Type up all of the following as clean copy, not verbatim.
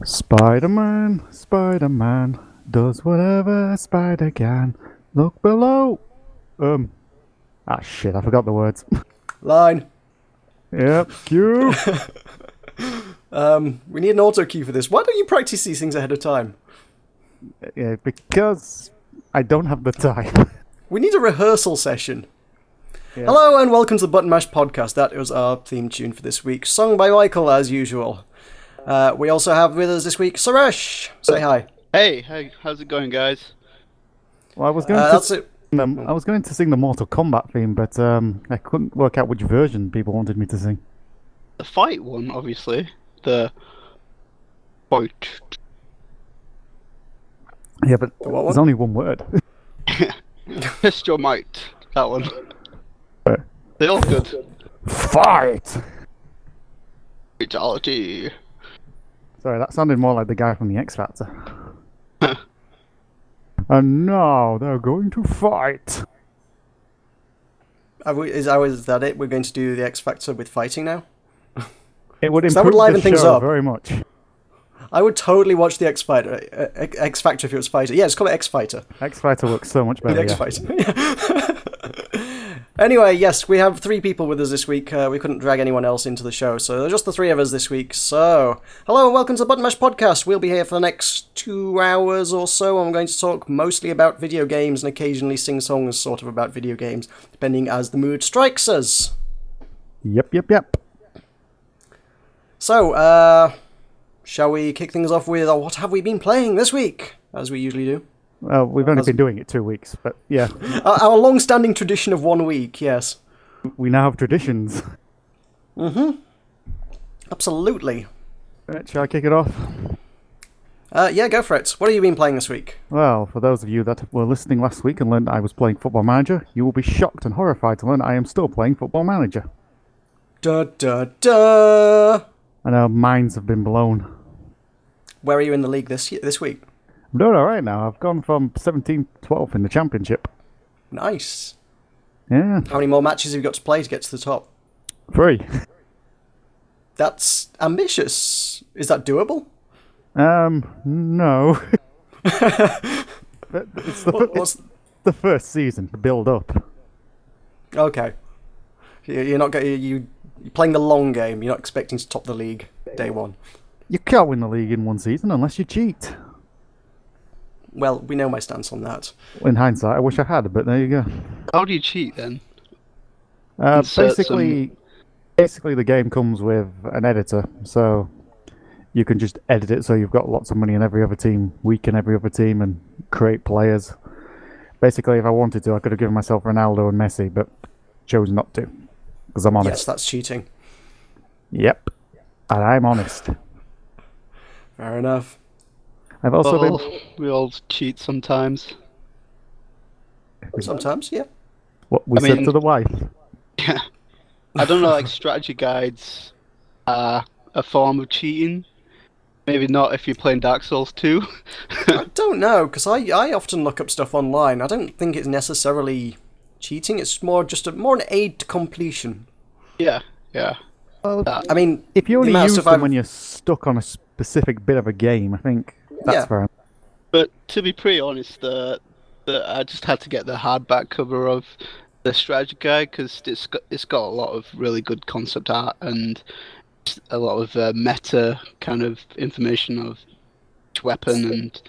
Spiderman, Spiderman, does whatever a spider can. Look below. Shit, I forgot the words. Line. Yep, cue. We need an auto cue for this. Why don't you practice these things ahead of time? Yeah, because I don't have the time. We need a rehearsal session. Yeah. Hello and welcome to the Button Mash Podcast. That was our theme tune for this week, sung by Michael as usual. We also have with us this week Surresh. Say hi. Hey, how's it going, guys? Well, I was going That's it. I was going to sing the Mortal Kombat theme, but I couldn't work out which version people wanted me to sing. The fight one, obviously. The fight. Yeah, but what there's one? only one word. Test your might. That one. Right. They're all good. Fight! Fatality. Sorry, that sounded more like the guy from the X Factor. And now they're going to fight. Is that it? We're going to do the X Factor with fighting now? It would that would improve liven the things show up. very much. I would totally watch the X Factor if it was Fighter. Yeah, it's called X Fighter. X Fighter works so much better. X Fighter. Anyway, yes, we have 3 people with us this week. We couldn't drag anyone else into the show, so there's just the 3 of us this week. So, hello and welcome to the Button Mash Podcast. We'll be here for the next 2 hours or so. I'm going to talk mostly about video games and occasionally sing songs sort of about video games, depending as the mood strikes us. Yep. So, shall we kick things off with what have we been playing this week, as we usually do? Well, we've only been doing it 2 weeks, but yeah. Our long-standing tradition of 1 week, yes. We now have traditions. Mm-hmm. Absolutely. Right, shall I kick it off? Yeah, go for it. What have you been playing this week? Well, for those of you that were listening last week and learned I was playing Football Manager, you will be shocked and horrified to learn I am still playing Football Manager. Da-da-da! I know, minds have been blown. Where are you in the league this week? I'm doing alright now. I've gone from 17th to 12th in the championship. Nice. Yeah. How many more matches have you got to play to get to the top? 3. That's ambitious. Is that doable? No. But it's the first season to build up. Okay. You're not you're playing the long game. You're not expecting to top the league day one. You can't win the league in one season unless you cheat. Well, we know my stance on that. In hindsight, I wish I had, but there you go. How do you cheat then? Basically, the game comes with an editor, so you can just edit it so you've got lots of money in every other team, weaken every other team, and create players. Basically, if I wanted to, I could have given myself Ronaldo and Messi, but chose not to, because I'm honest. Yes, that's cheating. Yep, and I'm honest. Fair enough. I've also We all cheat sometimes. Sometimes, yeah. What we said to the wife. Yeah. I don't know, like strategy guides are a form of cheating. Maybe not if you're playing Dark Souls 2. I don't know, because I often look up stuff online. I don't think it's necessarily cheating. It's more just more an aid to completion. Yeah. Well, I mean, if you only the amount use of them when you're stuck on a specific bit of a game, I think that's fair. But to be pretty honest, I just had to get the hardback cover of the strategy guide because it's got a lot of really good concept art and a lot of meta kind of information of each weapon, and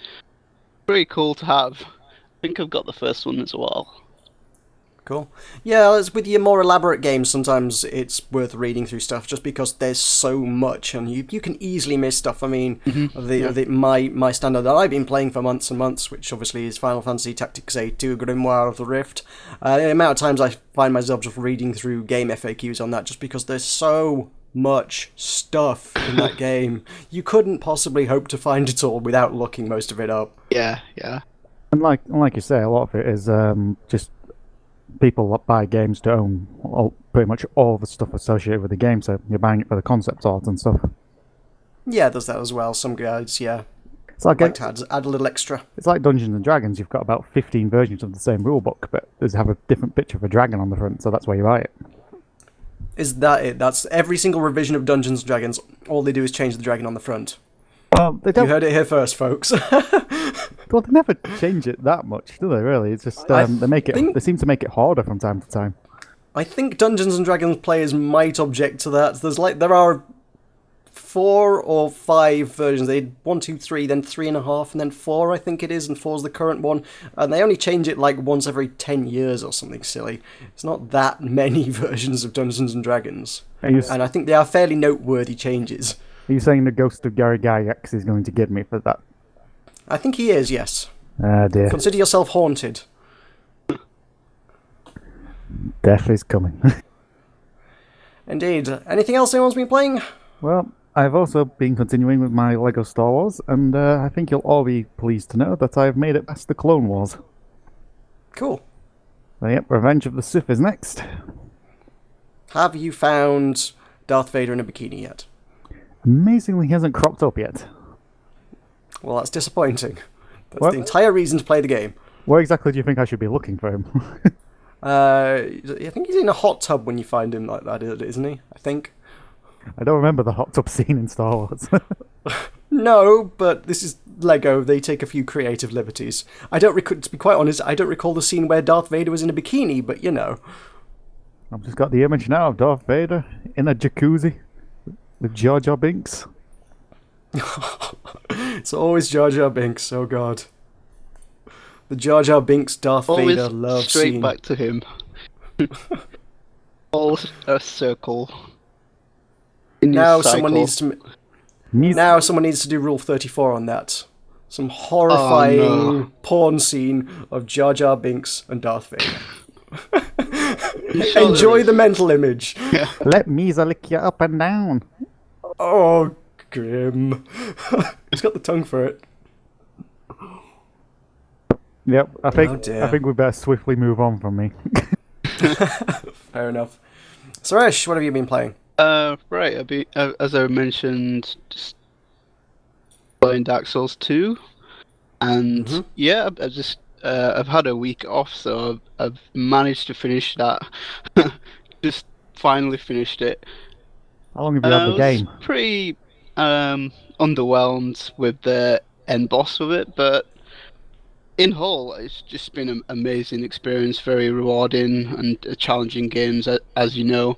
pretty cool to have. I think I've got the first one as well. Cool. Yeah, as with your more elaborate games, sometimes it's worth reading through stuff just because there's so much and you can easily miss stuff. I mean, my standard that I've been playing for months and months, which obviously is Final Fantasy Tactics A2 Grimoire of the Rift, the amount of times I find myself just reading through game FAQs on that just because there's so much stuff in that game. You couldn't possibly hope to find it all without looking most of it up. Yeah. And like you say, a lot of it is just people that buy games to own pretty much all the stuff associated with the game, so you're buying it for the concept art and stuff. Yeah, there's that as well. Some guides, yeah. It's like to add a little extra. It's like Dungeons and Dragons. You've got about 15 versions of the same rulebook, but they have a different picture of a dragon on the front, so that's why you buy it. Is that it? That's every single revision of Dungeons and Dragons. All they do is change the dragon on the front. Well, they You don't. heard it here first, folks. Well, they never change it that much, do they? Really, it's just I they make it. think- They seem to make it harder from time to time. I think Dungeons and Dragons players might object to that. There are 4 or 5 versions. They had 1, 2, 3, then 3.5, and then 4. I think it is, and 4 is the current one. And they only change it like once every 10 years or something silly. It's not that many versions of Dungeons and Dragons, and I think they are fairly noteworthy changes. Are you saying the ghost of Gary Gygax is going to get me for that? I think he is, yes. Ah, dear. Consider yourself haunted. Death is coming. Indeed. Anything else anyone's been playing? Well, I've also been continuing with my Lego Star Wars, and I think you'll all be pleased to know that I've made it past the Clone Wars. Cool. So, yep, Revenge of the Sith is next. Have you found Darth Vader in a bikini yet? Amazingly, he hasn't cropped up yet. Well, that's disappointing. That's What? the entire reason to play the game. Where exactly do you think I should be looking for him? I think he's in a hot tub when you find him like that, isn't he? I think. I don't remember the hot tub scene in Star Wars. No, but this is Lego. They take a few creative liberties. To be quite honest, I don't recall the scene where Darth Vader was in a bikini, but you know. I've just got the image now of Darth Vader in a jacuzzi with Jar Jar Binks. It's always Jar Jar Binks, oh god. The Jar Jar Binks Darth Always Vader love straight scene. back to him. All a circle. In Now your someone cycle. needs to Needs- Now someone needs to do Rule 34 on that. Some horrifying no. porn scene of Jar Jar Binks and Darth Vader. I'm sure Enjoy there the mental image. Let Misa lick you up and down. Oh, grim. He's got the tongue for it. Yep, I Oh, dear. think we better swiftly move on from me. Fair enough. Suresh, what have you been playing? Right. As I mentioned, just playing Dark Souls 2, and yeah, I've had a week off, so I've managed to finish that. Just finally finished it. How long have you had the I was game? pretty underwhelmed with the end boss of it, but in whole, it's just been an amazing experience, very rewarding and challenging games, as you know,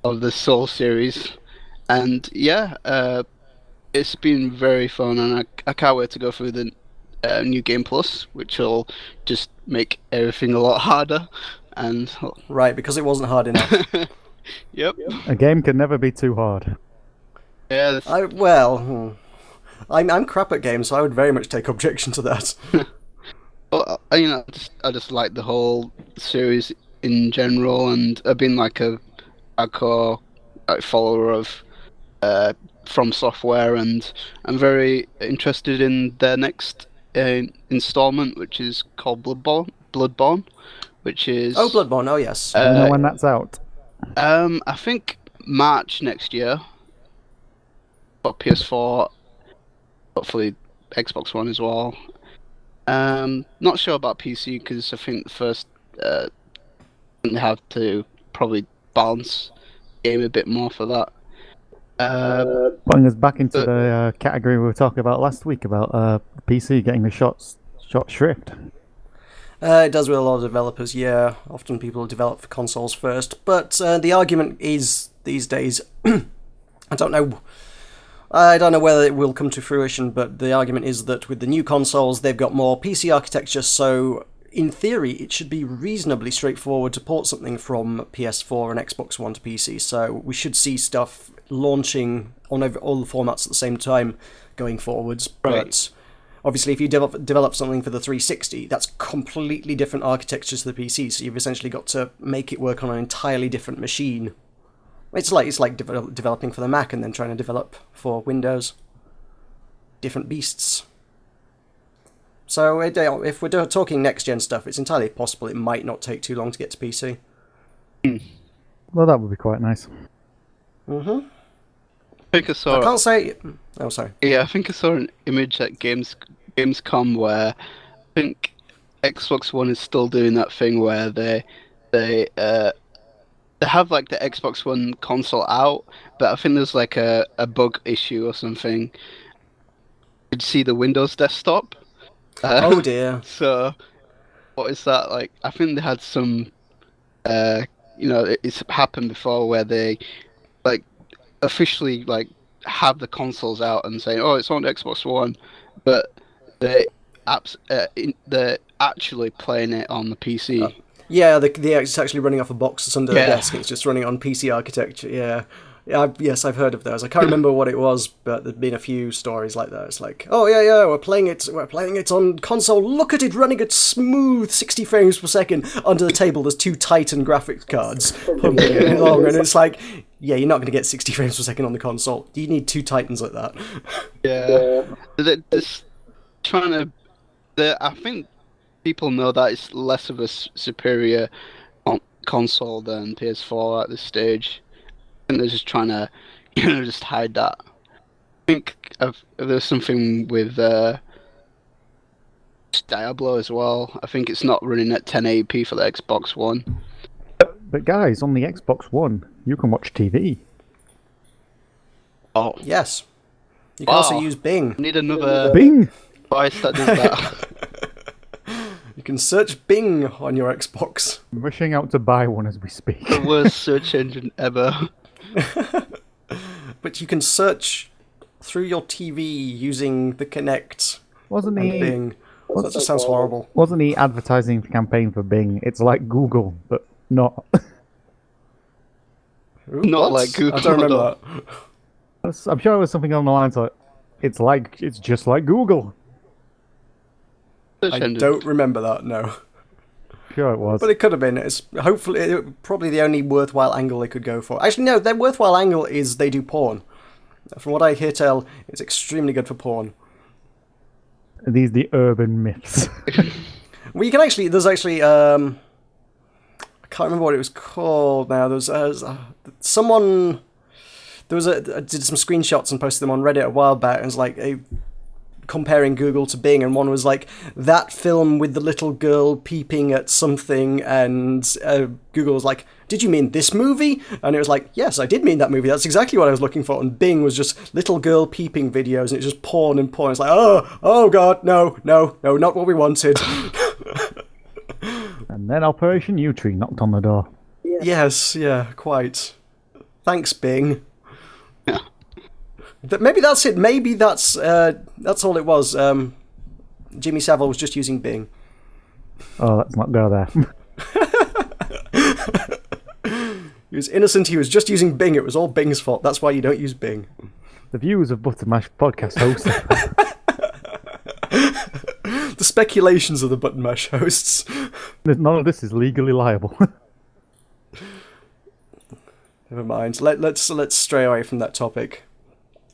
of the Soul series. And yeah, it's been very fun, and I can't wait to go through the New Game Plus, which will just make everything a lot harder. And Right, because it wasn't hard enough. yep, A game can never be too hard. yeah, I'm crap at games, so I would very much take objection to that. well, I just like the whole series in general, and I've been like a hardcore follower of From Software, and I'm very interested in their next installment, which is called Bloodborne, which is Oh, Bloodborne, oh yes. Do you know when that's out? I think March next year for PS4, hopefully Xbox One as well. Not sure about PC because I think first they have to probably balance the game a bit more for that. Putting us back into the category we were talking about last week about PC getting the short shrift. It does with a lot of developers, yeah. Often people develop for consoles first, but the argument is these days, I don't know whether it will come to fruition, but the argument is that with the new consoles, they've got more PC architecture, so in theory, it should be reasonably straightforward to port something from PS4 and Xbox One to PC, so we should see stuff launching on all the formats at the same time going forwards, Right. but obviously if you develop something for the 360, that's completely different architecture to the PC, so you've essentially got to make it work on an entirely different machine. It's like developing for the Mac and then trying to develop for Windows. Different beasts. So if we're talking next-gen stuff, it's entirely possible it might not take too long to get to PC. Well, that would be quite nice. Mm-hmm. I think I I saw. can't say... Oh, sorry. Yeah, I think I saw an image at Gamescom where I think Xbox One is still doing that thing where they have like the Xbox One console out, but I think there's like a bug issue or something, you see the Windows desktop? Oh dear. So what is that like? I think they had some. It's happened before where they like officially like have the consoles out and saying, "Oh, it's on Xbox One," but they're actually playing it on the PC. Yeah, it's actually running off a box that's under the Yeah. desk. It's just running on PC architecture. Yeah. Yes, I've heard of those. I can't remember what it was, but there've been a few stories like that. It's like, oh yeah, we're playing it on console. Look at it running at smooth 60 frames per second. Under the table, there's 2 Titan graphics cards pumping it along, and it's like, yeah, you're not going to get 60 frames per second on the console. You need 2 Titans like that. Yeah. This trying to. I think people know that it's less of a superior console than PS4 at this stage. I think they're just trying to, just hide that. I think there's something with Diablo as well. I think it's not running at 1080p for the Xbox One. But guys, on the Xbox One, you can watch TV. Oh, Yes. You can also Wow. use Bing. I need another Bing! device that does that. You can search Bing on your Xbox. I'm rushing out to buy one as we speak. The worst search engine ever. But you can search through your TV using the Kinect Wasn't and he? Bing. That just sounds horrible. Wasn't he advertising the campaign for Bing? It's like Google, but not. Ooh, Not what? like Google, I don't remember though. I'm sure it was something on the lines like, it's just like Google. Search that. I engine. don't remember that, no. Sure it was. But it could have been. It's probably the only worthwhile angle they could go for. Actually, no, their worthwhile angle is they do porn. From what I hear tell, it's extremely good for porn. These the urban myths. Well, you can actually. There's actually. I can't remember what it was called now. There was someone. There was did some screenshots and posted them on Reddit a while back, and it's like comparing Google to Bing, and one was like that film with the little girl peeping at something, and Google was like, "Did you mean this movie?" And it was like, "Yes, I did mean that movie. That's exactly what I was looking for." And Bing was just little girl peeping videos, and it's just porn and porn. It's like, oh god, no, not what we wanted. And then Operation U-Tree knocked on the door. Yes, yeah, quite. Thanks, Bing. Maybe that's it. Maybe that's all it was. Jimmy Savile was just using Bing. Oh, let's not go there. He was innocent. He was just using Bing. It was all Bing's fault. That's why you don't use Bing. The views of Buttermash podcast hosts. The speculations of the Button Mash hosts. None of this is legally liable. Never mind. Let's stray away from that topic.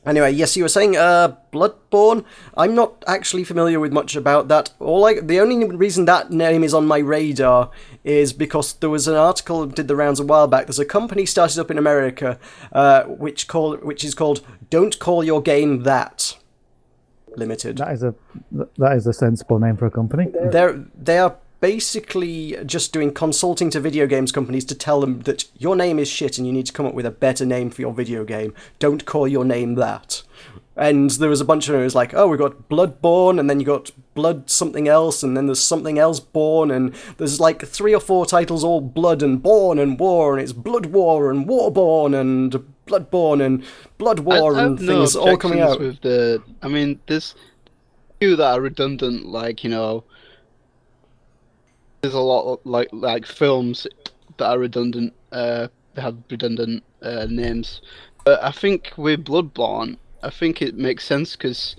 Anyway, yes, you were saying Bloodborne. I'm not actually familiar with much about that. The only reason that name is on my radar is because there was an article that did the rounds a while back. There's a company started up in America, which is called "Don't Call Your Game That Limited." that is a sensible name for a company. They are basically just doing consulting to video games companies to tell them that your name is shit and you need to come up with a better name for your video game. Don't call your name that. And there was a bunch of it was like, oh, we got Bloodborne, and then you got Blood something else, and then there's something else Born, and there's like 3 or 4 titles all Blood and Born and War, and it's Blood War and Warborn and Bloodborne and Blood War I and have no things all coming out. objections with there's few that are redundant, like, there's a lot of, like films that are redundant, they have redundant names. But I think with Bloodborne, I think it makes sense because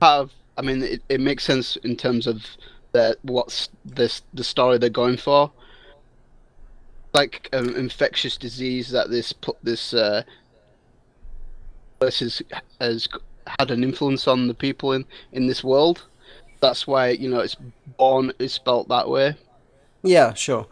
it makes sense in terms of what's the story they're going for. Like infectious disease that this place has had an influence on the people in this world. That's why it's born is spelt that way. Yeah, sure,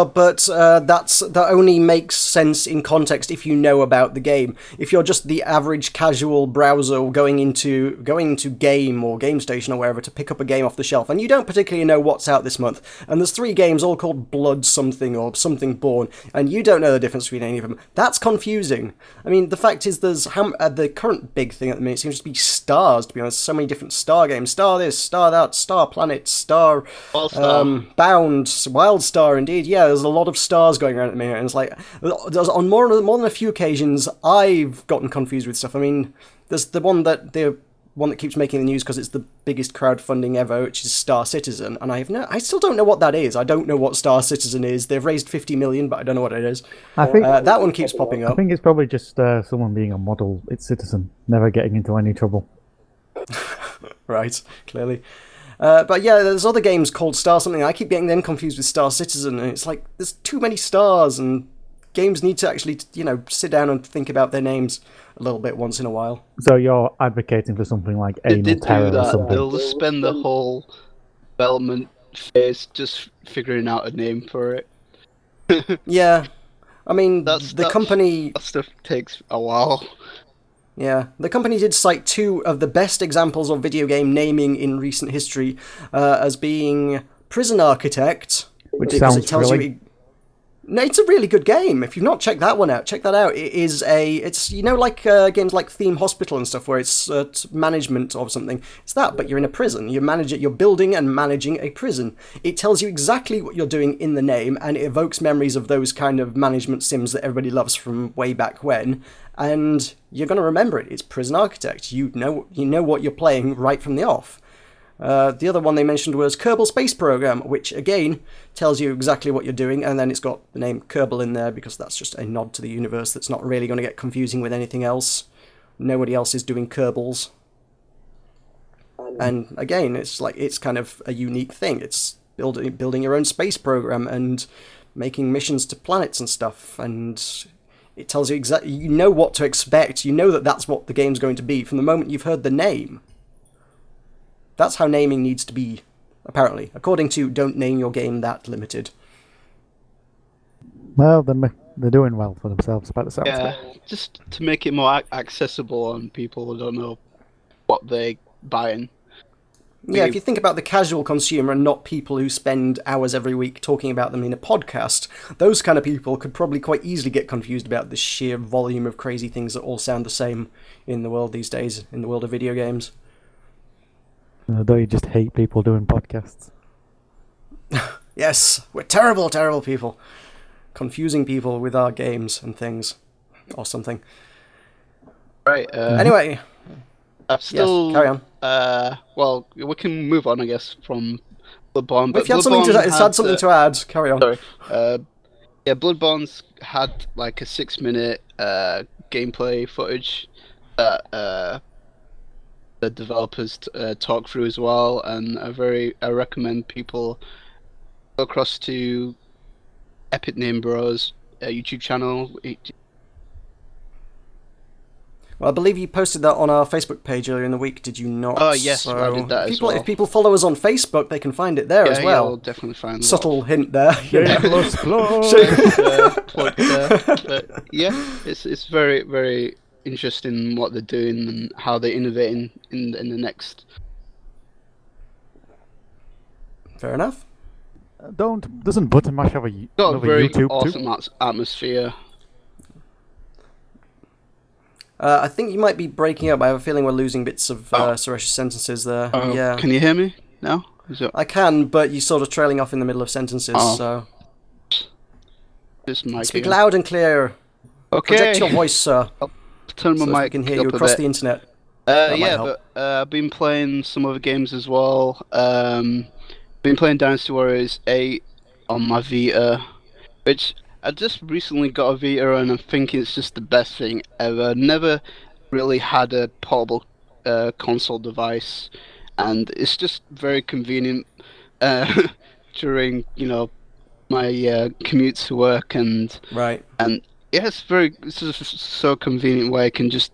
but that only makes sense in context if you know about the game. If you're just the average casual browser going into Game or Game Station or wherever to pick up a game off the shelf, and you don't particularly know what's out this month, and there's 3 games all called Blood something or something Born, and you don't know the difference between any of them, that's confusing. I mean, the fact is, the current big thing at the minute seems to be stars. To be honest, so many different star games: Star this, Star that, Star Planet, Star All Star. Bound, Wildstar, indeed. Yeah, there's a lot of stars going around at the minute, and it's like on more than a few occasions I've gotten confused with stuff. I mean, there's the one that keeps making the news because it's the biggest crowdfunding ever, which is Star Citizen, and I still don't know what that is. I don't know what Star Citizen is. They've raised 50 million, but I don't know what it is. I think That one keeps popping I up. think it's probably just someone being a model its citizen, never getting into any trouble. Right, clearly. But yeah, there's other games called Star something. I keep getting them confused with Star Citizen, and it's like there's too many stars, and games need to actually, sit down and think about their names a little bit once in a while. So you're advocating for something like They anal did terror do or that. something? They'll just spend the whole development phase just figuring out a name for it. Yeah, I mean, That's the company. That stuff takes a while. Yeah, the company did cite 2 of the best examples of video game naming in recent history as being Prison Architect, Which because sounds it tells really... you. No, it's a really good game. If you've not checked that one out, check that out. It's like games like Theme Hospital and stuff, where it's management or something. It's that, but you're in a prison. You're building and managing a prison. It tells you exactly what you're doing in the name, and it evokes memories of those kind of management sims that everybody loves from way back when. And you're going to remember it. It's Prison Architect. You know what you're playing right from the off. The other one they mentioned was Kerbal Space Program, which again tells you exactly what you're doing, and then it's got the name Kerbal in there because that's just a nod to the universe that's not really going to get confusing with anything else. Nobody else is doing Kerbals. And again, it's kind of a unique thing. It's building your own space program and making missions to planets and stuff, and it tells you exactly, you know what to expect. You know that that's what the game's going to be from the moment you've heard the name. That's how naming needs to be, apparently, according to Don't Name Your Game That Limited. Well, they're doing well for themselves by the sounds of Yeah, it. just to make it more accessible and people don't know what they're buying. Yeah, if you think about the casual consumer and not people who spend hours every week talking about them in a podcast, those kind of people could probably quite easily get confused about the sheer volume of crazy things that all sound the same in the world these days, in the world of video games. Don't you just hate people doing podcasts? Yes, we're terrible, terrible people. Confusing people with our games and things. Or something. Right. Anyway, I've still. yes, carry on. Well, we can move on, I guess, from Bloodborne. But If you had something to add, carry on. Sorry. Yeah, Bloodborne's had like a 6-minute gameplay footage that the developers talk through as well, and I recommend people go across to Epic Name Bros YouTube channel. Well, I believe you posted that on our Facebook page earlier in the week, did you not? Oh, yes, I did that as well. If people follow us on Facebook, they can find it there as well. Yeah, we'll definitely find Subtle hint there. Shameless plug. plug there. But yeah, it's very, very interesting what they're doing and how they're innovating in the next. Fair enough. Doesn't Buttermash have Got a another very YouTube awesome too? atmosphere. I think you might be breaking up. I have a feeling we're losing bits of Suresh's sentences there. Yeah. Can you hear me now? I can, but you're sort of trailing off in the middle of sentences, so... This mic Speak again. loud and clear. Okay. Project your voice, sir. Turn my So mic we can hear you up a across bit. the internet. That might Yeah, help. but I've been playing some other games as well. Been playing Dynasty Warriors 8 on my Vita, which I just recently got a Vita, and I'm thinking it's just the best thing ever. Never really had a portable console device, and it's just very convenient during my commute to work and Right. yeah, it's just so convenient where I can just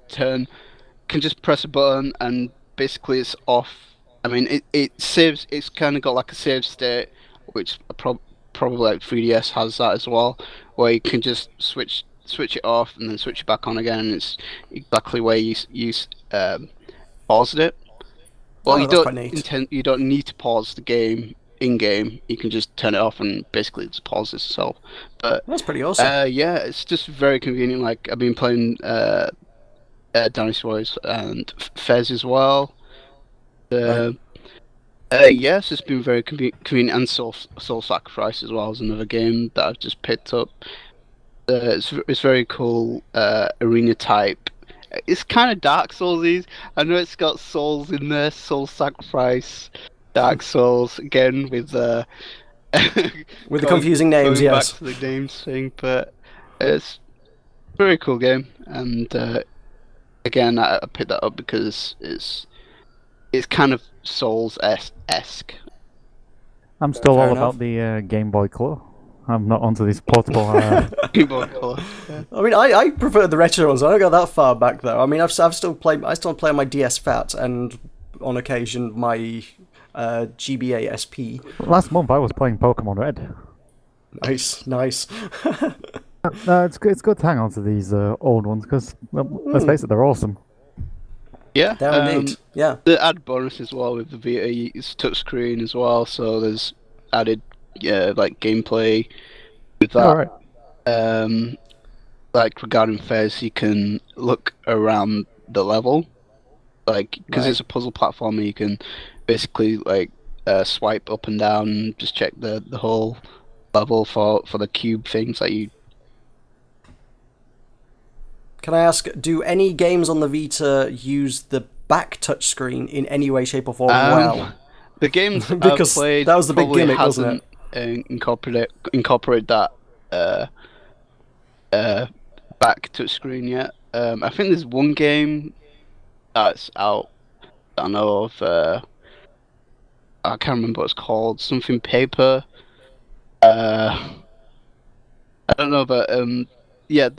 press a button and basically it's off. I mean, it saves. It's kind of got like a save state, which probably like 3DS has that as well, where you can just switch it off and then switch it back on again. And it's exactly where you paused it. Well, Oh, that's quite neat. you don't need to pause the game in game. You can just turn it off and basically it just pauses itself. But That's pretty awesome. yeah, it's just very convenient. Like I've been playing Dynasty Warriors and Fez as well. Right. Yes, it's been very convenient, and Soul Sacrifice as well as another game that I've just picked up. It's very cool arena type. It's kind of Dark Souls-y. I know it's got souls in there, Soul Sacrifice, Dark Souls again with With the confusing names, going yes. back to the names thing, but it's a very cool game. And again, I picked that up because it's kind of Souls-esque. I'm still Fair all enough. about the Game Boy Color. I'm not onto these portable. Game Boy Color. Yeah. I mean, I prefer the retro ones. I don't go that far back though. I mean, I still play on my DS Fat and on occasion my GBA SP. Last month I was playing Pokemon Red. Nice. No, it's good to hang on to these old ones because, well, let's face it, they're awesome. Yeah, They're indeed. Yeah. the add bonus as well with the Vita, it's touchscreen as well, so there's added like gameplay with that. All right. Like regarding Fez, you can look around the level, like because Right. it's a puzzle platformer. You can basically like swipe up and down, and just check the whole level for the cube things that you. Can I ask, do any games on the Vita use the back touchscreen in any way, shape, or form well? The games Because I've played that was the big probably gimmick, wasn't hasn't incorporate that back touchscreen yet. I think there's one game that's out that I know of. I can't remember what it's called. Something paper. I don't know, but yeah,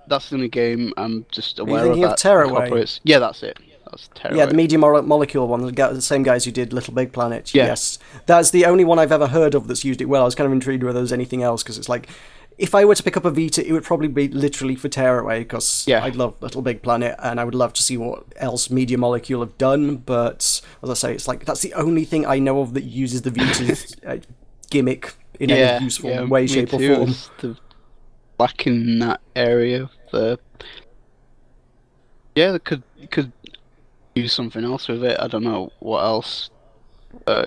that's the only game I'm just you aware thinking of that Tearaway? incorporates. Yeah, that's it. That's Tearaway. Yeah, the Media Molecule one, the same guys who did Little Big Planet. Yeah. Yes. That's the only one I've ever heard of that's used it well. I was kind of intrigued whether there's anything else, because it's like, if I were to pick up a Vita, it would probably be literally for Tearaway, because Yeah. I love Little Big Planet, and I would love to see what else Media Molecule have done, but as I say, it's like, that's the only thing I know of that uses the Vita's gimmick in any useful way, me shape, or too. form. It's the lack in that area. Yeah, they could use something else with it. I don't know what else.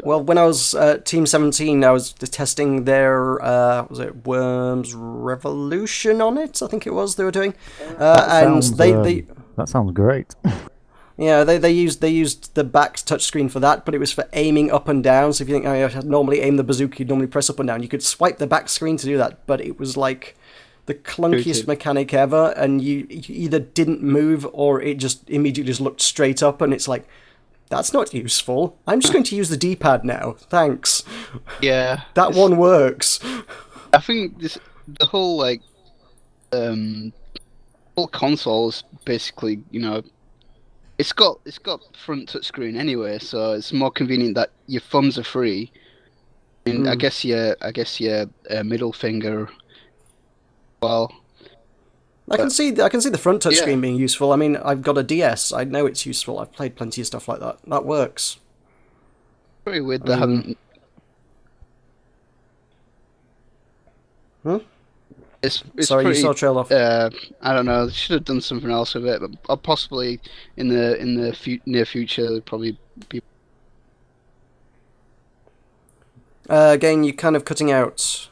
Well, when I was Team 17, I was testing their, was it Worms Revolution on it? I think it was they were doing. And That sounds great. yeah, they used the back touchscreen for that, but it was for aiming up and down. So if you think, I normally aim the bazooka, you'd normally press up and down. You could swipe the back screen to do that, but it was like the clunkiest Rooted. mechanic ever, and you either didn't move or it just immediately just looked straight up, and it's like, that's not useful. I'm just going to use the D-pad now. Thanks. Yeah, That one works. I think the whole like whole console is basically, it's got front touchscreen anyway, so it's more convenient that your thumbs are free. And I guess your middle finger. Well, I can see the front touchscreen Yeah. being useful. I mean, I've got a DS. I know it's useful. I've played plenty of stuff like that. That works. pretty weird they haven't. Hmm? It's Sorry, pretty, you saw trail off. I don't know. They should have done something else with it, but possibly in the near future, there'll probably be. Again, you're kind of cutting out.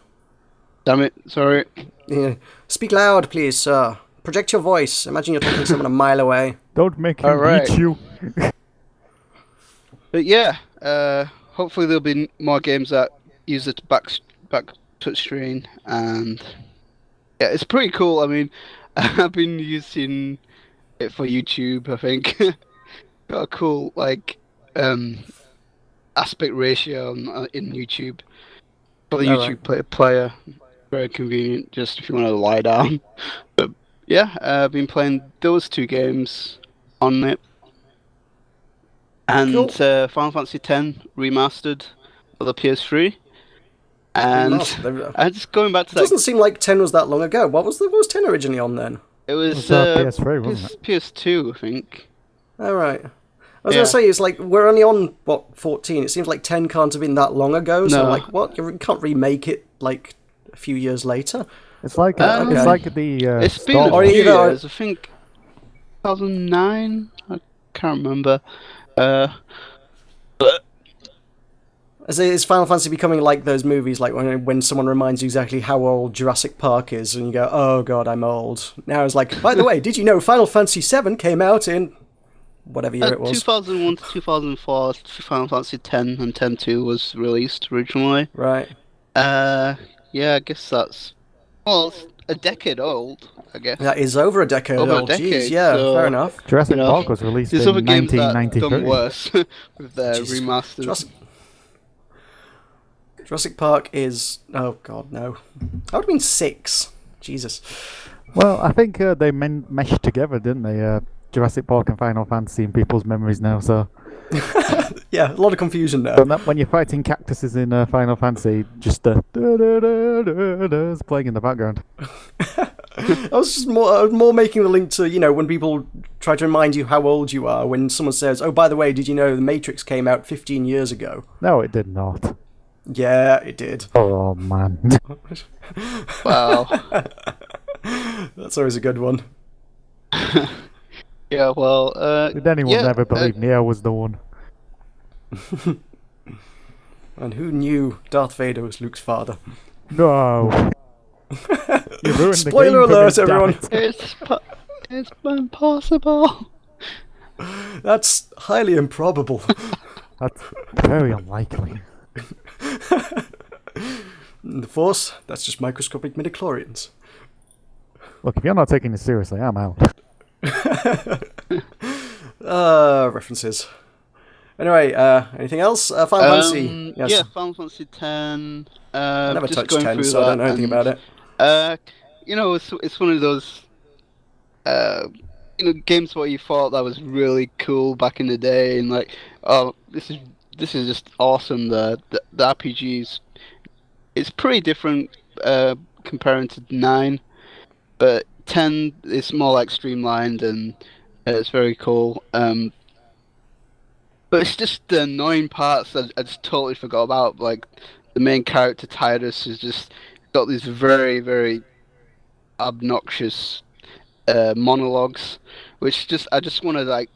Damn it! Sorry. Yeah. Speak loud, please, sir. Project your voice. Imagine you're talking to someone a mile away. Don't make him Alright. beat you. But yeah, hopefully there'll be more games that use the back touchscreen, and yeah, it's pretty cool. I mean, I've been using it for YouTube. I think got a cool aspect ratio in YouTube for the YouTube player. Very convenient, just if you want to lie down. But yeah, I've been playing those two games on it. And Cool. Final Fantasy X remastered for the PS3. And just going back to it doesn't seem like 10 was that long ago. What was 10 originally on then? It was PS3, wasn't it? PS2, I think. All right. I was going to say, it's like, we're only on, 14? It seems like 10 can't have been that long ago, so like, what? You can't remake it, like, a few years later? It's like, it's like the... it's been a few years, I think 2009? I can't remember. Is Final Fantasy becoming like those movies, like when someone reminds you exactly how old Jurassic Park is, and you go, oh god, I'm old. Now it's like, by the way, did you know Final Fantasy VII came out in... whatever year it was. 2001 to 2004, Final Fantasy X and X-2 was released originally. Right. Yeah, I guess that's... well, it's a decade old, I guess. That is over a decade old. Jeez, yeah, so, fair enough. Jurassic Park was released in 1993. There's other games that done worse with their remasters. Jurassic Park is... oh god, no. That would have been 6. Jesus. Well, I think they meshed together, didn't they? Jurassic Park and Final Fantasy in people's memories now, so... yeah, a lot of confusion there. But when you're fighting cactuses in Final Fantasy, just is playing in the background. I was just more making the link to, you know, when people try to remind you how old you are, when someone says, oh, by the way, did you know The Matrix came out 15 years ago? No, it did not. Yeah, it did. Oh, man. Wow. That's always a good one. Yeah, well, did anyone ever believe Neo was the one? And who knew Darth Vader was Luke's father? No. You ruined Spoiler the game alert, for me, everyone. It's impossible. That's highly improbable. That's very unlikely. The Force, that's just microscopic midichlorians. Look, if you're not taking this seriously, I'm out. References. Anyway, anything else? Final Fantasy. Yes. Yeah, Final Fantasy X. I never just touched going 10, through so I don't know anything about it. You know, it's one of those games where you thought that was really cool back in the day, and like, oh, this is just awesome. The RPGs, it's pretty different comparing to 9, but 10 is more like streamlined and it's very cool. But it's just the annoying parts that I just totally forgot about. Like the main character Tidus has just got these very, very obnoxious monologues, which I just want to like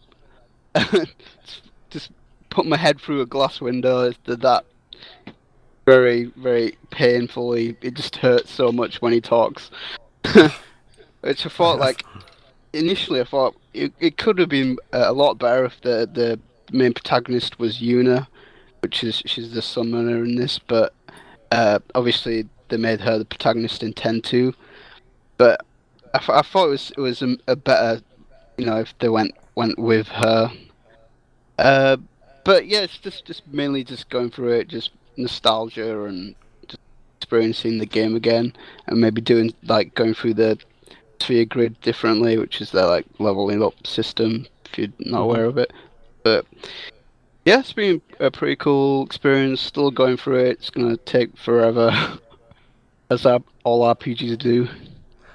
just put my head through a glass window. That very, very painfully. It just hurts so much when he talks. Which I thought, like, initially I thought it could have been a lot better if the main protagonist was Yuna, she's the summoner in this, but obviously they made her the protagonist in 10-2. But I thought it was a better, if they went with her. But yeah, it's just mainly just going through it, just nostalgia and just experiencing the game again, and maybe going through the sphere grid differently, which is their like leveling up system, if you're not aware of it. But yeah, it's been a pretty cool experience. Still going through it. It's gonna take forever, as all RPGs do.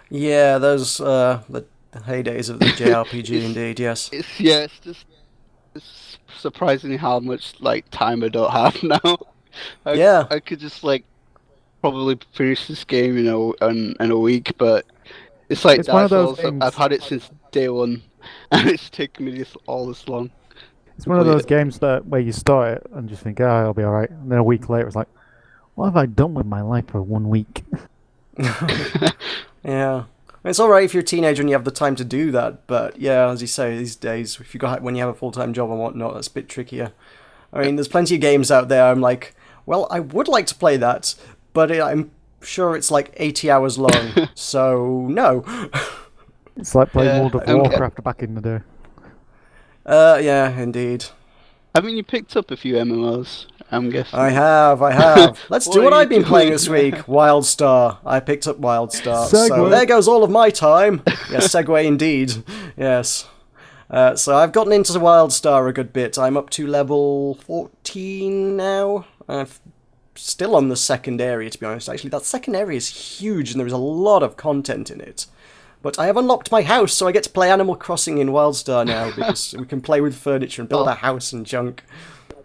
Yeah, those the heydays of the JRPG, indeed. Yes. It's surprisingly how much like time I don't have now. I could just like probably finish this game, in a week, but it's like Dark Souls. I've had it since day one, and it's taken me all this long. It's one of those games where you start it and just think, I'll be alright. And then a week later, it's like, what have I done with my life for 1 week? Yeah. It's alright if you're a teenager and you have the time to do that, but yeah, as you say, these days, when you have a full-time job and whatnot, that's a bit trickier. I mean, there's plenty of games out there, I'm like, well, I would like to play that, but I'm sure it's like 80 hours long, so no. It's like playing World of Warcraft back in the day. Yeah, indeed. Haven't you picked up a few MMOs, I'm guessing? I have. Let's do what I've been playing this week. WildStar. I picked up WildStar. Segue. So there goes all of my time. Yes, segue indeed. Yes. So I've gotten into WildStar a good bit. I'm up to level 14 now. I've still on the second area, to be honest. Actually, that second area is huge, and there is a lot of content in it. But I have unlocked my house, so I get to play Animal Crossing in WildStar now, because we can play with furniture and build a house and junk.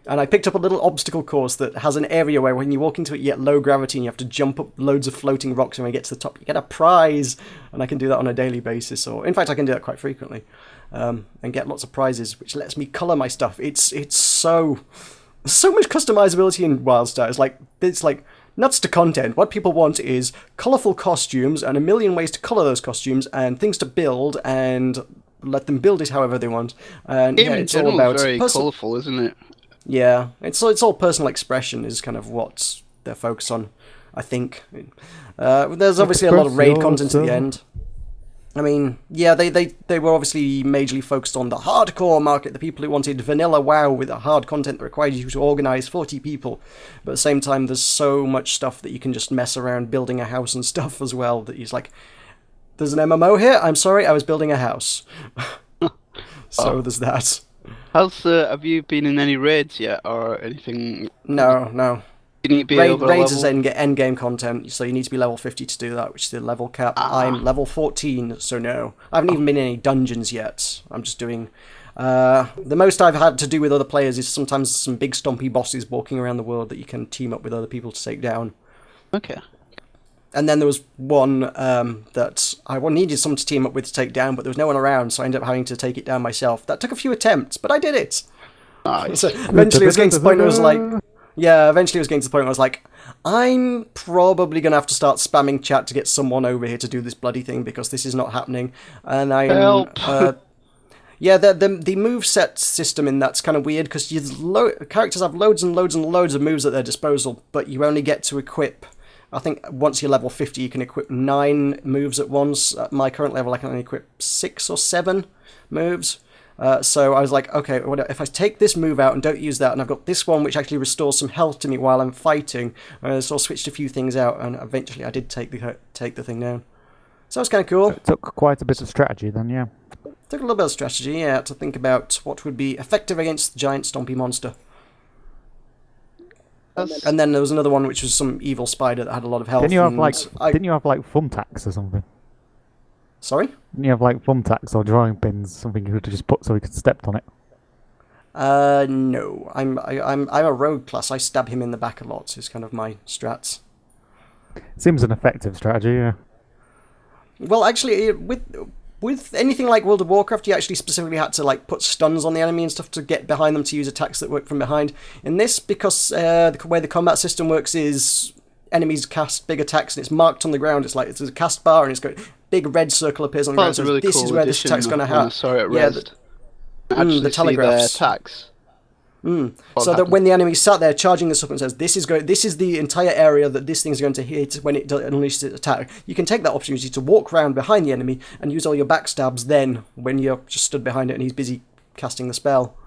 And I picked up a little obstacle course that has an area where when you walk into it, you get low gravity and you have to jump up loads of floating rocks, and when you get to the top, you get a prize. And I can do that on a daily basis, or in fact, I can do that quite frequently, and get lots of prizes, which lets me colour my stuff. It's so much customizability in WildStar. It's like nuts to content. What people want is colourful costumes and a million ways to colour those costumes and things to build and let them build it however they want. And Game yeah, in it's all general about is very colourful, isn't it? Yeah, it's all personal expression is kind of what they're focused on, I think. There's obviously a lot of raid content at the end. I mean, yeah, they were obviously majorly focused on the hardcore market, the people who wanted vanilla WoW with a hard content that required you to organise 40 people. But at the same time, there's so much stuff that you can just mess around building a house and stuff as well, that you're like, there's an MMO here? I'm sorry, I was building a house. So there's that. Have you been in any raids yet, or anything? No. You need to be over a Raids is level? end game content, so you need to be level 50 to do that, which is the level cap. I'm level 14, so no. I haven't even been in any dungeons yet. I'm just doing... the most I've had to do with other players is sometimes some big stompy bosses walking around the world that you can team up with other people to take down. Okay. And then there was one that I needed someone to team up with to take down, but there was no one around, so I ended up having to take it down myself. That took a few attempts, but I did it. Nice. So eventually it was getting to the point where I was like... Yeah, eventually it was getting to the point where I was like, I'm probably going to have to start spamming chat to get someone over here to do this bloody thing, because this is not happening. And Help! Yeah, the moveset system in that's kind of weird, because characters have loads and loads and loads of moves at their disposal, but you only get to equip... I think once you're level 50, you can equip 9 moves at once. At my current level, I can only equip 6 or 7 moves. So I was like, okay, if I take this move out and don't use that, and I've got this one which actually restores some health to me while I'm fighting, so I switched a few things out, and eventually I did take the thing down. So it's kind of cool. It took quite a bit of strategy then, yeah. Took a little bit of strategy, yeah, to think about what would be effective against the giant stompy monster. And then there was another one which was some evil spider that had a lot of health. Didn't you have like thumbtacks or something? Sorry? Didn't you have like thumbtacks or drawing pins, something you could just put so you could step on it? No. I'm a rogue class. I stab him in the back a lot. Is kind of my strats. Seems an effective strategy, yeah. Well, actually, with anything like World of Warcraft, you actually specifically had to like put stuns on the enemy and stuff to get behind them to use attacks that work from behind. In this, because the way the combat system works is enemies cast big attacks and it's marked on the ground. It's like there's a cast bar and it's got big red circle appears on the ground. That's a really this cool is where this attack's going to happen. Sorry, it yeah, actually the telegraphs. See their attacks. So that when the enemy sat there charging this up and says, this is the entire area that this thing's going to hit when it unleashes its attack, you can take that opportunity to walk around behind the enemy and use all your backstabs then when you're just stood behind it and he's busy casting the spell.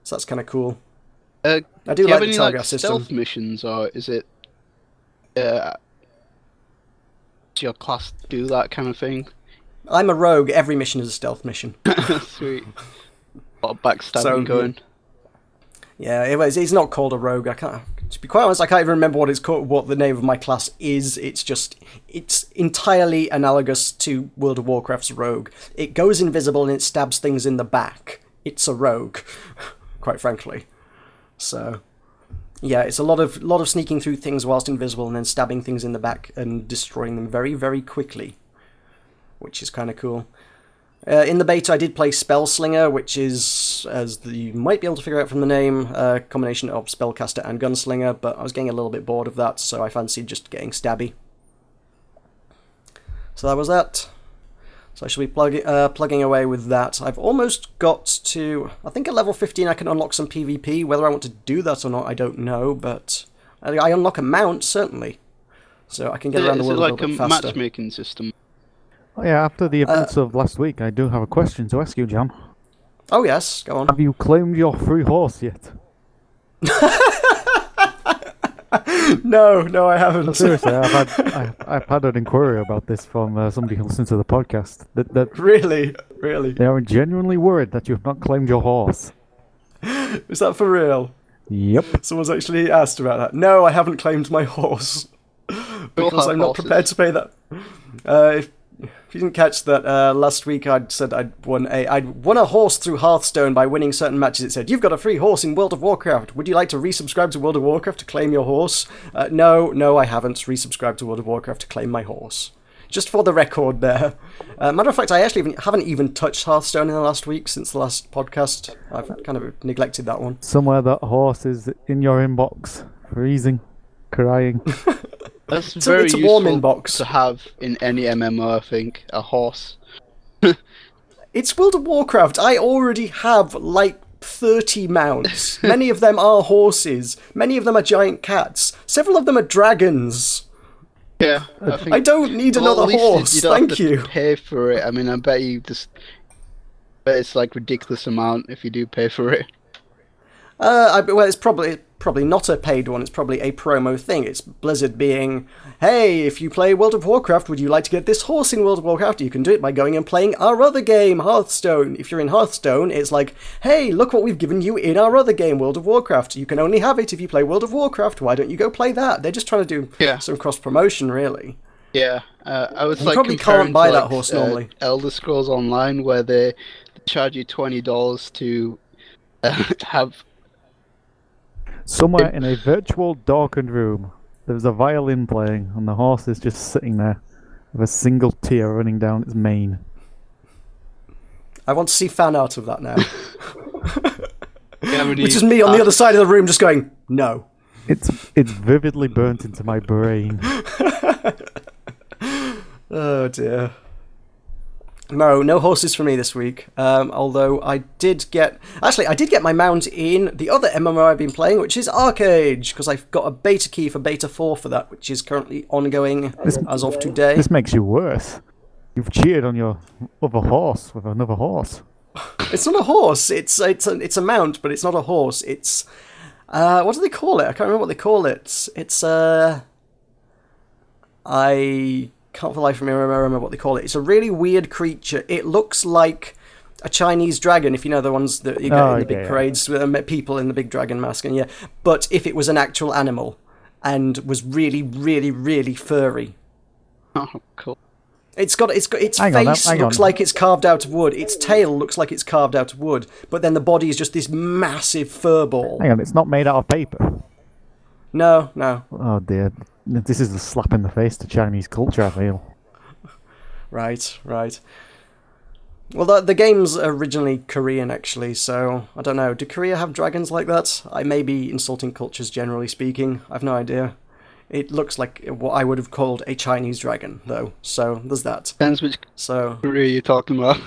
So that's kind of cool. I do like the telegraph system. Stealth missions, or is it does your class do that kind of thing? I'm a rogue. Every mission is a stealth mission. Sweet. A lot of backstabbing going. Yeah, it's not called a rogue. I can't. To be quite honest, I can't even remember what it's called. What the name of my class is. It's entirely analogous to World of Warcraft's rogue. It goes invisible and it stabs things in the back. It's a rogue, quite frankly. So, yeah, it's a lot of sneaking through things whilst invisible and then stabbing things in the back and destroying them very, very quickly, which is kind of cool. In the beta, I did play Spellslinger, which is, as you might be able to figure out from the name, a combination of Spellcaster and Gunslinger, but I was getting a little bit bored of that, so I fancied just getting stabby. So that was that. So I shall be plugging away with that. I've almost got to, I think at level 15 I can unlock some PvP. Whether I want to do that or not, I don't know, but I unlock a mount, certainly. So I can get around the world a little bit faster. Is it like a matchmaking system? Oh, yeah, after the events of last week, I do have a question to ask you, John. Oh yes, go on. Have you claimed your free horse yet? No, I haven't. No, seriously, I've had an inquiry about this from somebody who listens to the podcast. That Really? They are genuinely worried that you've not claimed your horse. Is that for real? Yep. Someone's actually asked about that. No, I haven't claimed my horse because I'm not prepared to pay that. If you didn't catch that, last week I'd said I'd won a horse through Hearthstone by winning certain matches. It said, "You've got a free horse in World of Warcraft. Would you like to resubscribe to World of Warcraft to claim your horse?" No, I haven't resubscribed to World of Warcraft to claim my horse. Just for the record there. Matter of fact, I actually haven't even touched Hearthstone in the last week since the last podcast. I've kind of neglected that one. Somewhere that horse is in your inbox, freezing, crying. That's It's very a warm useful inbox. to have in any MMO, I think. A horse. It's World of Warcraft. I already have like 30 mounts. Many of them are horses. Many of them are giant cats. Several of them are dragons. Yeah, I think. I don't need Well, another at least horse. you don't Thank have to you. pay for it. I mean, I bet you just. But it's like ridiculous amount if you do pay for it. Well, it's probably not a paid one. It's probably a promo thing. It's Blizzard being, "Hey, if you play World of Warcraft, would you like to get this horse in World of Warcraft? You can do it by going and playing our other game, Hearthstone. If you're in Hearthstone, it's like, hey, look what we've given you in our other game, World of Warcraft. You can only have it if you play World of Warcraft. Why don't you go play that?" They're just trying to do some cross promotion, really. Yeah, I was You like probably comparing can't buy to, that like, horse normally. Elder Scrolls Online, where they charge you $20 to have. Somewhere in a virtual darkened room, there's a violin playing, and the horse is just sitting there with a single tear running down its mane. I want to see fan art of that now. Yeah, Which is me on the other side of the room just going, no. It's vividly burnt into my brain. Oh dear. No horses for me this week. Although I did get my mount in the other MMO I've been playing, which is Arcade, because I've got a beta key for beta 4 for that, which is currently ongoing as of today. This makes you worse. You've cheated on your other horse with another horse. It's not a horse. It's a mount, but it's not a horse. It's what do they call it? I can't remember what they call it. It's I can't for the life of me remember what they call it. It's a really weird creature. It looks like a Chinese dragon, if you know the ones that you get in the big parades with people in the big dragon mask, and but if it was an actual animal and was really, really, really furry. Oh, cool. Its face looks like it's carved out of wood. Its tail looks like it's carved out of wood, but then the body is just this massive fur ball. Hang on, it's not made out of paper. No. Oh dear. This is a slap in the face to Chinese culture, I feel. Right. Well, the game's originally Korean, actually, so I don't know. Do Korea have dragons like that? I may be insulting cultures, generally speaking. I've no idea. It looks like what I would have called a Chinese dragon, though, so there's that. Depends which Korea you're talking about.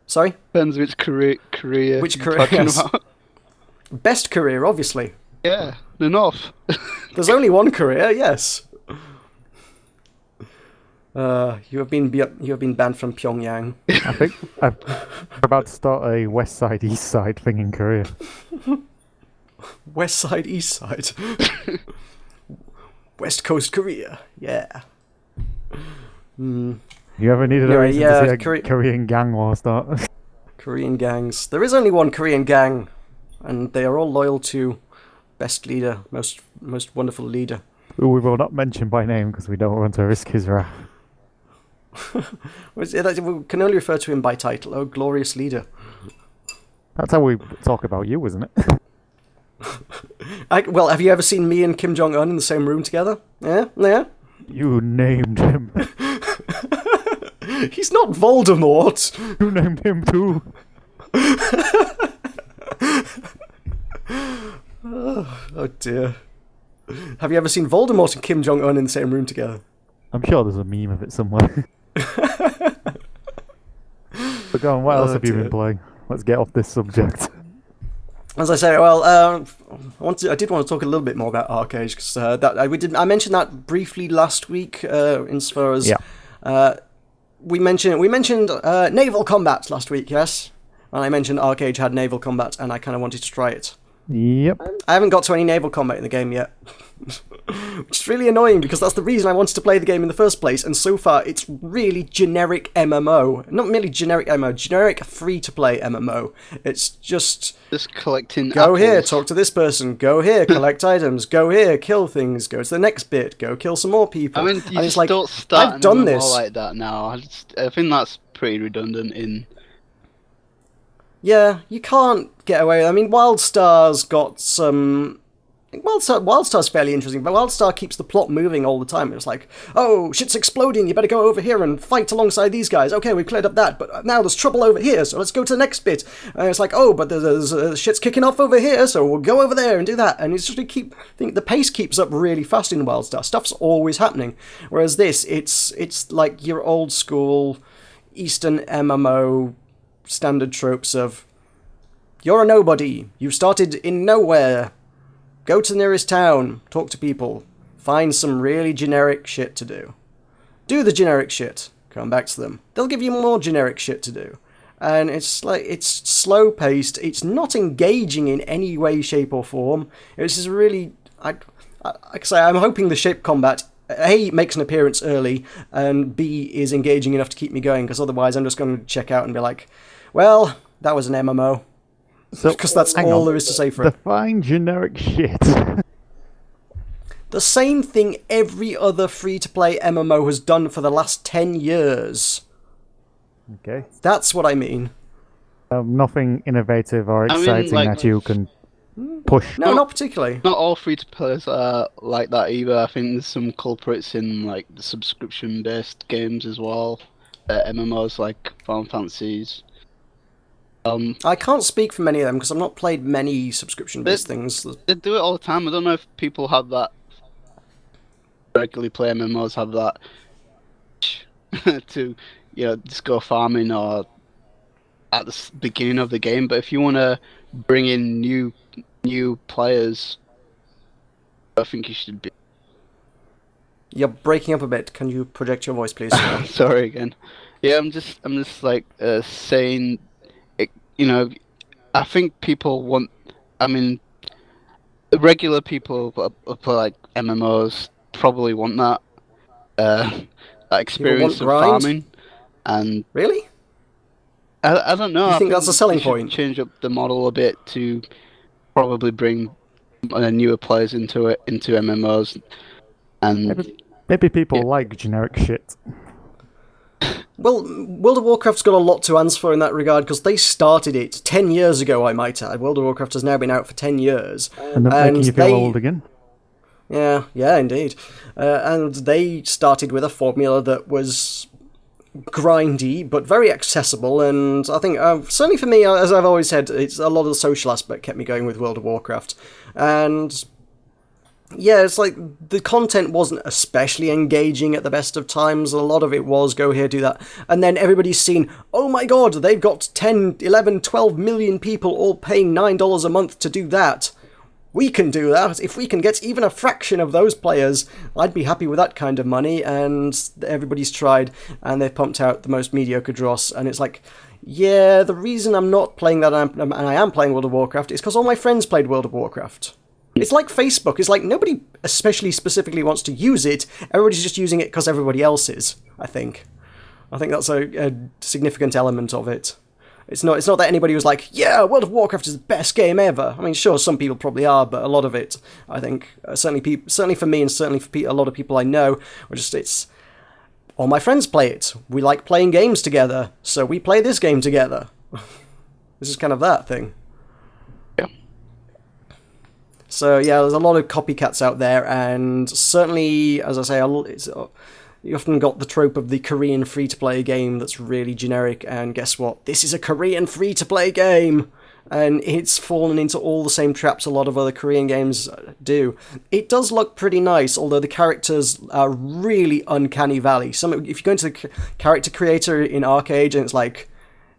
Sorry? Depends which Korea Which you're Korea, talking yes. about. Best Korea, obviously. Yeah, the North. There's only one Korea, yes. You have been banned from Pyongyang. I think I'm about to start a West Side, East Side thing in Korea. West Side, East Side. West Coast Korea, yeah. You ever needed a reason to see a Korean gang war start? Korean gangs. There is only one Korean gang, and they are all loyal to best leader, most wonderful leader. Who we will not mention by name because we don't want to risk his wrath. We can only refer to him by title. Oh, glorious leader. That's how we talk about you, isn't it? Well, have you ever seen me and Kim Jong-un in the same room together? Yeah? You named him. He's not Voldemort. You named him too. Oh dear. Have you ever seen Voldemort and Kim Jong-un in the same room together? I'm sure there's a meme of it somewhere. But go on, what else have you been playing? Let's get off this subject. As I say, well, I did want to talk a little bit more about Arcade because I mentioned that briefly last week. As far as we mentioned naval combat last week, yes, and I mentioned Arcade had naval combat, and I kind of wanted to try it. Yep. I haven't got to any naval combat in the game yet. Which is really annoying because that's the reason I wanted to play the game in the first place, and so far it's really generic MMO. Not merely generic MMO, generic free-to-play MMO. It's just collecting go apples. here, talk to this person, go here, collect items, go here, kill things, go to the next bit, go kill some more people. I mean, you and just don't start I've done an MMO this. like that now. I think that's pretty redundant in... Yeah, you can't get away. I mean, WildStar's got some... WildStar's fairly interesting, but WildStar keeps the plot moving all the time. It's like, oh, shit's exploding, you better go over here and fight alongside these guys. Okay, we've cleared up that, but now there's trouble over here, so let's go to the next bit. And it's like, oh, but there's shit's kicking off over here, so we'll go over there and do that. And it's just the pace keeps up really fast in WildStar. Stuff's always happening. Whereas this, it's like your old school Eastern MMO standard tropes of, you're a nobody, you started in nowhere, go to the nearest town, talk to people, find some really generic shit to do. Do the generic shit, come back to them. They'll give you more generic shit to do. And it's like, it's slow paced, it's not engaging in any way, shape or form. It's just really, like I say, I'm hoping the ship combat, A, makes an appearance early, and B, is engaging enough to keep me going, because otherwise I'm just going to check out and be like, well, that was an MMO. Because that's all there is to say for it. Define generic shit. The same thing every other free-to-play MMO has done for the last 10 years. Okay. That's what I mean. Nothing innovative or exciting that you can push. No, not particularly. Not all free-to-players are like that either. I think there's some culprits in like the subscription-based games as well. MMOs like Final Fantasies. I can't speak for many of them because I've not played many subscription-based things. They do it all the time. I don't know if people have that regularly play MMOs have that to just go farming or at the beginning of the game. But if you want to bring in new players, I think you should be. You're breaking up a bit. Can you project your voice, please? Sorry again. Yeah, I'm just like saying. I think people want. I mean, regular people who play like MMOs probably want that experience of farming. And really, I don't know. You think that's a selling point? Change up the model a bit to probably bring newer players into MMOs, and maybe people like generic shit. Well, World of Warcraft's got a lot to answer for in that regard, because they started it 10 years ago, I might add. World of Warcraft has now been out for 10 years. And they're making you feel old again? Yeah, indeed. And they started with a formula that was grindy, but very accessible, and I think, certainly for me, as I've always said, it's a lot of the social aspect kept me going with World of Warcraft. And yeah, it's like the content wasn't especially engaging at the best of times. A lot of it was go here, do that. And then everybody's seen, oh my god, they've got 10, 11, 12 million people all paying $9 a month to do that. We can do that. If we can get even a fraction of those players, I'd be happy with that kind of money. And everybody's tried, and they've pumped out the most mediocre dross. And it's like, yeah, the reason I'm not playing that and I am playing World of Warcraft is because all my friends played World of Warcraft. It's like Facebook. It's like nobody especially specifically wants to use it. Everybody's just using it because everybody else is, I think. I think that's a significant element of it. It's not that anybody was like, yeah, World of Warcraft is the best game ever. I mean, sure, some people probably are, but a lot of it, I think, certainly for me and certainly for a lot of people I know, it's all my friends play it. We like playing games together, so we play this game together. This is kind of that thing. So yeah, there's a lot of copycats out there, and certainly, as I say, you often got the trope of the Korean free-to-play game that's really generic, and guess what? This is a Korean free-to-play game! And it's fallen into all the same traps a lot of other Korean games do. It does look pretty nice, although the characters are really uncanny valley. If you go into the character creator in Arcade, and it's like,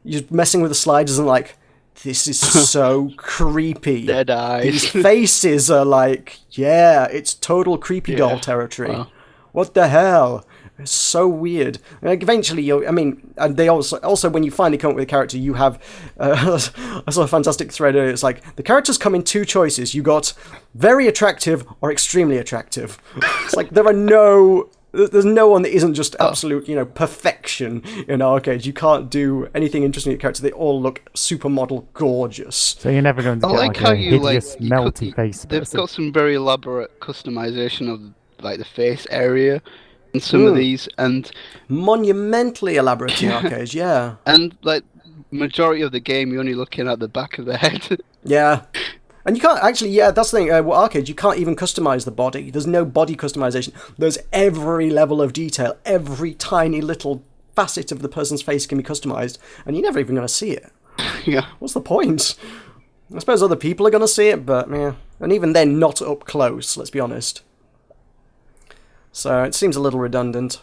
you're messing with the sliders and like, this is so creepy. Dead eyes. These faces are like, yeah, it's total creepy doll territory. Wow. What the hell? It's so weird. Like, eventually, and they also when you finally come up with a character, you have. I saw a fantastic thread. It's like the characters come in two choices. You got very attractive or extremely attractive. It's like there's no one that isn't just absolute, perfection in Arcade. You can't do anything interesting with characters. They all look supermodel gorgeous. So you're never going to get like a hideous, melty face. They've got some very elaborate customization of like the face area in some of these, and monumentally elaborate in Arcade, yeah. And like majority of the game, you're only looking at the back of the head. Yeah. And you can't actually, that's the thing, with Arcade, you can't even customize the body. There's no body customization. There's every level of detail, every tiny little facet of the person's face can be customized, and you're never even going to see it. Yeah. What's the point? I suppose other people are going to see it, but yeah. And even then, not up close, let's be honest. So it seems a little redundant.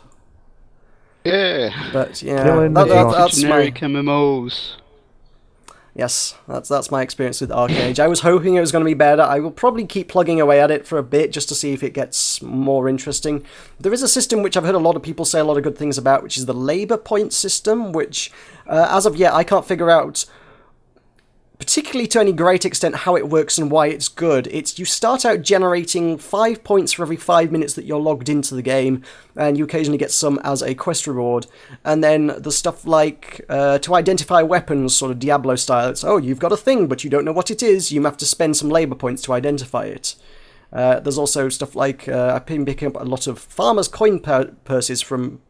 Yeah. But yeah, that's generic MMOs. Yes, that's my experience with Arcade. I was hoping it was going to be better. I will probably keep plugging away at it for a bit just to see if it gets more interesting. There is a system which I've heard a lot of people say a lot of good things about, which is the labor point system, which, as of yet, I can't figure out particularly to any great extent how it works and why it's good. You start out generating 5 points for every 5 minutes that you're logged into the game, and you occasionally get some as a quest reward. And then the stuff like to identify weapons, sort of Diablo style. It's, you've got a thing, but you don't know what it is. You have to spend some labor points to identify it. There's also stuff like I've been picking up a lot of farmers' coin purses from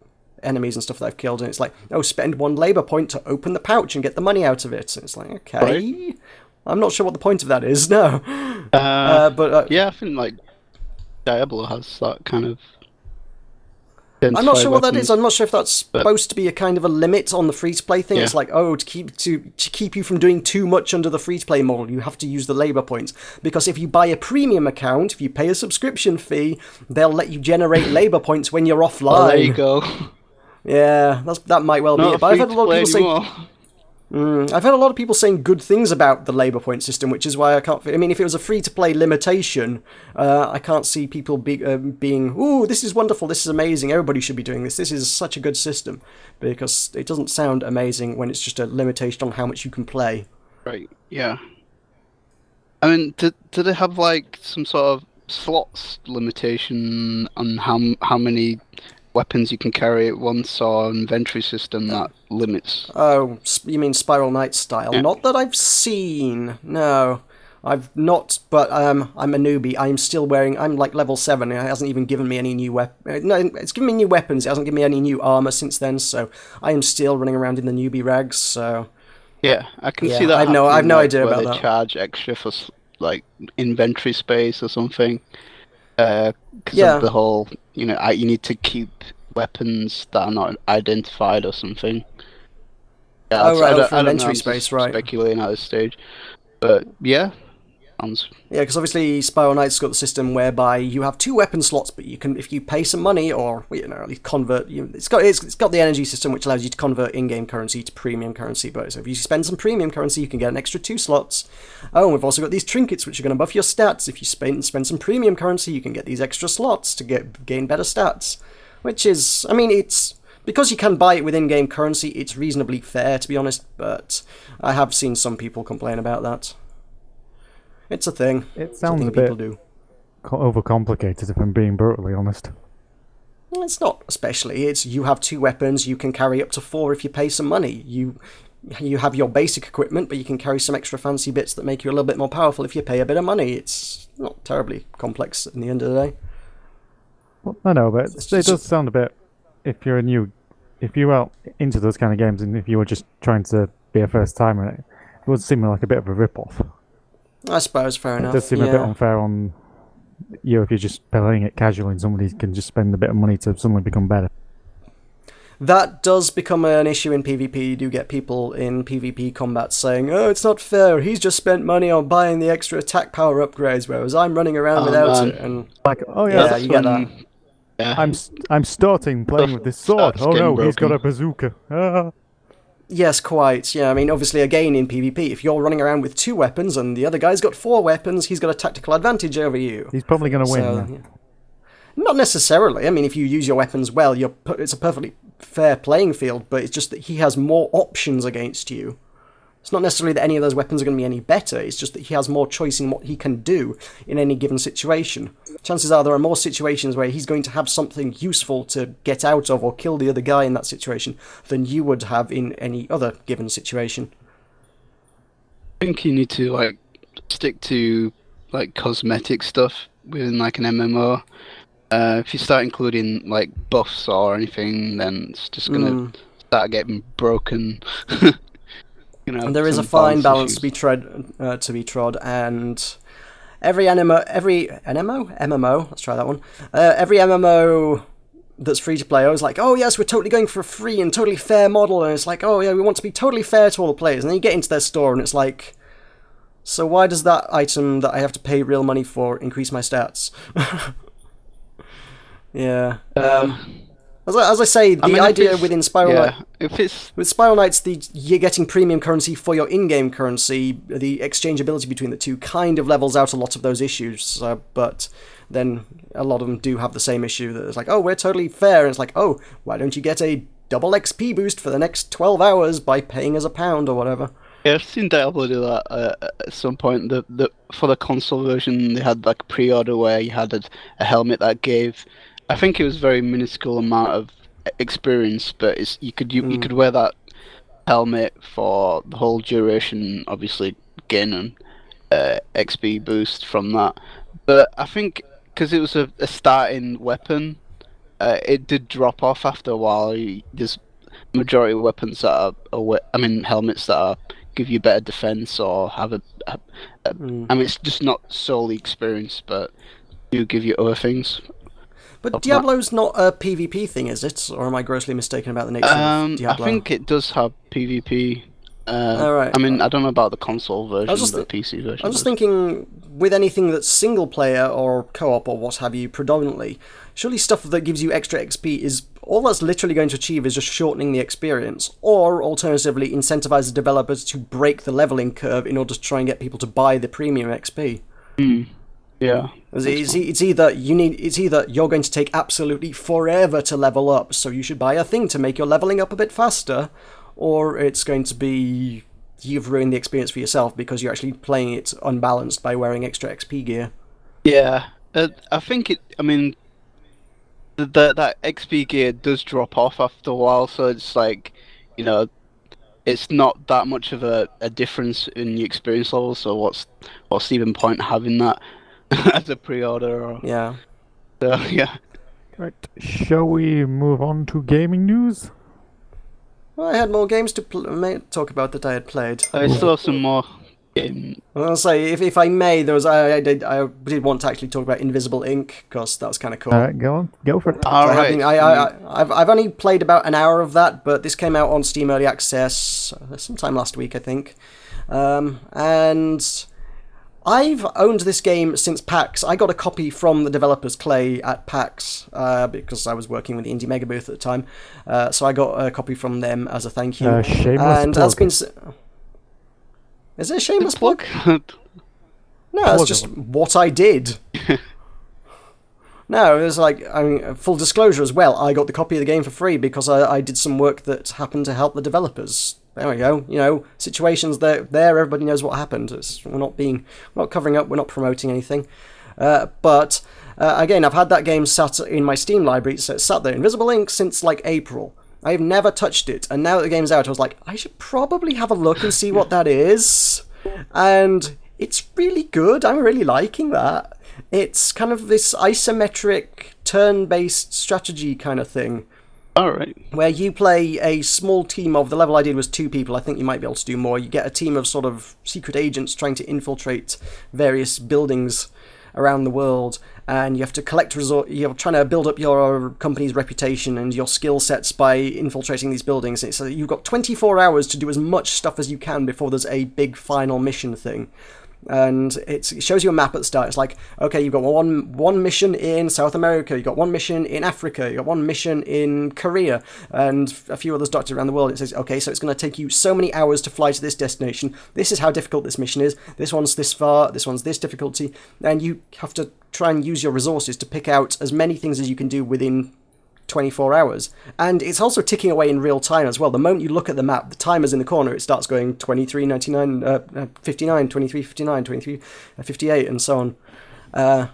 enemies and stuff that I've killed, and it's like, spend 1 labor point to open the pouch and get the money out of it. And it's like, okay, right. I'm not sure what the point of that is, no. Yeah, I think like Diablo has that kind of. I'm not sure what that is. I'm not sure if that's supposed to be a kind of a limit on the free-to-play thing. Yeah. It's like, to keep you from doing too much under the free-to-play model, you have to use the labor points. Because if you buy a premium account, if you pay a subscription fee, they'll let you generate labor points when you're offline. Oh, there you go. Yeah, that might well be it. But I've had a lot of people saying, I've had a lot of people saying good things about the labor point system, which is why I can't. I mean, if it was a free-to-play limitation, I can't see people being, "Ooh, this is wonderful, this is amazing. Everybody should be doing this. This is such a good system," because it doesn't sound amazing when it's just a limitation on how much you can play. Right. Yeah. I mean, do they have like some sort of slots limitation on how many weapons you can carry at once, or inventory system that limits? Oh, you mean Spiral Knight style? Yeah. Not that I've seen. No, I've not. But I'm a newbie. I'm like level 7. It hasn't even given me any new weapon. No, it's given me new weapons. It hasn't given me any new armor since then. So I am still running around in the newbie rags. So yeah, I can see that. I've no idea about that. They charge extra for like inventory space or something. Because of the whole, you need to keep weapons that are not identified or something. Yeah, for inventory space, right? Speculating at this stage, but yeah. Yeah, because obviously Spiral Knight's got the system whereby you have 2 weapon slots, but you can, if you pay some money or at least convert, it's got the energy system which allows you to convert in-game currency to premium currency. But so if you spend some premium currency, you can get an extra 2 slots. Oh, and we've also got these trinkets which are going to buff your stats. If you spend some premium currency, you can get these extra slots to gain better stats. Which is, I mean, it's because you can buy it with in-game currency, it's reasonably fair, to be honest. But I have seen some people complain about that. It's a thing. It sounds a bit overcomplicated, if I'm being brutally honest. It's not especially. It's you have 2 weapons. You can carry up to 4 if you pay some money. You have your basic equipment, but you can carry some extra fancy bits that make you a little bit more powerful if you pay a bit of money. It's not terribly complex in the end of the day. Well, I know, but it does sound a bit. If you were into those kind of games, and if you were just trying to be a first timer, it would seem like a bit of a rip-off. I suppose, fair enough. It does seem a bit unfair on you if you're just playing it casually and somebody can just spend a bit of money to suddenly become better. That does become an issue in PvP. You do get people in PvP combat saying, "Oh, it's not fair. He's just spent money on buying the extra attack power upgrades, whereas I'm running around without it." And like, yeah, you get that. Yeah. I'm starting playing with this sword. Oh no, he's got a bazooka. Ah. Yes, quite. Yeah, I mean, obviously, again, in PvP, if you're running around with 2 weapons and the other guy's got 4 weapons, he's got a tactical advantage over you. He's probably going to win. Yeah. Not necessarily. I mean, if you use your weapons well, it's a perfectly fair playing field, but it's just that he has more options against you. It's not necessarily that any of those weapons are going to be any better, it's just that he has more choice in what he can do in any given situation. Chances are there are more situations where he's going to have something useful to get out of or kill the other guy in that situation than you would have in any other given situation. I think you need to like stick to like cosmetic stuff within like an MMO. If you start including like buffs or anything, then it's just gonna start getting broken. And there is a fine balance to be trod, and every MMO, let's try that one. Every MMO that's free to play, I was like, oh yes, we're totally going for a free and totally fair model, and it's like, oh yeah, we want to be totally fair to all the players, and then you get into their store, and it's like, so why does that item that I have to pay real money for increase my stats? Yeah. As I say, the idea within Spiral Knights, with Spiral Knights, you're getting premium currency for your in-game currency. The exchangeability between the two kind of levels out a lot of those issues, but then a lot of them do have the same issue that it's like, oh, we're totally fair, and it's like, oh, why don't you get a double XP boost for the next 12 hours by paying us £1 or whatever? Yeah, I've seen Diablo do that at some point. For the console version, they had like pre-order where you had a helmet that gave, I think it was a very minuscule amount of experience, but you could wear that helmet for the whole duration, obviously gain an XP boost from that. But I think because it was a starting weapon, it did drop off after a while. There's majority of weapons that are, helmets that give you better defense or have it's just not solely experience, but do give you other things. But Diablo's not a PvP thing, is it? Or am I grossly mistaken about the nature of Diablo? I think it does have PvP. Right. I don't know about the console version, the PC version. I'm just thinking, with anything that's single player or co-op or what have you, predominantly, surely stuff that gives you extra XP is all that's literally going to achieve is just shortening the experience, or alternatively incentivize the developers to break the leveling curve in order to try and get people to buy the premium XP. Yeah. It's either you're going to take absolutely forever to level up, so you should buy a thing to make your leveling up a bit faster, or it's going to be you've ruined the experience for yourself because you're actually playing it unbalanced by wearing extra XP gear. Yeah, I think that XP gear does drop off after a while, so it's like, it's not that much of a difference in your experience level, so what's even point having that as a pre-order? Or... Yeah. So, yeah. Right, shall we move on to gaming news? Well, I had more games to talk about that I had played. I still have some more games. I'll say, if I may, there was I did want to actually talk about Invisible Ink, because that was kind of cool. All right, go on, go for it. I've only played about an hour of that, but this came out on Steam Early Access sometime last week, I think. And I've owned this game since PAX. I got a copy from the developers, Clay, at PAX, because I was working with the Indie Mega booth at the time. So I got a copy from them as a thank you. Shameless plug. Is it a shameless plug? No, it's just what I did. No, it was like, full disclosure as well. I got the copy of the game for free because I did some work that happened to help the developers. There we go. Situations there. Everybody knows what happened. We're not covering up. We're not promoting anything. But again, I've had that game sat in my Steam library. So it's sat there, Invisible Ink, since like April. I've never touched it, and now that the game's out, I was like, I should probably have a look and see what that is. And it's really good. I'm really liking that. It's kind of this isometric, turn-based strategy kind of thing. Alright. Where you play a small team of, the level I did was 2 people, I think you might be able to do more. You get a team of sort of secret agents trying to infiltrate various buildings around the world, and you have to collect you're trying to build up your company's reputation and your skill sets by infiltrating these buildings. So you've got 24 hours to do as much stuff as you can before there's a big final mission thing. And it shows you a map at the start. It's like, okay, you've got one mission in South America, you've got one mission in Africa, you've got one mission in Korea, and a few others dotted around the world. It says, okay, so it's going to take you so many hours to fly to this destination. This is how difficult this mission is. This one's this far, this one's this difficulty. And you have to try and use your resources to pick out as many things as you can do within 24 hours. And it's also ticking away in real time as well. The moment you look at the map, the timer's in the corner, it starts going 23:99, 59, 23:59, 23:58, and so on.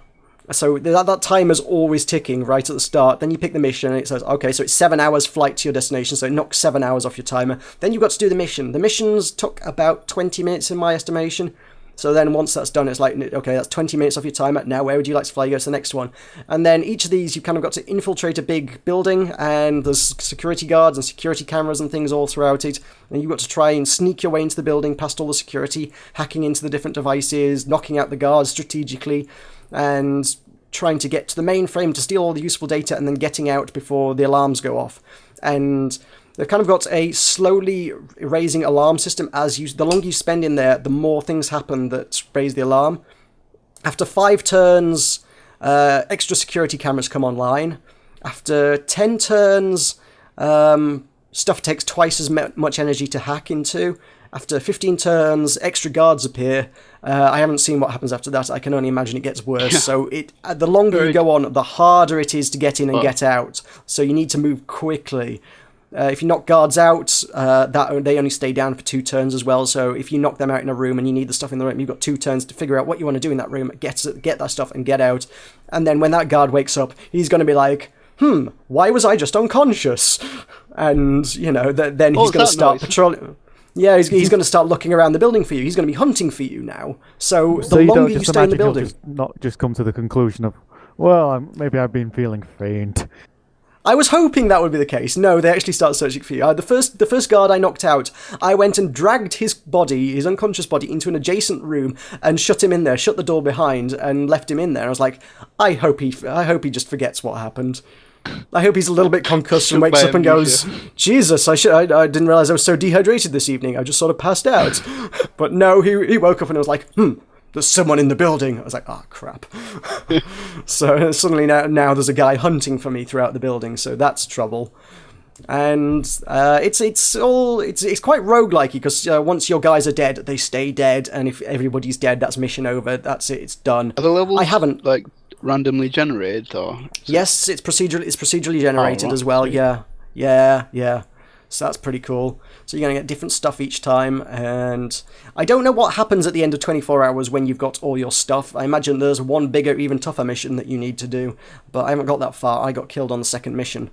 So that timer's always ticking right at the start. Then you pick the mission, and it says, okay, so it's 7 hours flight to your destination, so it knocks 7 hours off your timer. Then you've got to do the mission. The missions took about 20 minutes in my estimation. So then once that's done, it's like, okay, that's 20 minutes off your timer. Now where would you like to fly? You go to the next one. And then each of these, you've kind of got to infiltrate a big building, and there's security guards and security cameras and things all throughout it. And you've got to try and sneak your way into the building past all the security, hacking into the different devices, knocking out the guards strategically, and trying to get to the mainframe to steal all the useful data, and then getting out before the alarms go off. And they've kind of got a slowly raising alarm system. The longer you spend in there, the more things happen that raise the alarm. After 5 turns, extra security cameras come online. After 10 turns, stuff takes twice as much energy to hack into. After 15 turns, extra guards appear. I haven't seen what happens after that. I can only imagine it gets worse. So the longer you go on, the harder it is to get in and get out. So you need to move quickly. If you knock guards out, they only stay down for 2 turns as well. So if you knock them out in a room and you need the stuff in the room, you've got 2 turns to figure out what you want to do in that room, get that stuff and get out. And then when that guard wakes up, he's going to be like, why was I just unconscious? And, then he's going to start patrolling. Yeah, he's going to start looking around the building for you. He's going to be hunting for you now. So the longer you stay in the building... not just come to the conclusion of, well, maybe I've been feeling faint. I was hoping that would be the case. No, they actually start searching for you. The first guard I knocked out, I went and dragged his unconscious body, into an adjacent room and shut him in there, shut the door behind, and left him in there. I was like, I hope he just forgets what happened. I hope he's a little bit concussed and wakes up and goes, Jesus, I didn't realise I was so dehydrated this evening. I just sort of passed out. But no, he woke up and was like, there's someone in the building. I was like, crap. So suddenly now there's a guy hunting for me throughout the building, so that's trouble. And it's quite roguelike, because once your guys are dead, they stay dead, and if everybody's dead, that's mission over. That's it. It's done. Are the levels randomly generated, or? Yes, it's procedurally generated as well. Yeah. So that's pretty cool. So you're going to get different stuff each time, and I don't know what happens at the end of 24 hours when you've got all your stuff. I imagine there's one bigger, even tougher mission that you need to do, but I haven't got that far. I got killed on the second mission,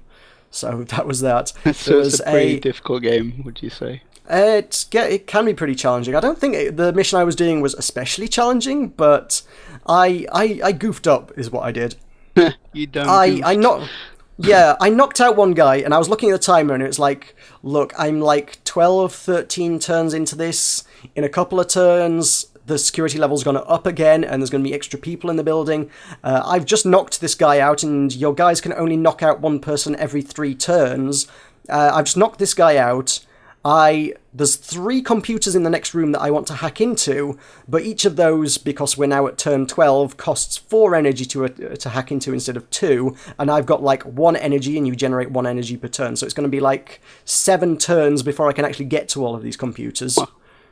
so that was that. So it's a pretty difficult game, would you say? It can be pretty challenging. I don't think the mission I was doing was especially challenging, but I goofed up, is what I did. You don't. I knocked out one guy, and I was looking at the timer, and it was like, look, I'm like 12, 13 turns into this. In a couple of turns, the security level's going to up again, and there's going to be extra people in the building. I've just knocked this guy out, and your guys can only knock out one person every 3 turns. I've just knocked this guy out. There's 3 computers in the next room that I want to hack into, but each of those, because we're now at turn 12, costs 4 energy to hack into instead of 2, and I've got like 1 energy, and you generate 1 energy per turn, so it's going to be like 7 turns before I can actually get to all of these computers.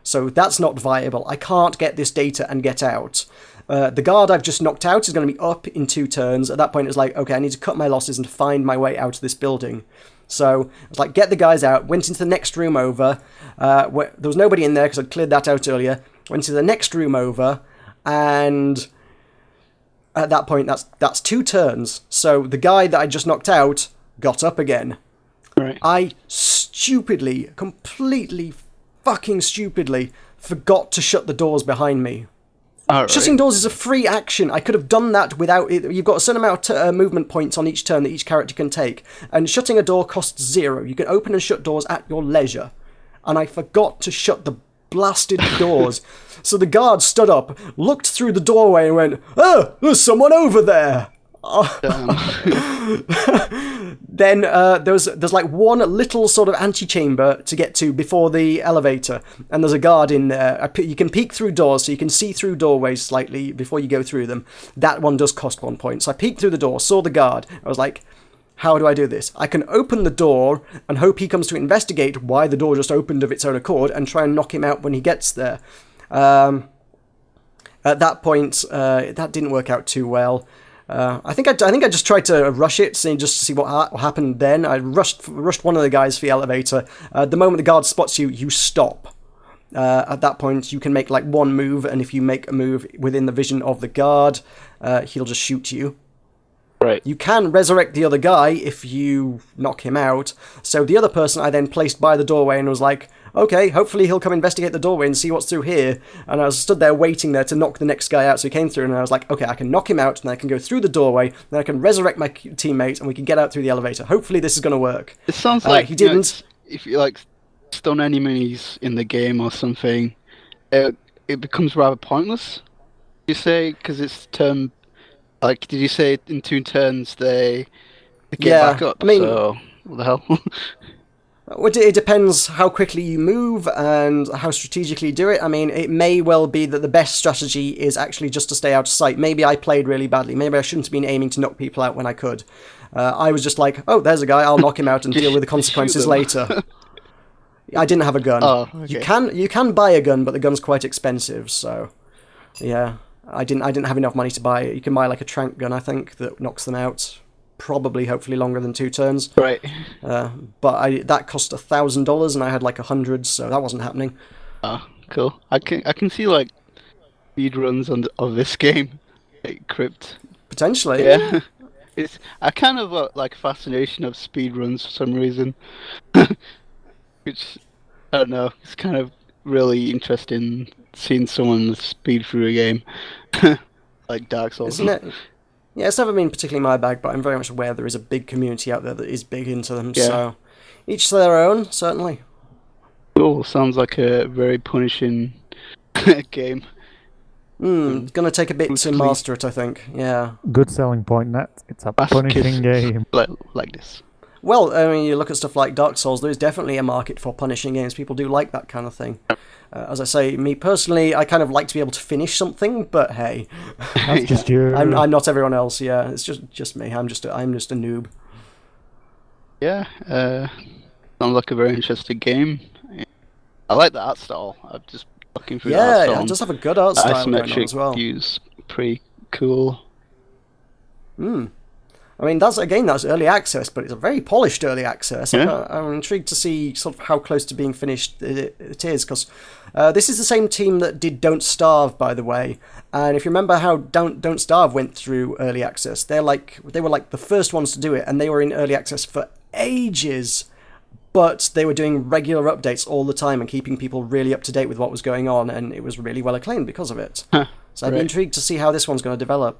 So that's not viable. I can't get this data and get out. The guard I've just knocked out is going to be up in 2 turns. At that point, it's like, okay, I need to cut my losses and find my way out of this building. So I was like, get the guys out, went into the next room over, where there was nobody in there because I'd cleared that out earlier, went to the next room over, and at that point, that's 2 turns. So the guy that I just knocked out got up again. Right. I completely fucking stupidly, forgot to shut the doors behind me. Right. Shutting doors is a free action. I could have done that without it. You've got a certain amount of movement points on each turn that each character can take, and shutting a door costs 0. You can open and shut doors at your leisure, and I forgot to shut the blasted doors. So the guard stood up, looked through the doorway, and went, "Oh, there's someone over there." Then there's like one little sort of antechamber to get to before the elevator, and there's a guard in there. You can peek through doors, so you can see through doorways slightly before you go through them. That one does cost 1 point. So I peeked through the door, saw the guard. I was like, how do I do this? I can open the door and hope he comes to investigate why the door just opened of its own accord and try and knock him out when he gets there. At that point, that didn't work out too well. I think I just tried to rush it, just to see what happened. Then I rushed one of the guys for the elevator. The moment the guard spots you, you stop. At that point, you can make like one move, and if you make a move within the vision of the guard, he'll just shoot you. Right. You can resurrect the other guy if you knock him out. So the other person I then placed by the doorway and was like, okay, hopefully he'll come investigate the doorway and see what's through here. And I was stood there waiting there to knock the next guy out. So he came through and I was like, okay, I can knock him out and I can go through the doorway. Then I can resurrect my teammate and we can get out through the elevator. Hopefully this is going to work. It sounds like he didn't. If you like stun enemies in the game or something, it becomes rather pointless. You say because it's turn. Like, did you say in 2 turns they get back up? I mean, so what the hell? It depends how quickly you move and how strategically you do it. I mean, it may well be that the best strategy is actually just to stay out of sight. Maybe I played really badly. Maybe I shouldn't have been aiming to knock people out when I could. I was just like, oh, there's a guy, I'll knock him out and deal with the consequences later. I didn't have a gun. Oh, okay. You can buy a gun, but the gun's quite expensive, so yeah. I didn't have enough money to buy it. You can buy like a trank gun, I think, that knocks them out. Probably, hopefully, longer than 2 turns. Right. But that cost $1,000, and I had like 100, so that wasn't happening. Oh, cool. I can see like speed runs of this game, like Crypt. Potentially. Yeah. I kind of like fascination of speed runs for some reason, which I don't know. It's kind of really interesting seeing someone speed through a game. Like Dark Souls. Isn't it? Yeah, it's never been particularly my bag, but I'm very much aware there is a big community out there that is big into them, so each to their own, certainly. Cool, sounds like a very punishing game. It's going to take a bit to master it, I think, yeah. Good selling point, Nat. It's a punishing game. Like this. Well, I mean, you look at stuff like Dark Souls, there is definitely a market for punishing games. People do like that kind of thing. As I say, me personally, I kind of like to be able to finish something, but hey. That's just you. I'm not everyone else, yeah. It's just me. I'm just a noob. Yeah, sounds like a very interesting game. I like the art style. I'm just looking through the art style. Yeah, it does have a good art style going on isometric as well. views, pretty cool. I mean, that's early access, but it's a very polished early access. Yeah. I'm intrigued to see sort of how close to being finished it is, because this is the same team that did Don't Starve, by the way. And if you remember how Don't Starve went through early access, they were like the first ones to do it, and they were in early access for ages. But they were doing regular updates all the time and keeping people really up to date with what was going on, and it was really well acclaimed because of it. So I'd be intrigued to see how this one's going to develop.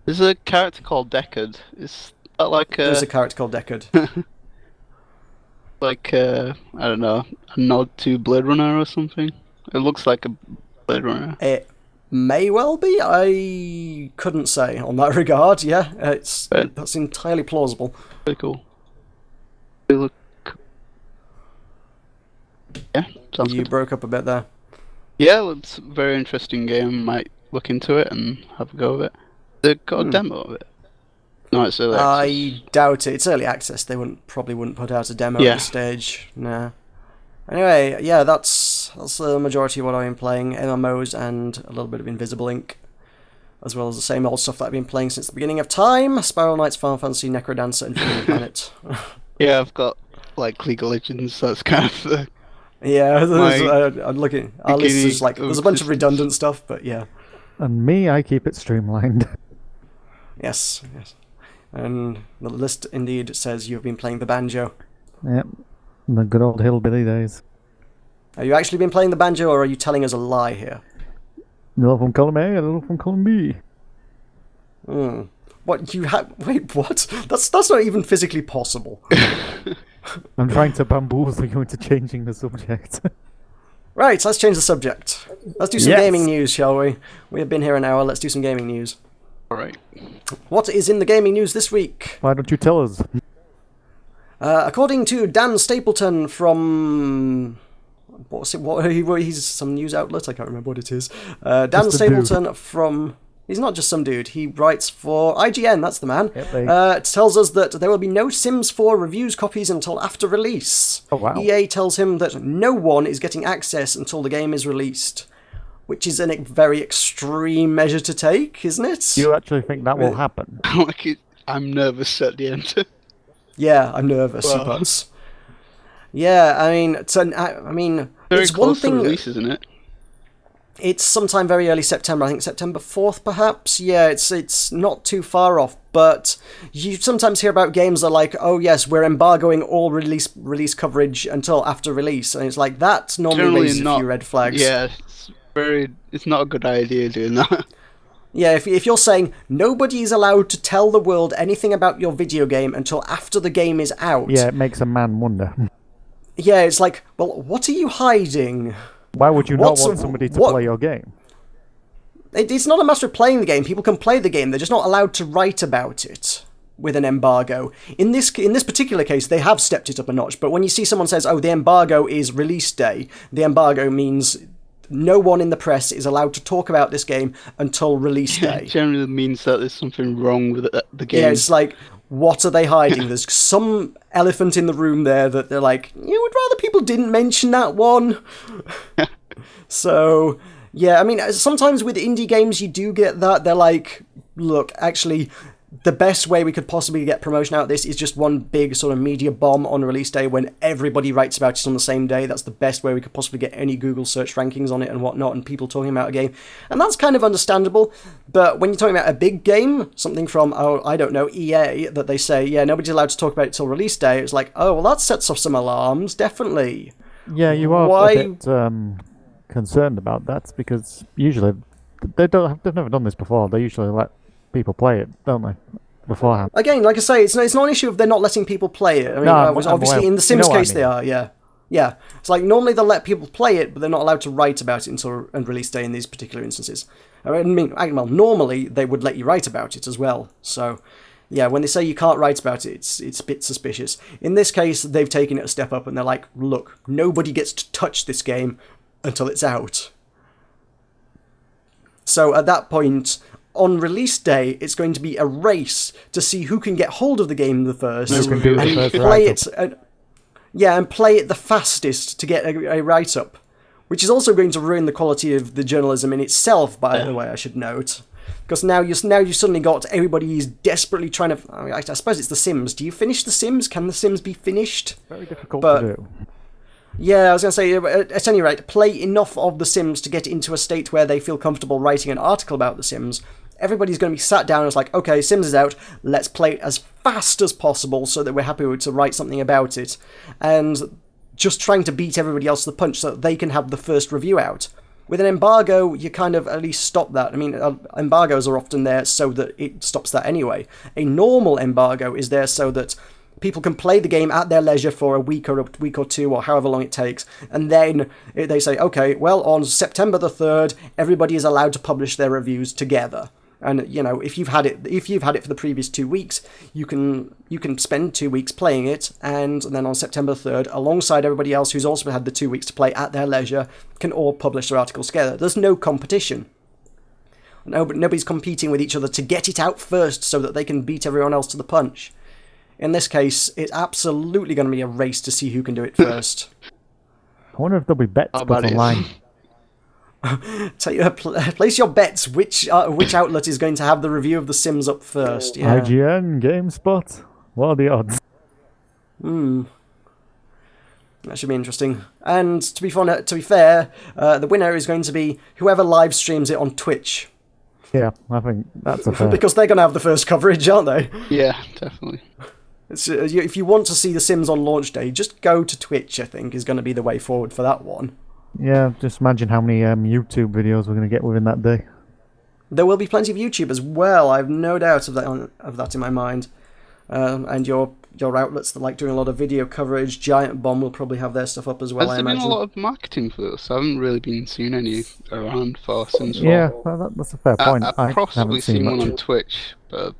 There's a character called Deckard. Is that like There's a character called Deckard. like I don't know, a nod to Blade Runner or something? It looks like a Blade Runner. It may well be. I couldn't say on that regard. Yeah, that's entirely plausible. Pretty cool. They look. Yeah, sounds You good. broke up a bit there. Yeah, it's a very interesting game. Might look into it and have a go of it. They got a demo of it. No, it's early access. I doubt it. It's early access. They probably wouldn't put out a demo at this stage. Nah. Anyway, yeah, that's the majority of what I've been playing. MMOs and a little bit of Invisible Ink, as well as the same old stuff that I've been playing since the beginning of time. Spiral Knights, Final Fantasy, Necrodancer, and Forbidden Planet. Yeah, I've got like League of Legends. That's kind of the. Yeah, I'm looking. Our list is like there's a bunch of redundant stuff, but yeah. And me, I keep it streamlined. Yes. And the list indeed says you've been playing the banjo. Yep, the good old hillbilly days. Have you actually been playing the banjo, or are you telling us a lie here? A little from column A, a little from column B. What you have? Wait, what? That's not even physically possible. I'm trying to bamboozle you into changing the subject. Right, let's change the subject. Let's do some gaming news, shall we? We have been here an hour. Let's do some gaming news. Alright. What is in the gaming news this week? Why don't you tell us? According to Dan Stapleton from... he's some news outlet, I can't remember what it is. Dan Stapleton from... He's not just some dude, he writes for IGN, that's the man. It tells us that there will be no Sims 4 reviews copies until after release. Oh, wow. EA tells him that no one is getting access until the game is released. which is a very extreme measure to take, isn't it? Do you actually think that will happen? I'm nervous at the end. Yeah, I'm nervous. Well. But yeah, I mean, Very it's close one to thing. release, isn't it? It's sometime very early September. I think September 4th, perhaps. Yeah, it's not too far off. But you sometimes hear about games that are like, oh yes, we're embargoing all release coverage until after release, and it's like that normally Generally raises a few red flags. Yeah, it's not a good idea doing that. Yeah, if you're saying nobody is allowed to tell the world anything about your video game until after the game is out. Yeah, it makes a man wonder. Yeah, it's like, well, what are you hiding? Why would you not want somebody to play your game? It's not a matter of playing the game. People can play the game. They're just not allowed to write about it with an embargo. In this particular case, they have stepped it up a notch. But when you see someone says, oh, the embargo is release day, the embargo means no one in the press is allowed to talk about this game until release day. It generally means that there's something wrong with the game. Yeah, it's like, what are they hiding? There's some elephant in the room there that they're like, you would rather people didn't mention that one. So, yeah, I mean, sometimes with indie games you do get that. They're like, look, actually, the best way we could possibly get promotion out of this is just one big sort of media bomb on release day when everybody writes about it on the same day. That's the best way we could possibly get any Google search rankings on it and whatnot, and people talking about a game. And that's kind of understandable, but when you're talking about a big game, something from, oh, I don't know, EA, that they say, yeah, nobody's allowed to talk about it till release day, it's like, oh, well, that sets off some alarms, definitely. Yeah, you are a bit concerned about that, because usually they've never done this before. They usually let people play it, don't they, beforehand? Again, like I say, it's not an issue of they're not letting people play it. I mean, obviously in the Sims case they are, yeah. Yeah, it's like normally they'll let people play it, but they're not allowed to write about it until release day in these particular instances. I mean, well, normally they would let you write about it as well. So, yeah, when they say you can't write about it, it's a bit suspicious. In this case, they've taken it a step up, and they're like, look, nobody gets to touch this game until it's out. So at that point, on release day, it's going to be a race to see who can get hold of the game the first Who can do the first play write-up. it. And play it the fastest to get a write-up, which is also going to ruin the quality of the journalism in itself, by the way, I should note. Because now you suddenly got everybody is desperately trying to... I suppose it's The Sims. Do you finish The Sims? Can The Sims be finished? Very difficult to do. Yeah, I was going to say, at any rate, play enough of The Sims to get into a state where they feel comfortable writing an article about The Sims. Everybody's going to be sat down and it's like, okay, Sims is out, let's play it as fast as possible so that we're happy to write something about it. And just trying to beat everybody else to the punch so that they can have the first review out. With an embargo, you kind of at least stop that. I mean, embargoes are often there so that it stops that anyway. A normal embargo is there so that people can play the game at their leisure for a week or two or however long it takes, and then they say, okay, well, on September the 3rd, everybody is allowed to publish their reviews together. And you know, if you've had it for the previous 2 weeks, you can spend 2 weeks playing it, and then on September 3rd, alongside everybody else who's also had the 2 weeks to play at their leisure, can all publish their articles together. There's no competition. No, but nobody's competing with each other to get it out first so that they can beat everyone else to the punch. In this case, it's absolutely going to be a race to see who can do it first. I wonder if there'll be bets put online. Place your bets. Which outlet is going to have the review of The Sims up first? Yeah. IGN, GameSpot. What are the odds? That should be interesting. And to be fair, the winner is going to be whoever live streams it on Twitch. Yeah, I think that's a fair. Because they're going to have the first coverage, aren't they? Yeah, definitely. If you want to see The Sims on launch day, just go to Twitch, I think, is going to be the way forward for that one. Yeah, just imagine how many YouTube videos we're going to get within that day. There will be plenty of YouTube as well, I have no doubt of that in my mind. And your outlets that like doing a lot of video coverage, Giant Bomb will probably have their stuff up as well, I imagine. Has there been a lot of marketing for this? I haven't really been seeing any around for Sims 4. Yeah, well, that's a fair point. I've possibly seen one much. on Twitch, but...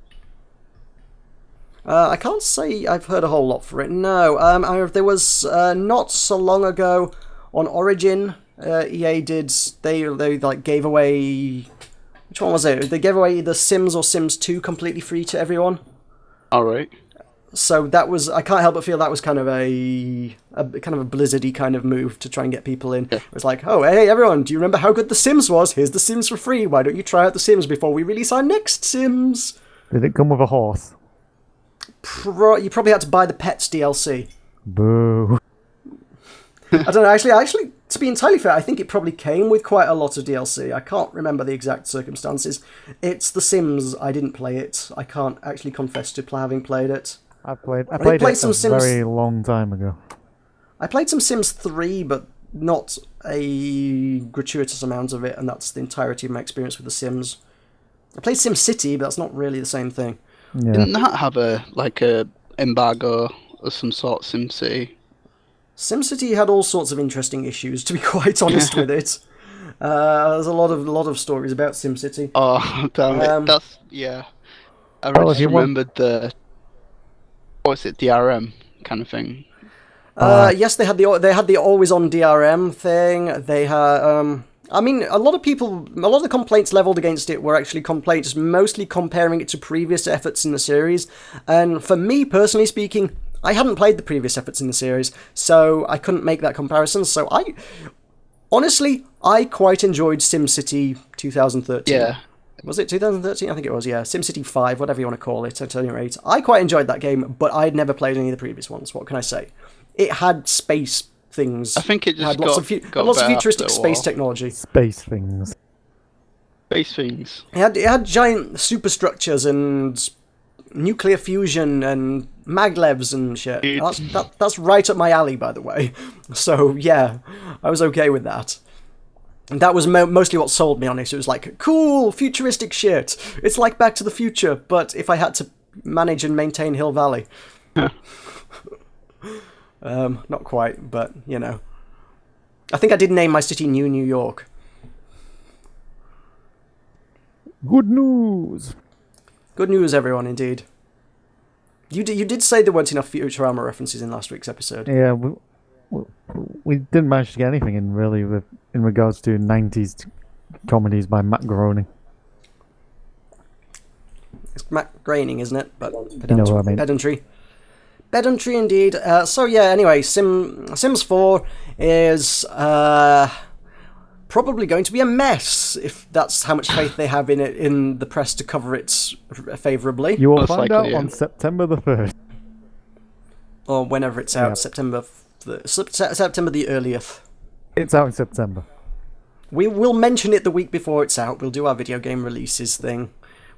I can't say I've heard a whole lot for it, no. There was, not so long ago, on Origin, EA they like gave away... Which one was it? They gave away either Sims or Sims 2 completely free to everyone. Alright. So that was, I can't help but feel that was kind of a kind of a Blizzardy kind of move to try and get people in. It was like, oh, hey everyone, do you remember how good The Sims was? Here's The Sims for free. Why don't you try out The Sims before we release our next Sims? Did it come with a horse? You probably had to buy the Pets DLC. Boo. I don't know, actually, to be entirely fair, I think it probably came with quite a lot of DLC. I can't remember the exact circumstances. It's The Sims. I didn't play it. I can't actually confess to having played it. I played it some a Sims. very long time ago. I played some Sims 3, but not a gratuitous amount of it, and that's the entirety of my experience with The Sims. I played Sim City, but that's not really the same thing. Yeah. Didn't that have a embargo of some sort, SimCity? SimCity had all sorts of interesting issues, to be quite honest with it. There's a lot of stories about SimCity. Oh, damn it. That's, yeah. I just remembered the... What was it, DRM kind of thing? Yes, they had the always on DRM thing. They had... I mean, a lot of the complaints leveled against it were actually complaints mostly comparing it to previous efforts in the series. And for me, personally speaking, I hadn't played the previous efforts in the series, so I couldn't make that comparison. So honestly, I quite enjoyed SimCity 2013. Yeah. Was it 2013? I think it was, yeah. SimCity 5, whatever you want to call it, at any rate. I quite enjoyed that game, but I'd never played any of the previous ones. What can I say? It had space things. I think it just had got lots of better futuristic after a space while. technology. Space things. Space things. It had giant superstructures and nuclear fusion and maglevs and shit. That's right up my alley, by the way. So, yeah, I was okay with that. And that was mostly what sold me on it. It was like, cool, futuristic shit. It's like Back to the Future, but if I had to manage and maintain Hill Valley. Not quite, but, you know. I think I did name my city New York. Good news. Good news, everyone, indeed. You did say there weren't enough Futurama references in last week's episode. Yeah, we didn't manage to get anything in really in regards to 90s comedies by Matt Groening. It's Matt Groening, isn't it? But You know what I mean. pedantry. Pedantry indeed. So yeah, anyway, Sims 4 is probably going to be a mess, if that's how much faith they have in it in the press to cover it favourably. You will Most find likely, out yeah. on September the 1st. Or whenever it's out, Yeah. September the 80th. It's out in September. We will mention it the week before it's out. We'll do our video game releases thing.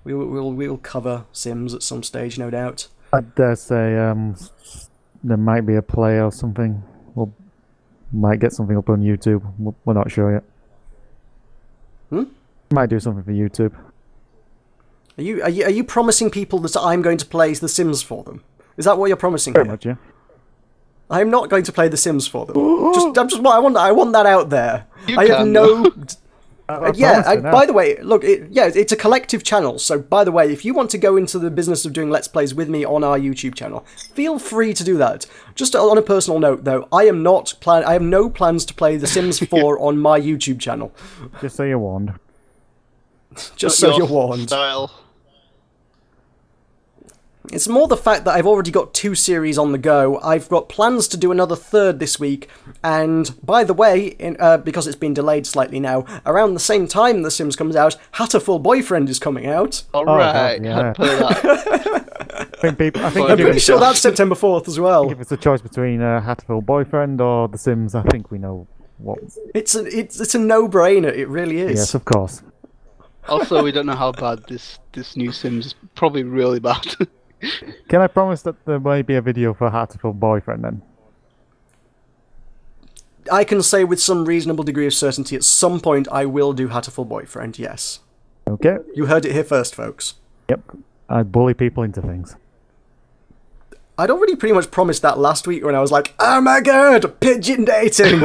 We will cover Sims at some stage, no doubt. I dare say there might be a play or something. We'll might get something up on YouTube. We're not sure yet. Might do something for YouTube. Are you promising people that I'm going to play The Sims for them? Is that what you're promising? Pretty Here? much, yeah. I'm not going to play The Sims for them. I want that out there. You I have can, no. I Yeah. promised it now. By the way, look. It's a collective channel. So, by the way, if you want to go into the business of doing Let's Plays with me on our YouTube channel, feel free to do that. Just on a personal note, though, I have no plans to play The Sims 4 on my YouTube channel. Just so you're warned. Just Not so your you're warned. Style. It's more the fact that I've already got 2 series on the go. I've got plans to do another third this week, and by the way, because it's been delayed slightly now, around the same time The Sims comes out, Hatterful Boyfriend is coming out. Alright, yeah. I'd play that. I think I'm if pretty sure that's September 4th as well. it's a choice between Hatfield Boyfriend or The Sims, I think we know what. It's a no-brainer, it really is. Yes, of course. Also, we don't know how bad this new Sims is. Probably really bad. Can I promise that there may be a video for Hatfield Boyfriend then? I can say with some reasonable degree of certainty at some point I will do Hatterful Boyfriend, yes. Okay. You heard it here first, folks. Yep. I bully people into things. I'd already pretty much promised that last week when I was like, oh my god, pigeon dating!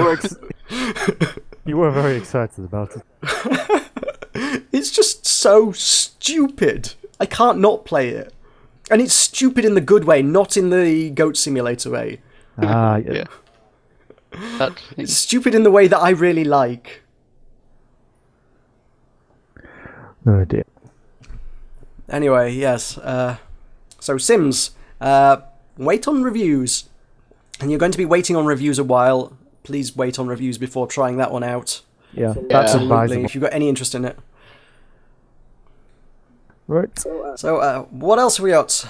You were very excited about it. It's just so stupid. I can't not play it. And it's stupid in the good way, not in the Goat Simulator way. Ah, Yeah. It's stupid in the way that I really like. Oh dear. Anyway, yes. So Sims. wait on reviews. And you're going to be waiting on reviews a while. Please wait on reviews before trying that one out. Yeah, that's Absolutely, advisable. if you've got any interest in it. Right. So, what else have we got?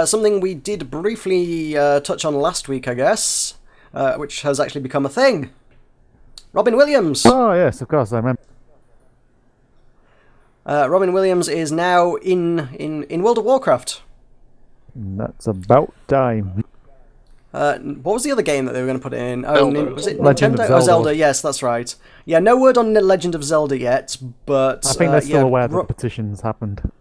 Something we did briefly touch on last week, I guess, which has actually become a thing. Robin Williams. Oh, yes, of course, I remember. Robin Williams is now in World of Warcraft. That's about time. What was the other game that they were going to put it in? Zelda. Was it Legend Nintendo? of Oh, Zelda. Zelda, yes, that's right. Yeah, no word on the Legend of Zelda yet, but... I think they're still yeah, aware that the petitions happened.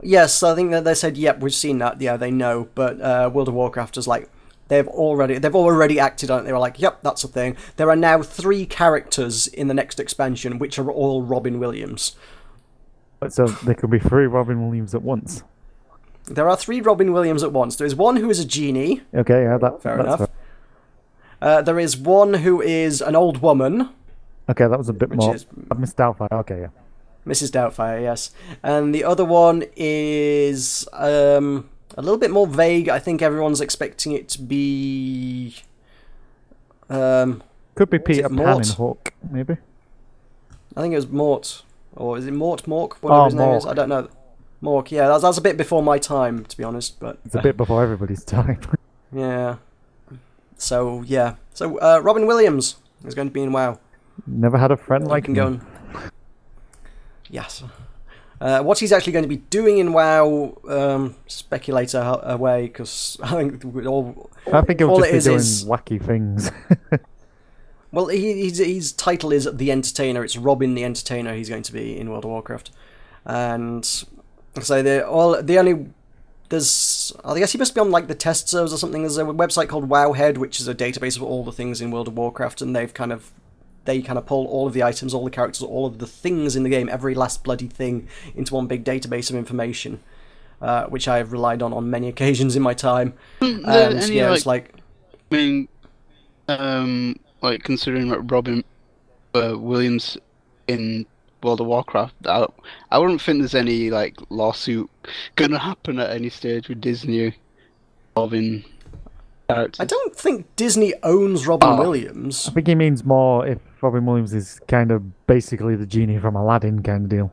Yes, I think that they said, yep, we've seen that, yeah, they know, but World of Warcraft is like, they've already acted on it. They were like, yep, that's a thing. There are now 3 characters in the next expansion, which are all Robin Williams. So there could be 3 Robin Williams at once. There are 3 Robin Williams at once. There is one who is a genie. Okay, yeah, that's Fair enough. fair. There is one who is an old woman. Okay, that was a bit Which more. is- Miss Doubtfire. Okay, yeah. Mrs. Doubtfire, yes. And the other one is a little bit more vague. I think everyone's expecting it to be... Could be Peter Pan Mort? in Hook, maybe. I think it was Mort. Or is it Mort? Mork? Whatever his name is. Mork. I don't know. Mork, yeah. That's a bit before my time, to be honest. But It's a bit before everybody's time. yeah. So, yeah. So, Robin Williams is going to be in WoW. Never had a friend I like can him. go and... Yes. What he's actually going to be doing in WoW, speculate away, because I think all he'll all just it be is doing is- wacky things. well, his title is The Entertainer. It's Robin the Entertainer. He's going to be in World of Warcraft, and so there's I guess he must be on like the test servers or something. There's a website called Wowhead, which is a database of all the things in World of Warcraft, and they kind of pull all of the items, all the characters, all of the things in the game, every last bloody thing, into one big database of information, which I've relied on many occasions in my time. And yeah, it's like... I mean, like considering what Robin Williams in World of Warcraft, I wouldn't think there's any like lawsuit gonna happen at any stage with Disney Robin characters. I don't think Disney owns Robin Williams. I think he means more if Robin Williams is kind of basically the genie from Aladdin kind of deal.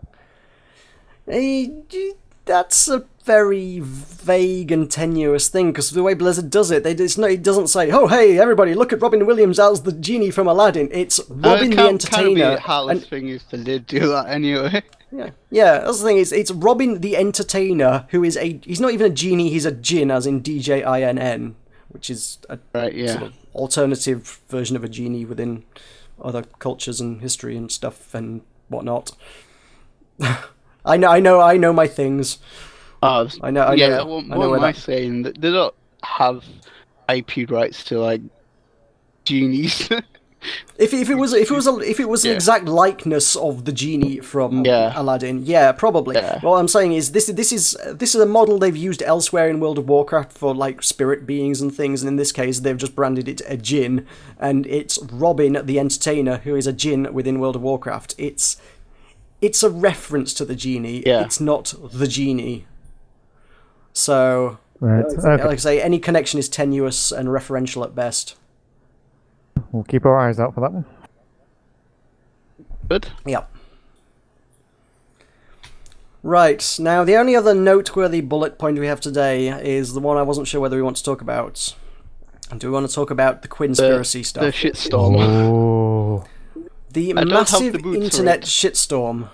That's a very vague and tenuous thing, because the way Blizzard does it, it doesn't say, "Oh, hey, everybody, look at Robin Williams as the genie from Aladdin." It's Robin the Entertainer. Kind of be heartless thing if they did do that anyway. Yeah, that's the thing. It's Robin the Entertainer, who is he's not even a genie, he's a djinn, as in DJINN, which is a sort of alternative version of a genie within other cultures and history and stuff and whatnot. I know my things. I know. Yeah, What am I saying? They don't have IP rights to like genies. If it was the exact likeness of the genie from Aladdin, yeah, probably. Yeah. What I'm saying is this is a model they've used elsewhere in World of Warcraft for like spirit beings and things, and in this case they've just branded it a djinn, and it's Robin the Entertainer, who is a djinn within World of Warcraft. It's a reference to the genie. Yeah. It's not the genie. So, Right. like I say, any connection is tenuous and referential at best. We'll keep our eyes out for that one. Good. Yeah. Right, now the only other noteworthy bullet point we have today is the one I wasn't sure whether we want to talk about. Do we want to talk about the Quinspiracy The stuff? shitstorm. Oh. The I don't have massive the boots for internet it. shitstorm.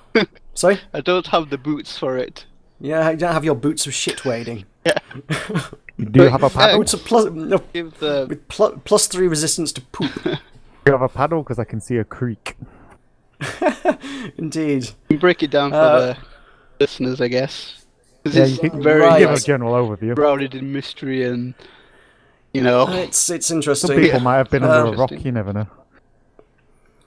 Sorry? I don't have the boots for it. Yeah, you don't have your boots of shit wading. You do have a paddle? Boots of plus, Give the with +3 resistance to poop. You have a paddle because I can see a creek. Indeed. break it down for the listeners, I guess. Because Yeah, it's you can very give a like, general overview. shrouded in mystery and you know. It's Some interesting. people might have been under a rock, Interesting. you never know.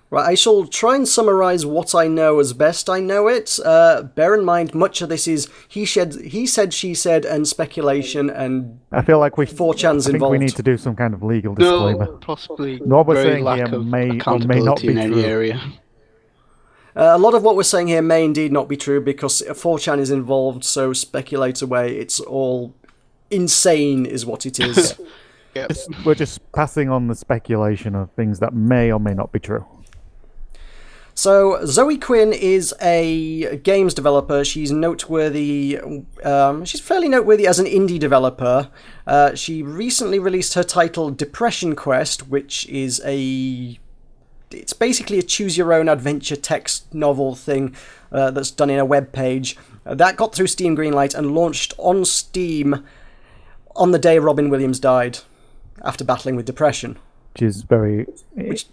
Right, I shall try and summarise what I know as best I know it. Bear in mind, much of this is he said, she said, and speculation, and I feel like 4chan's I think involved. we need to do some kind of legal disclaimer. No, possibly What we're very saying lack here of may or may not accountability be in any true. area. A lot of what we're saying here may indeed not be true because 4chan is involved, so speculate away. It's all insane, is what it is. Yep. We're just passing on the speculation of things that may or may not be true. So Zoe Quinn is a games developer. She's noteworthy. She's fairly noteworthy as an indie developer. She recently released her title Depression Quest, which is it's basically a choose-your-own adventure text novel thing that's done in a web page. That got through Steam Greenlight and launched on Steam on the day Robin Williams died after battling with depression. Which is very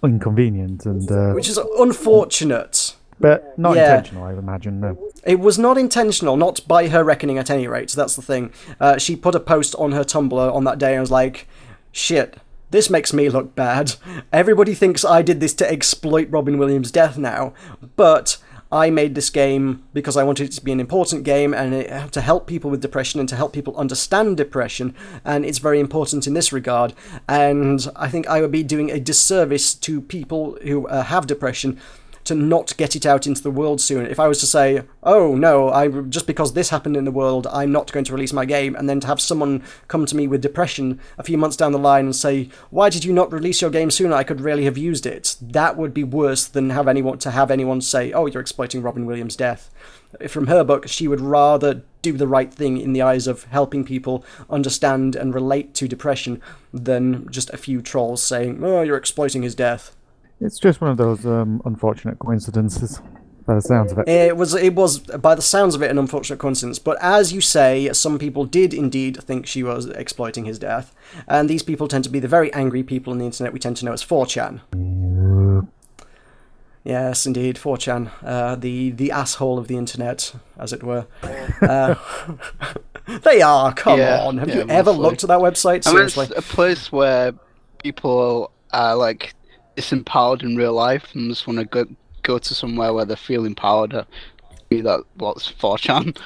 inconvenient and Which is unfortunate. but not Yeah. intentional, I imagine. No. It was not intentional, not by her reckoning at any rate. That's the thing. She put a post on her Tumblr on that day and was like, shit, this makes me look bad. Everybody thinks I did this to exploit Robin Williams' death now, but I made this game because I wanted it to be an important game and to help people with depression and to help people understand depression, and it's very important in this regard. And I think I would be doing a disservice to people who have depression to not get it out into the world soon. If I was to say, oh no, just because this happened in the world, I'm not going to release my game, and then to have someone come to me with depression a few months down the line and say, why did you not release your game sooner? I could really have used it. That would be worse than have anyone say, oh, you're exploiting Robin Williams' death. From her book, she would rather do the right thing in the eyes of helping people understand and relate to depression than just a few trolls saying, oh, you're exploiting his death. It's just one of those unfortunate coincidences, by the sounds of it. It was, by the sounds of it, an unfortunate coincidence. But as you say, some people did indeed think she was exploiting his death. And these people tend to be the very angry people on the internet we tend to know as 4chan. Yes, indeed, 4chan. The asshole of the internet, as it were. They are, come on. Have you ever looked at that website? Seriously? I mean, it's a place where people are, like, disempowered in real life and just want to go to somewhere where they feel empowered. What's 4chan?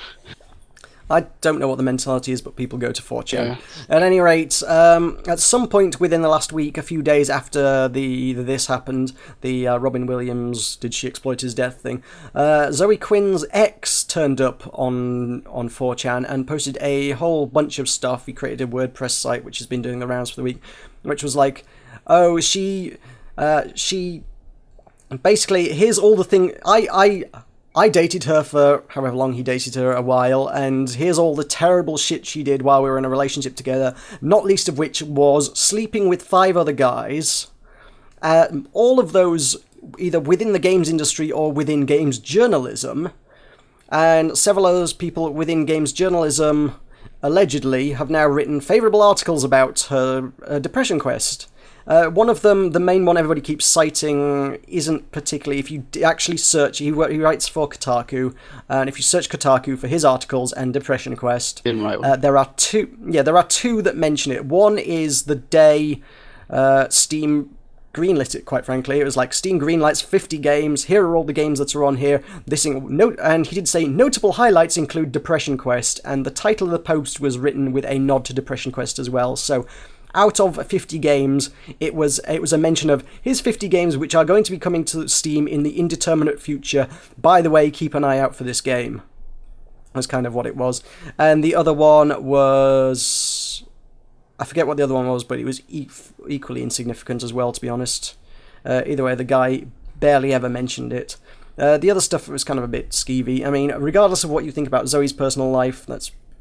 I don't know what the mentality is, but people go to 4chan. Yeah. At any rate, at some point within the last week, a few days after this happened, the Robin Williams, did she exploit his death thing, Zoe Quinn's ex turned up on 4chan and posted a whole bunch of stuff. He created a WordPress site, which has been doing the rounds for the week, which was like, oh, she basically, here's all the thing. I dated her for however long he dated her, a while, and here's all the terrible shit she did while we were in a relationship together, not least of which was sleeping with 5 other guys. All of those either within the games industry or within games journalism, and several other people within games journalism allegedly have now written favourable articles about her depression quest. One of them, the main one everybody keeps citing, isn't particularly... If you actually search, he writes for Kotaku, and if you search Kotaku for his articles and Depression Quest, there are two. Yeah, there are 2 that mention it. One is the day Steam greenlit it. Quite frankly, it was like Steam greenlights 50 games. Here are all the games that are on here. And he did say notable highlights include Depression Quest, and the title of the post was written with a nod to Depression Quest as well. So, out of 50 games, it was a mention of here's 50 games which are going to be coming to Steam in the indeterminate future. By the way, keep an eye out for this game. That's kind of what it was. And the other one was... I forget what the other one was, but it was equally insignificant as well, to be honest. Either way, the guy barely ever mentioned it. The other stuff was kind of a bit skeevy. I mean, regardless of what you think about Zoe's personal life,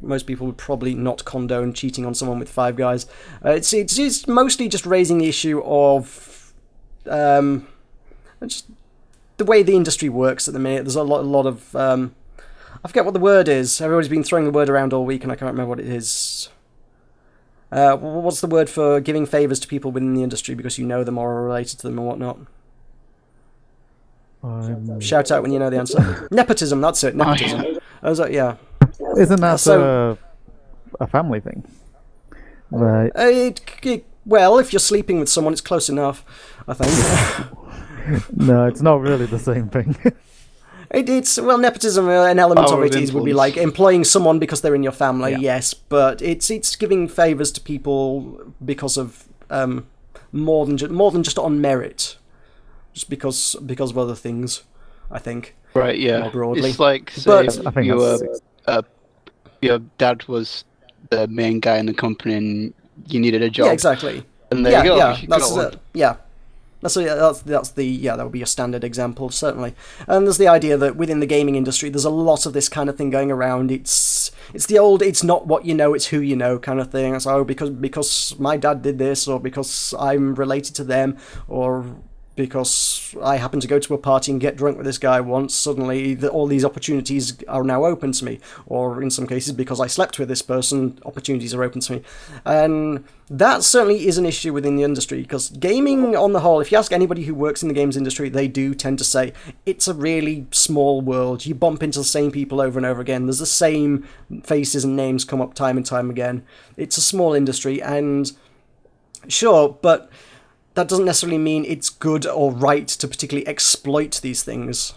most people would probably not condone cheating on someone with 5 guys. It's mostly just raising the issue of just the way the industry works at the minute. There's a lot of I forget what the word is. Everybody's been throwing the word around all week, and I can't remember what it is. What's the word for giving favours to people within the industry because you know them or are related to them and whatnot? Shout out when you know the answer. Nepotism, that's it. Nepotism. I was like, yeah. Isn't that a family thing? Right. Well, if you're sleeping with someone, it's close enough, I think. No, it's not really the same thing. It's nepotism. An element of it would be like employing someone because they're in your family, yes, but it's giving favours to people because of more than just on merit, just because of other things, I think. Right. Yeah. More broadly. It's like say if your dad was the main guy in the company and you needed a job. Yeah, exactly. And there you go. Yeah, You that's got one. it. Yeah. That would be a standard example, certainly. And there's the idea that within the gaming industry, there's a lot of this kind of thing going around. It's the old, it's not what you know, it's who you know kind of thing. So because my dad did this, or because I'm related to them, or because I happened to go to a party and get drunk with this guy once, suddenly all these opportunities are now open to me. Or in some cases, because I slept with this person, opportunities are open to me. And that certainly is an issue within the industry, because gaming on the whole, if you ask anybody who works in the games industry, they do tend to say it's a really small world. You bump into the same people over and over again. There's the same faces and names come up time and time again. It's a small industry, and sure, but that doesn't necessarily mean it's good or right to particularly exploit these things.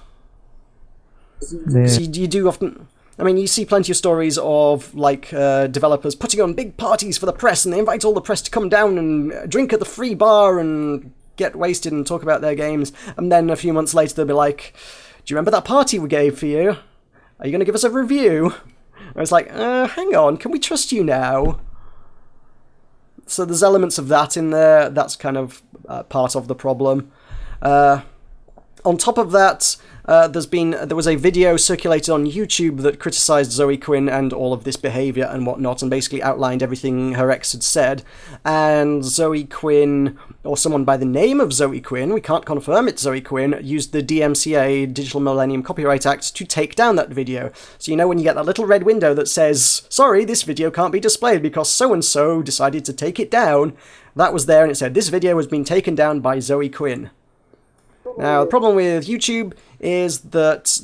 Yeah. So you do often... I mean, you see plenty of stories of, like, developers putting on big parties for the press, and they invite all the press to come down and drink at the free bar and get wasted and talk about their games, and then a few months later they'll be like, do you remember that party we gave for you? Are you going to give us a review? And it's like, hang on, can we trust you now? So there's elements of that in there. That's kind of part of the problem. On top of that, there was a video circulated on YouTube that criticised Zoe Quinn and all of this behaviour and whatnot, and basically outlined everything her ex had said. And Zoe Quinn, or someone by the name of Zoe Quinn, we can't confirm it's Zoe Quinn, used the DMCA, Digital Millennium Copyright Act, to take down that video. So you know when you get that little red window that says, sorry, this video can't be displayed because so-and-so decided to take it down, that was there, and it said, this video has been taken down by Zoe Quinn. Now, the problem with YouTube is that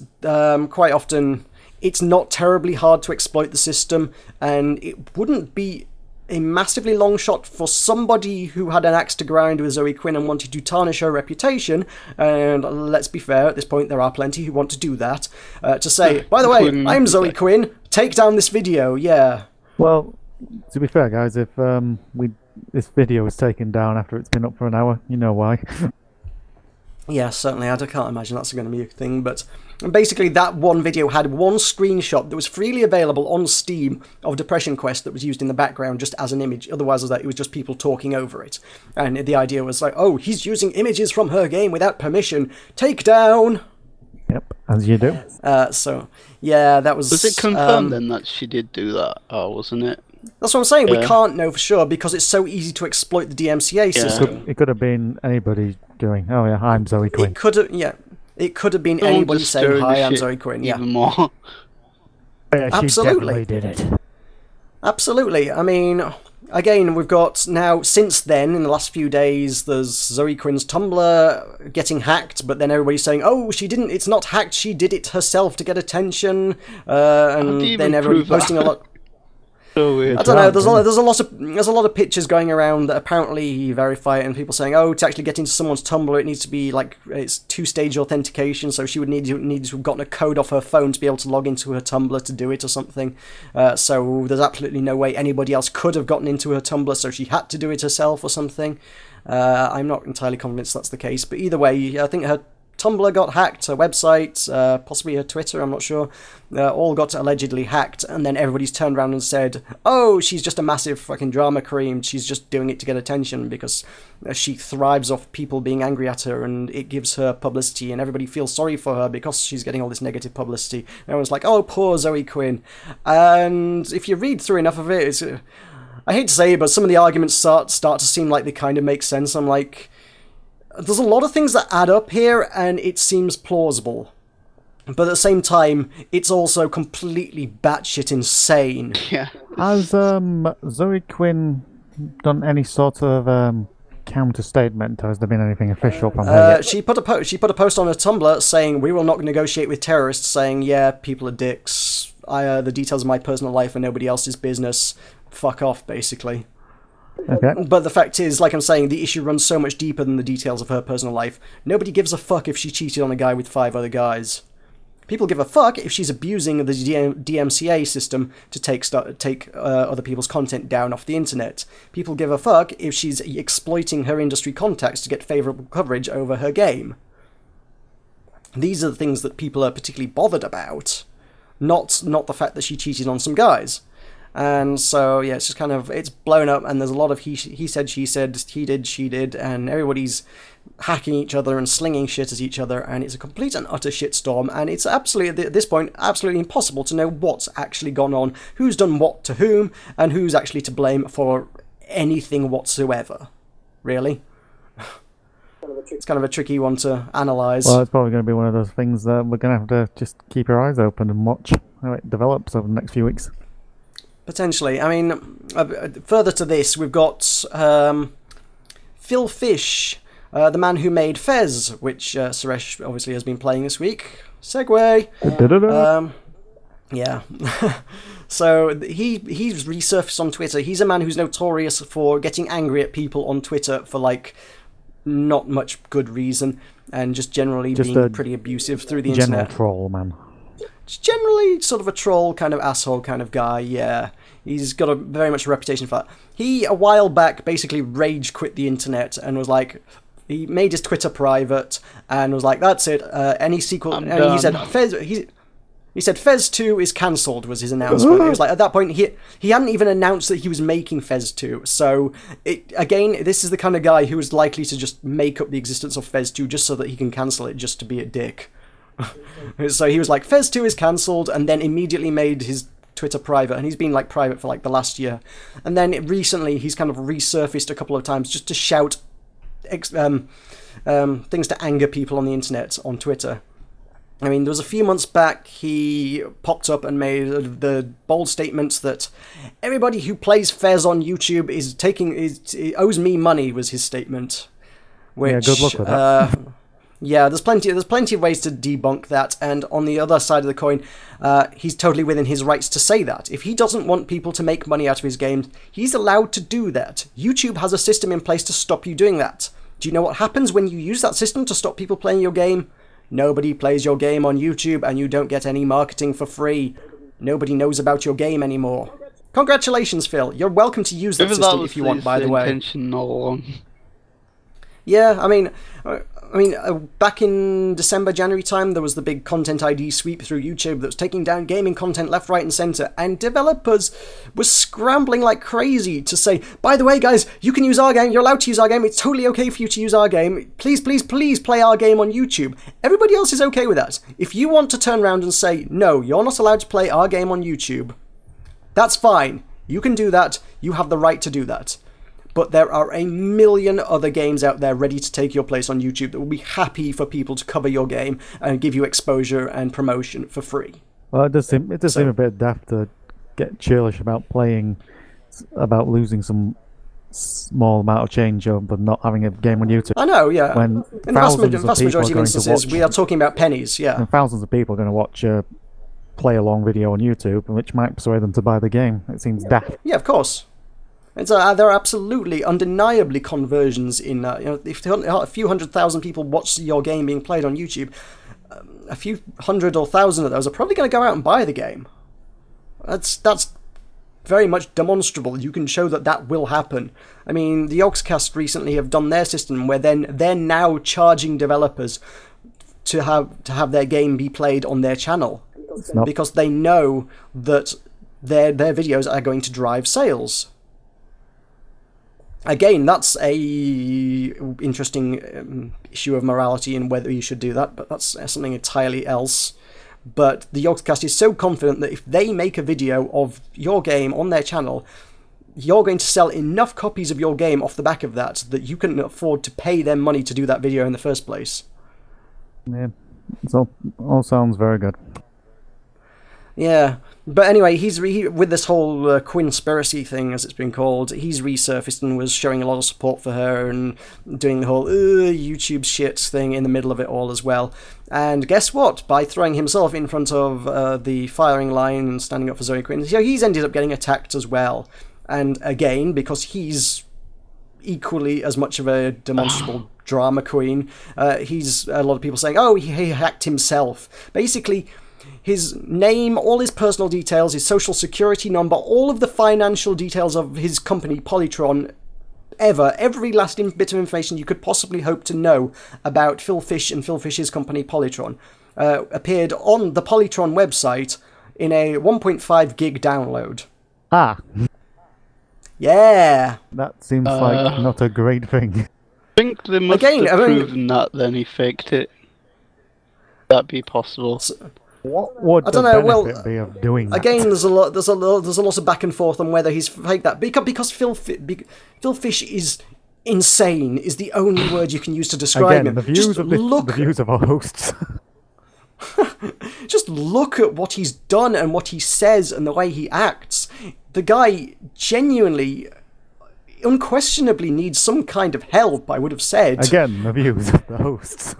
quite often it's not terribly hard to exploit the system, and it wouldn't be a massively long shot for somebody who had an axe to grind with Zoe Quinn and wanted to tarnish her reputation, and let's be fair, at this point there are plenty who want to do that, to say, by the way, I'm Zoe Quinn, take down this video, yeah. Well, to be fair, guys, if this video was taken down after it's been up for an hour, you know why. Yeah, certainly. I can't imagine that's going to be a thing, but basically that one video had one screenshot that was freely available on Steam of Depression Quest that was used in the background just as an image. Otherwise, it was just people talking over it. And the idea was like, oh, he's using images from her game without permission. Take down! Yep, as you do. So, yeah, that was... Was it confirmed then that she did do that? Or wasn't it? That's what I'm saying. Yeah. We can't know for sure because it's so easy to exploit the DMCA system. It could have been anybody doing, oh yeah, I'm Zoe Quinn. It could have been anybody saying, hi, I'm Zoe Quinn. Yeah. Even more. Yeah, she Absolutely. definitely did it. Absolutely. I mean, again, we've got now, since then, in the last few days, there's Zoe Quinn's Tumblr getting hacked, but then everybody's saying, oh, she didn't, it's not hacked, she did it herself to get attention, and then everybody posting a lot... So weird. I don't know. There's a lot of pictures going around that apparently verify it, and people saying, "Oh, to actually get into someone's Tumblr, it needs to be like it's two-stage authentication." So she would need to have gotten a code off her phone to be able to log into her Tumblr to do it or something. So there's absolutely no way anybody else could have gotten into her Tumblr, so she had to do it herself or something. I'm not entirely convinced that's the case, but either way, I think her Tumblr got hacked, her website, possibly her Twitter, I'm not sure, all got allegedly hacked, and then everybody's turned around and said, oh, she's just a massive fucking drama queen, she's just doing it to get attention because she thrives off people being angry at her, and it gives her publicity, and everybody feels sorry for her because she's getting all this negative publicity. And everyone's like, oh, poor Zoe Quinn. And if you read through enough of it, it's, I hate to say it, but some of the arguments start to seem like they kind of make sense. I'm like... There's a lot of things that add up here, and it seems plausible. But at the same time, it's also completely batshit insane. Yeah. Has Zoe Quinn done any sort of counter statement? Has there been anything official from her yet? She put a post on her Tumblr saying, we will not negotiate with terrorists, saying, yeah, people are dicks. The details of my personal life are nobody else's business. Fuck off, basically. Okay. But the fact is, like I'm saying, the issue runs so much deeper than the details of her personal life. Nobody gives a fuck if she cheated on a guy with 5 other guys. People give a fuck if she's abusing the DMCA system to take other people's content down off the internet. People give a fuck if she's exploiting her industry contacts to get favourable coverage over her game. These are the things that people are particularly bothered about, not the fact that she cheated on some guys. And so, yeah, it's just kind of, it's blown up, and there's a lot of he said, she said, he did, she did, and everybody's hacking each other and slinging shit at each other, and it's a complete and utter shitstorm, and it's absolutely, at this point, absolutely impossible to know what's actually gone on, who's done what to whom, and who's actually to blame for anything whatsoever. Really? It's kind of a tricky one to analyse. Well, it's probably going to be one of those things that we're going to have to just keep our eyes open and watch how it develops over the next few weeks. Potentially. I mean, further to this, we've got Phil Fish, the man who made Fez, which Suresh obviously has been playing this week. Segway. Yeah. So he's resurfaced on Twitter. He's a man who's notorious for getting angry at people on Twitter for, like, not much good reason, and just generally being pretty abusive through the internet. General troll, man. Generally sort of a troll kind of asshole kind of guy, yeah. He's got a very much a reputation for that. He, a while back, basically rage quit the internet and was like, he made his Twitter private and was like, that's it, any sequel... And he said, he said Fez 2 is cancelled, was his announcement. It was like, at that point, he hadn't even announced that he was making Fez 2. So, again, this is the kind of guy who is likely to just make up the existence of Fez 2 just so that he can cancel it, just to be a dick. So he was like, Fez 2 is cancelled, and then immediately made his Twitter private, and he's been, like, private for, like, the last year. And then recently, he's kind of resurfaced a couple of times just to shout things to anger people on the internet on Twitter. I mean, there was a few months back, he popped up and made the bold statement that everybody who plays Fez on YouTube owes me money, was his statement. Which, yeah, good luck with that. Yeah, there's plenty of ways to debunk that, and on the other side of the coin, he's totally within his rights to say that. If he doesn't want people to make money out of his games, he's allowed to do that. YouTube has a system in place to stop you doing that. Do you know what happens when you use that system to stop people playing your game? Nobody plays your game on YouTube, and you don't get any marketing for free. Nobody knows about your game anymore. Congratulations, Phil. You're welcome to use that system if you want, by the way. Intention all along. Yeah, I mean, back in December, January time, there was the big Content ID sweep through YouTube that was taking down gaming content left, right, and centre, and developers were scrambling like crazy to say, by the way, guys, you can use our game, you're allowed to use our game, it's totally okay for you to use our game, please, please, please play our game on YouTube. Everybody else is okay with that. If you want to turn around and say, no, you're not allowed to play our game on YouTube, that's fine. You can do that, you have the right to do that. But there are a million other games out there ready to take your place on YouTube that will be happy for people to cover your game and give you exposure and promotion for free. Well, it does seem a bit daft to get churlish about losing some small amount of change but not having a game on YouTube. I know, yeah. When in the vast majority of instances, we are talking about pennies, yeah. And thousands of people are going to watch a play-along video on YouTube, which might persuade them to buy the game. It seems daft. Yeah, of course. There are absolutely, undeniably conversions in that. You know, if a few 100,000 people watch your game being played on YouTube, a few 100 or 1,000 of those are probably going to go out and buy the game. That's very much demonstrable. You can show that will happen. I mean, the Yogscast recently have done their system where they're now charging developers to have their game be played on their channel because they know that their videos are going to drive sales. Again, that's a interesting issue of morality and whether you should do that, but that's something entirely else. But the Yogscast is so confident that if they make a video of your game on their channel, you're going to sell enough copies of your game off the back of that you can afford to pay them money to do that video in the first place. Yeah, it all sounds very good. Yeah, but anyway, he's with this whole Quinspiracy thing, as it's been called, he's resurfaced and was showing a lot of support for her and doing the whole YouTube shit thing in the middle of it all as well. And guess what? By throwing himself in front of the firing line and standing up for Zoe Quinn, he's ended up getting attacked as well. And again, because he's equally as much of a demonstrable drama queen, he's a lot of people saying, oh, he hacked himself. Basically, his name, all his personal details, his social security number, all of the financial details of his company, Polytron, every last bit of information you could possibly hope to know about Phil Fish and Phil Fish's company, Polytron, appeared on the Polytron website in a 1.5 gig download. Ah, Yeah. that seems like not a great thing. I think they must Again, have I mean- proven that then he faked it. That'd be possible. What would I the don't know, benefit well, be of doing that? Again, there's a lot of back and forth on whether he's faked that because Phil Fish is insane is the only word you can use to describe Again, him. the views of our hosts. Just look at what he's done and what he says and the way he acts. The guy genuinely, unquestionably needs some kind of help, I would have said. Again, the views of the hosts.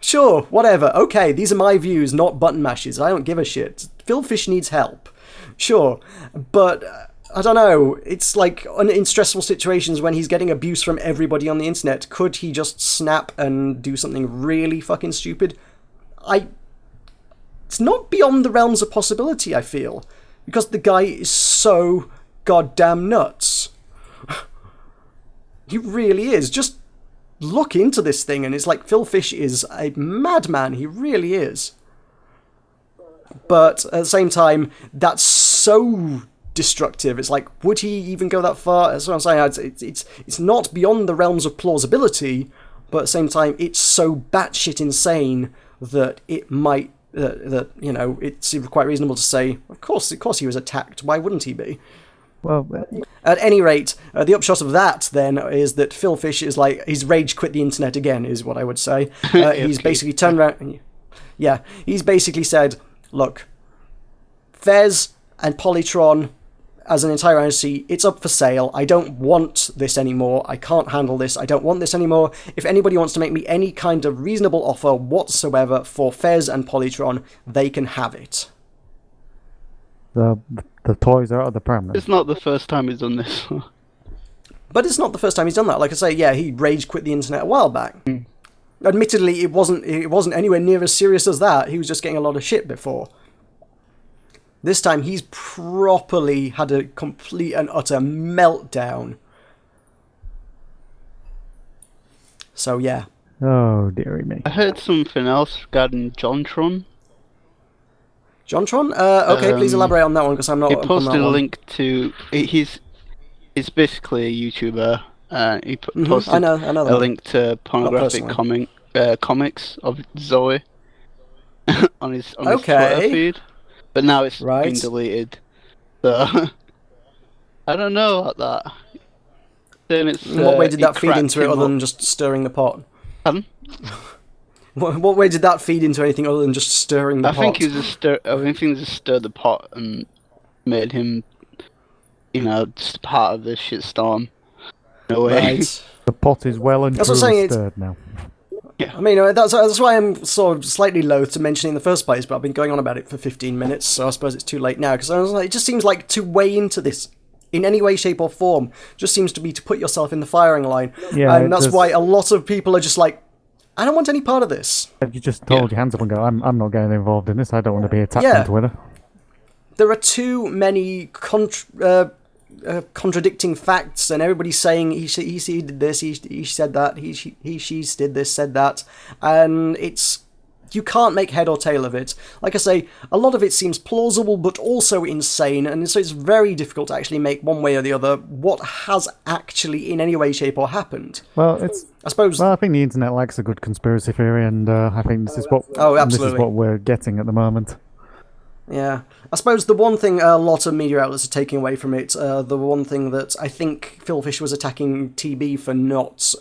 Sure, whatever. Okay, these are my views, not button mashes. I don't give a shit. Phil Fish needs help. Sure, but I don't know. It's like in stressful situations when he's getting abuse from everybody on the internet, could he just snap and do something really fucking stupid? It's not beyond the realms of possibility, I feel, because the guy is so goddamn nuts. He really is. Just look into this thing, and it's like Phil Fish is a madman. He really is. But at the same time, that's so destructive. It's like, would he even go that far? That's what I'm saying. It's not beyond the realms of plausibility, but at the same time, it's so batshit insane that it might that you know it's quite reasonable to say, of course he was attacked. Why wouldn't he be? Well, At any rate, the upshot of that then is that Phil Fish is like he's rage quit the internet again, is what I would say. He's basically turned around. Yeah, he's basically said, look, Fez and Polytron as an entire entity, it's up for sale. I don't want this anymore. I can't handle this. I don't want this anymore. If anybody wants to make me any kind of reasonable offer whatsoever for Fez and Polytron, they can have it. the toys are out of the pram. It's not the first time he's done this. But it's not the first time he's done that. Like I say, yeah, he rage quit the internet a while back. Admittedly, it wasn't anywhere near as serious as that. He was just getting a lot of shit before. This time, he's properly had a complete and utter meltdown. So, yeah. Oh, dearie me. I heard something else regarding Jontron. Jontron? Okay, please elaborate on that one, because I'm not He up on posted that a one. link to... He's basically a YouTuber. He posted I know that a one. link to pornographic personally. comics of Zoe on his Twitter Okay. feed. But now it's Right. been deleted. So... I don't know about that. Then it's, In what way did it that feed cracked into it him other up. than just stirring the pot? Pardon? What way did that feed into anything other than just stirring the pot? I think he just stirred the pot and made him, just part of this shitstorm. In a way. Right. The pot is well and That's what I'm truly saying, it's- stirred now. I mean, that's why I'm sort of slightly loath to mention it in the first place, but I've been going on about it for 15 minutes, so I suppose it's too late now, because I was like, it just seems like to weigh into this in any way, shape, or form just seems to be to put yourself in the firing line. Yeah, and that's it why does. a lot of people are just like, I don't want any part of this. You just hold your hands up and go, I'm not getting involved in this. I don't want to be attacked Yeah. on Twitter. There are too many contradicting facts, and everybody's saying he did this, he said that, she did this, said that, and you can't make head or tail of it. Like I say, a lot of it seems plausible but also insane, and so it's very difficult to actually make one way or the other what has actually in any way, shape, or happened. Well, I suppose. I think the internet likes a good conspiracy theory, and I think this is what Oh, this absolutely. is what we're getting at the moment. Yeah, I suppose the one thing a lot of media outlets are taking away from it, the one thing that I think Phil Fish was attacking TB for not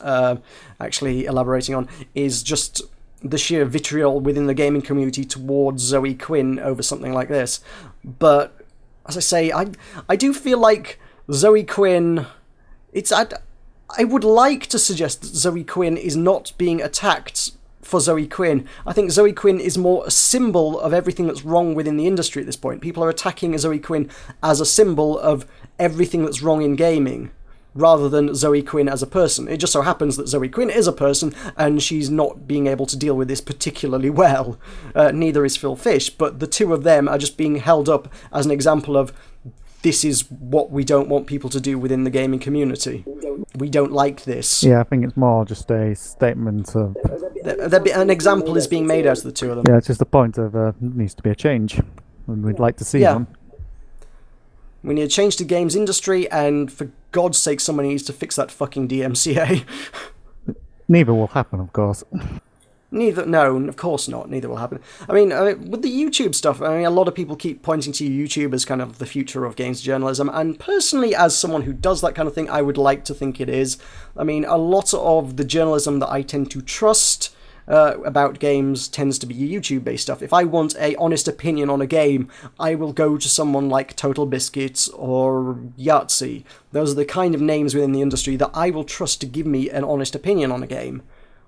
actually elaborating on, is just the sheer vitriol within the gaming community towards Zoe Quinn over something like this. But, as I say, I do feel like Zoe Quinn... I would like to suggest that Zoe Quinn is not being attacked for Zoe Quinn. I think Zoe Quinn is more a symbol of everything that's wrong within the industry at this point. People are attacking Zoe Quinn as a symbol of everything that's wrong in gaming, rather than Zoe Quinn as a person. It just so happens that Zoe Quinn is a person, and she's not being able to deal with this particularly well. Neither is Phil Fish, but the two of them are just being held up as an example of this is what we don't want people to do within the gaming community. We don't like this. Yeah, I think it's more just a statement of... An example is being made out of the two of them. Yeah, it's just a point of needs to be a change, and we'd like to see Yeah. one. We need a change to games industry, and for God's sake, someone needs to fix that fucking DMCA. Neither will happen, of course. No, of course not. Neither will happen. I mean, with the YouTube stuff, I mean, a lot of people keep pointing to YouTube as kind of the future of games journalism, and personally, as someone who does that kind of thing, I would like to think it is. I mean, a lot of the journalism that I tend to trust about games tends to be YouTube-based stuff. If I want a honest opinion on a game, I will go to someone like Total Biscuit or Yahtzee. Those are the kind of names within the industry that I will trust to give me an honest opinion on a game.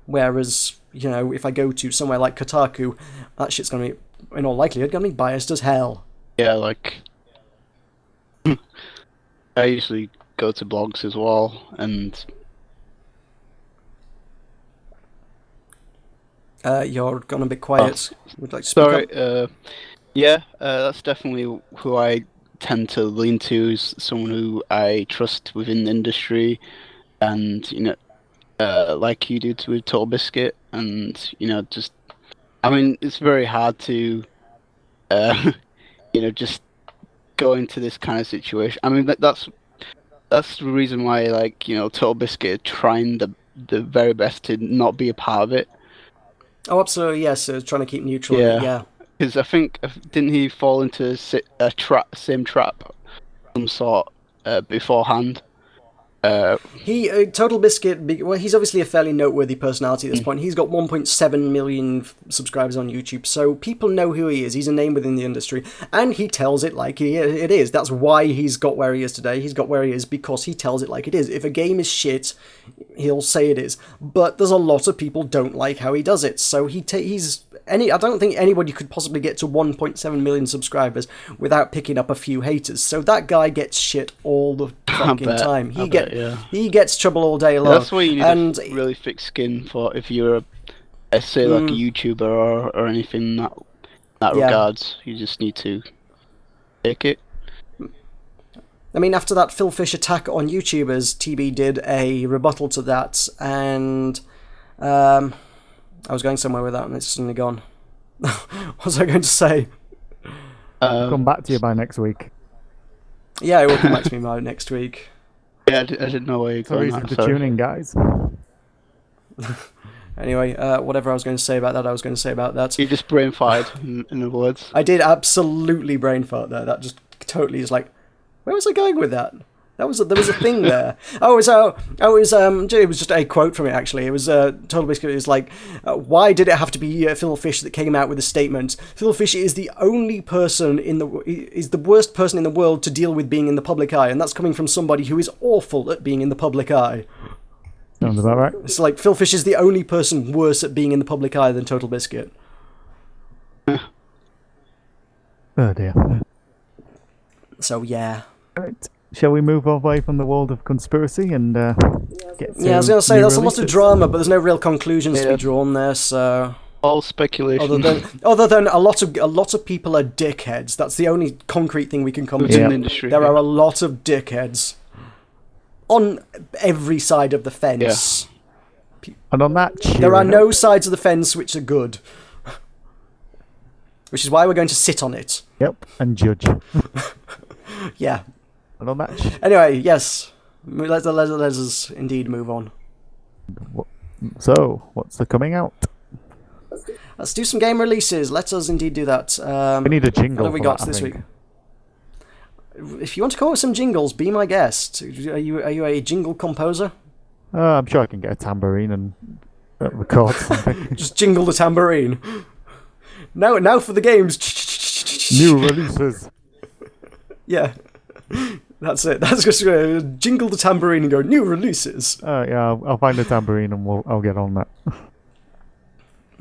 Whereas, you know, if I go to somewhere like Kotaku, that shit's going to be, in all likelihood, going to be biased as hell. Yeah, like, I usually go to blogs as well, and You're gone a bit quiet. Would you like to speak up? Yeah, that's definitely who I tend to lean to, is someone who I trust within the industry, and, you know, like you do with Total Biscuit, and, you know, just, I mean, it's very hard to, you know, just go into this kind of situation. I mean, that's the reason why, like, you know, Total Biscuit are trying the very best to not be a part of it. Oh, absolutely, yes. Trying to keep neutral. Yeah. Because I think, didn't he fall into a same trap of some sort beforehand? Total Biscuit, well, he's obviously a fairly noteworthy personality at this point. He's got 1.7 million subscribers on YouTube, so people know who he is. He's a name within the industry, and he tells it like it is. That's why he's got where he is today. He's got where he is because he tells it like it is. If a game is shit, he'll say it is. But there's a lot of people don't like how he does it, so I don't think anybody could possibly get to 1.7 million subscribers without picking up a few haters. So that guy gets shit all the fucking time. He gets trouble all day long. That's why you need a really thick skin for if you're say like a YouTuber or anything in that regards. You just need to take it. I mean, after that Phil Fish attack on YouTubers, TB did a rebuttal to that, and I was going somewhere with that, and it's suddenly gone. What was I going to say? Come back to you by next week. Yeah, it will come back to me by next week. Yeah, I didn't know where you're going. Reason to tune in, guys. Anyway, whatever I was going to say about that, I was going to say about that. You just brain fired, in other words. I did absolutely brain fart there. That just totally is like, where was I going with that? There was a thing there. It was just a quote from it, actually. It was Total Biscuit is like, why did it have to be Phil Fish that came out with a statement? Phil Fish is the only person is the worst person in the world to deal with being in the public eye, and that's coming from somebody who is awful at being in the public eye. Sounds about right. It's like Phil Fish is the only person worse at being in the public eye than Total Biscuit. Oh dear. So yeah. Right. Shall we move away from the world of conspiracy and get to I was going to say, there's a lot of releases? drama, but there's no real conclusions to be drawn there, so... All speculation. Other than a lot of people are dickheads. That's the only concrete thing we can come to. In the industry. There are a lot of dickheads. On every side of the fence. Yeah. And on that there are no sides of the fence which are good. Which is why we're going to sit on it. Yep, and judge. Yeah. And on that anyway, yes. Let us indeed move on. So, what's the coming out? Let's do some game releases. Let us indeed do that. We need a jingle. What have we got this week? If you want to come up with some jingles, be my guest. Are you a jingle composer? I'm sure I can get a tambourine and record something. Just jingle the tambourine. Now for the games. New releases. Yeah. That's it. That's just going to jingle the tambourine and go, new releases. Yeah, I'll find a tambourine and I'll get on that.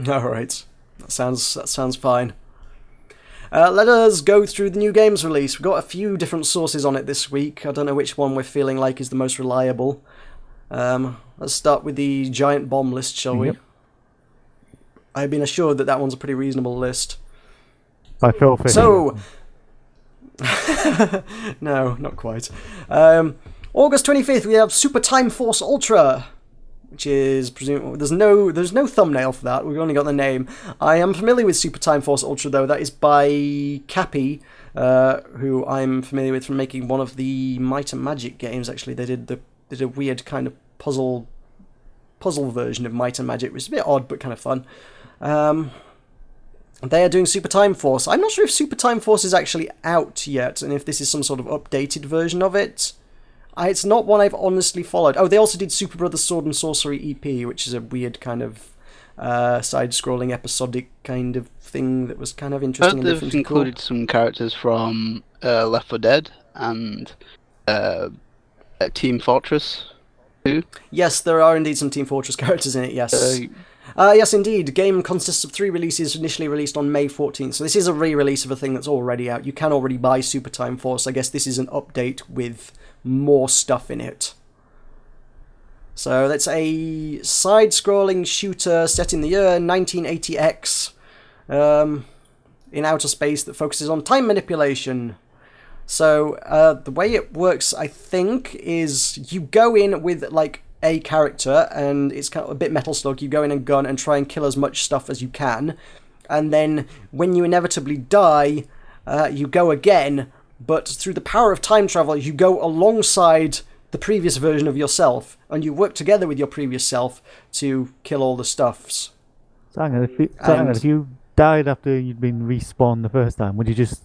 Alright. That sounds fine. Let us go through the new games release. We've got a few different sources on it this week. I don't know which one we're feeling like is the most reliable. Let's start with the Giant Bomb list, shall we? Yep. I've been assured that one's a pretty reasonable list. By Phil Fish. So... no, not quite. August 25th, we have Super Time Force Ultra, which is presumably there's no thumbnail for that. We've only got the name. I am familiar with Super Time Force Ultra though. That is by Cappy, who I'm familiar with from making one of the Might and Magic games. Actually, they did a weird kind of puzzle version of Might and Magic, which is a bit odd but kind of fun. They are doing Super Time Force. I'm not sure if Super Time Force is actually out yet, and if this is some sort of updated version of it. It's not one I've honestly followed. Oh, they also did Super Brothers Sword and Sorcery EP, which is a weird kind of side-scrolling episodic kind of thing that was kind of interesting and different. They've included some characters from Left 4 Dead and Team Fortress 2. Yes, there are indeed some Team Fortress characters in it, yes. Yes, indeed. The game consists of 3 releases, initially released on May 14th. So this is a re-release of a thing that's already out. You can already buy Super Time Force. I guess this is an update with more stuff in it. So that's a side-scrolling shooter set in the year 1980X in outer space that focuses on time manipulation. So the way it works, I think, is you go in with like a character, and it's kind of a bit Metal Slug. You go in and gun and try and kill as much stuff as you can, and then when you inevitably die, you go again, but through the power of time travel, you go alongside the previous version of yourself, and you work together with your previous self to kill all the stuffs. So hang on, if you died after you'd been respawned the first time, would you just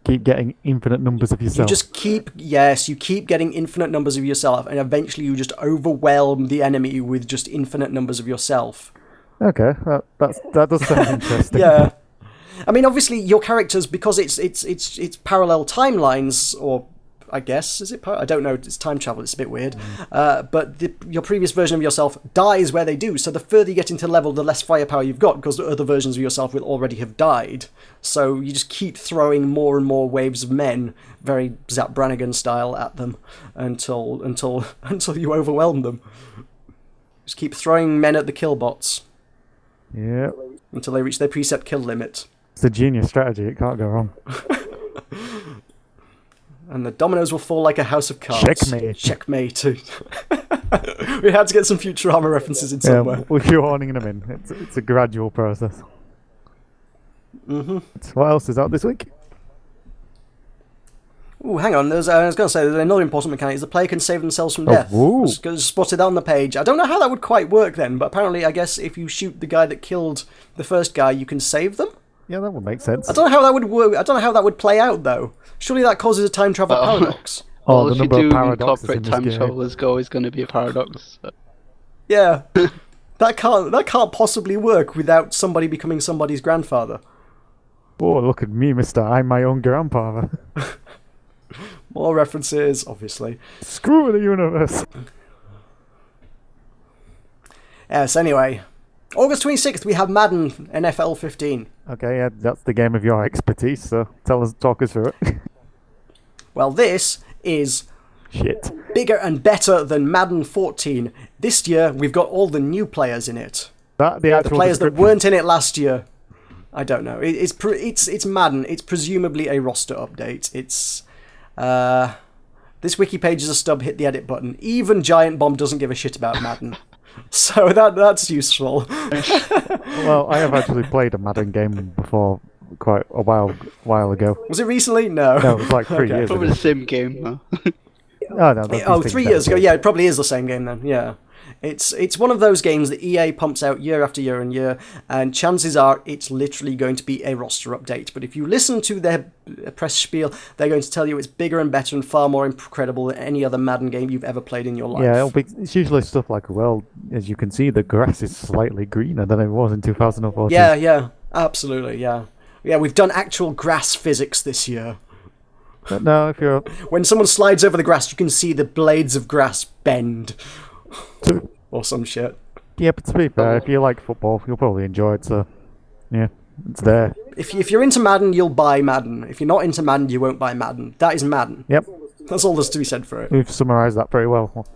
keep getting infinite numbers of yourself? You keep getting infinite numbers of yourself, and eventually you just overwhelm the enemy with just infinite numbers of yourself. Okay, that does sound interesting. Yeah. I mean, obviously, your characters, because it's parallel timelines, or I guess, is it? I don't know, it's time travel, it's a bit weird. But your previous version of yourself dies where they do, so the further you get into level, the less firepower you've got, because the other versions of yourself will already have died. So you just keep throwing more and more waves of men, very Zap Brannigan style, at them, until you overwhelm them. Just keep throwing men at the killbots. Yeah. Until they reach their preset kill limit. It's a genius strategy, it can't go wrong. And the dominoes will fall like a house of cards. Checkmate. Checkmate. We had to get some Futurama references in somewhere. Yeah, we're shoehorning them in. It's a gradual process. Mm-hmm. What else is out this week? Ooh, hang on. I was going to say, there's another important mechanic. Is the player can save themselves from death. Ooh. It's spotted on the page. I don't know how that would quite work then, but apparently, I guess if you shoot the guy that killed the first guy, you can save them? Yeah, that would make sense. I don't know how that would work. I don't know how that would play out, though. Surely that causes a time travel paradox. Well, the if you number of do paradoxes incorporate in this time game. travel, there's always going to be a paradox. So. Yeah. That can't possibly work without somebody becoming somebody's grandfather. Oh, look at me, mister. I'm my own grandfather. More references, obviously. Screw the universe. Yes, anyway. August 26th, we have Madden NFL 15. Okay, yeah, that's the game of your expertise, so talk us through it. Well, this is Shit. bigger and better than Madden 14. This year, we've got all the new players in it. The players that weren't in it last year. I don't know. It's Madden. It's presumably a roster update. It's this wiki page is a stub. Hit the edit button. Even Giant Bomb doesn't give a shit about Madden, so that's useful. Well, I have actually played a Madden game before, quite a while ago. Was it recently? No. No, it was like 3 years Probably ago. the same game, though. Oh, no, 3 years ago. Yeah, it probably is the same game then. Yeah. It's one of those games that EA pumps out year after year and year, and chances are it's literally going to be a roster update. But if you listen to their press spiel, they're going to tell you it's bigger and better and far more incredible than any other Madden game you've ever played in your life. Yeah, it's usually stuff like, well, as you can see, the grass is slightly greener than it was in 2014. Yeah, absolutely, yeah. Yeah, we've done actual grass physics this year. But no, if you're... When someone slides over the grass, you can see the blades of grass bend. Or some shit. Yeah, but to be fair, if you like football, you'll probably enjoy it, so... Yeah, it's there. If you're into Madden, you'll buy Madden. If you're not into Madden, you won't buy Madden. That is Madden. Yep. That's all there's to be said for it. We've summarised that very well.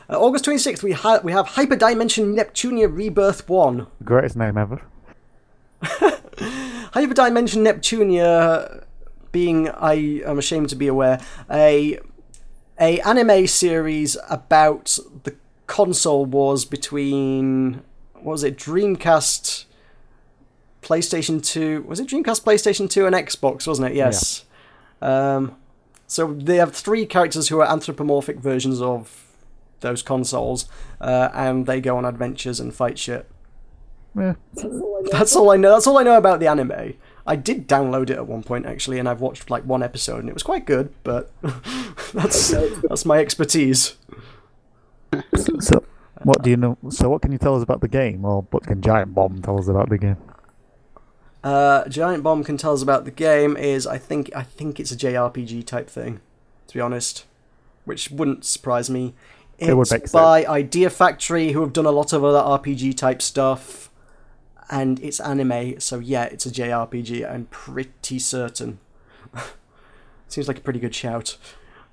August 26th, we have Hyperdimension Neptunia Rebirth 1. Greatest name ever. Hyperdimension Neptunia being, I am ashamed to be aware, a anime series about the console wars between, what was it, Dreamcast, PlayStation 2. Was it Dreamcast, PlayStation 2, and Xbox, wasn't it? Yes. Yeah. So they have 3 characters who are anthropomorphic versions of those consoles, and they go on adventures and fight shit. Yeah. That's all I know. That's all I know about the anime. I did download it at one point, actually, and I've watched like 1 episode, and it was quite good, but that's my expertise. So, what do you know? So, what can you tell us about the game, or what can Giant Bomb tell us about the game? Giant Bomb can tell us about the game is I think it's a JRPG type thing, to be honest, which wouldn't surprise me. It's It would make by sense. Idea Factory, who have done a lot of other RPG type stuff, and it's anime, so yeah, it's a JRPG. I'm pretty certain. Seems like a pretty good shout.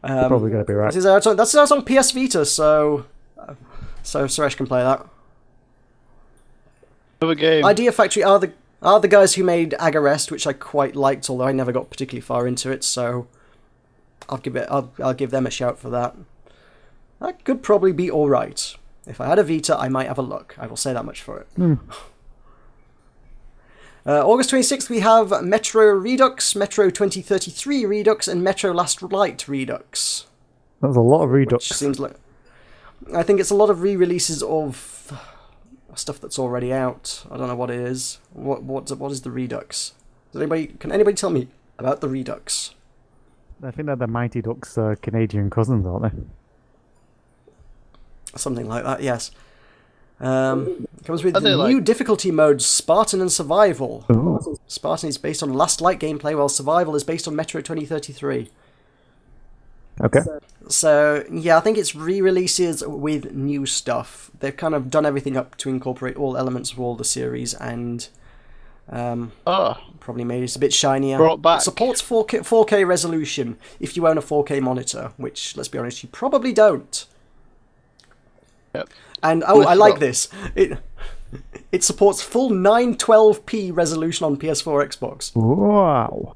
Probably going to be right. That's out on PS Vita, so Surresh can play that. Another game. Idea Factory are the guys who made Agarest, which I quite liked, although I never got particularly far into it. So I'll give them a shout for that. That could probably be all right. If I had a Vita, I might have a look. I will say that much for it. August 26th, we have Metro Redux, Metro 2033 Redux, and Metro Last Light Redux. That's a lot of Redux. Which seems like... I think it's a lot of re-releases of stuff that's already out. I don't know what it is. What is the Redux? Can anybody tell me about the Redux? I think they're the Mighty Ducks' Canadian cousins, aren't they? Something like that, yes. Comes with Are the they new like- difficulty modes, Spartan and Survival. Ooh. Spartan is based on Last Light gameplay, while Survival is based on Metro 2033. Okay. So, yeah, I think it's re-releases with new stuff. They've kind of done everything up to incorporate all elements of all the series, and probably made it a bit shinier. Brought back. It supports 4K resolution if you own a 4K monitor, which, let's be honest, you probably don't. Yep. And I like this. It supports full 912p resolution on PS4, Xbox. Wow.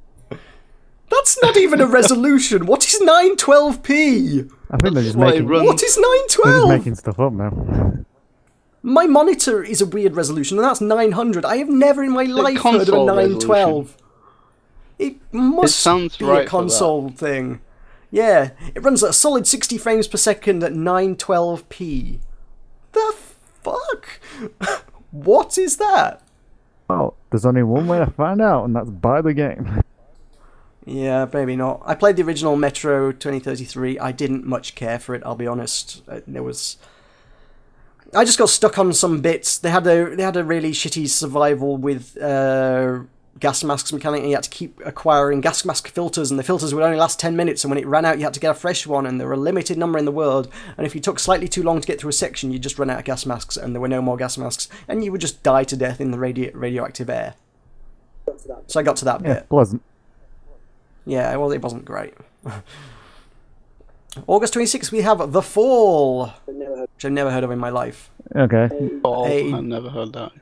That's not even a resolution. What is 912p? I think they're just why it making. runs- What is They're just 912? making stuff up now. My monitor is a weird resolution, and that's 900. I have never in my life heard of a console 912. It must sounds be right a for console thing. Yeah, it runs at a solid 60 frames per second at 912p. The fuck? What is that? Well, there's only one way to find out, and that's buy the game. Yeah, maybe not. I played the original Metro 2033. I didn't much care for it, I'll be honest. I just got stuck on some bits. They had a really shitty survival with gas masks mechanic, and you had to keep acquiring gas mask filters, and the filters would only last 10 minutes, and when it ran out you had to get a fresh one, and there were a limited number in the world, and if you took slightly too long to get through a section, you'd just run out of gas masks, and there were no more gas masks, and you would just die to death in the radioactive air. So I got to that Yeah, bit. pleasant. Yeah, well, it wasn't great. August 26th, we have The Fall, which I've never heard of in my life. Okay. I've never heard that.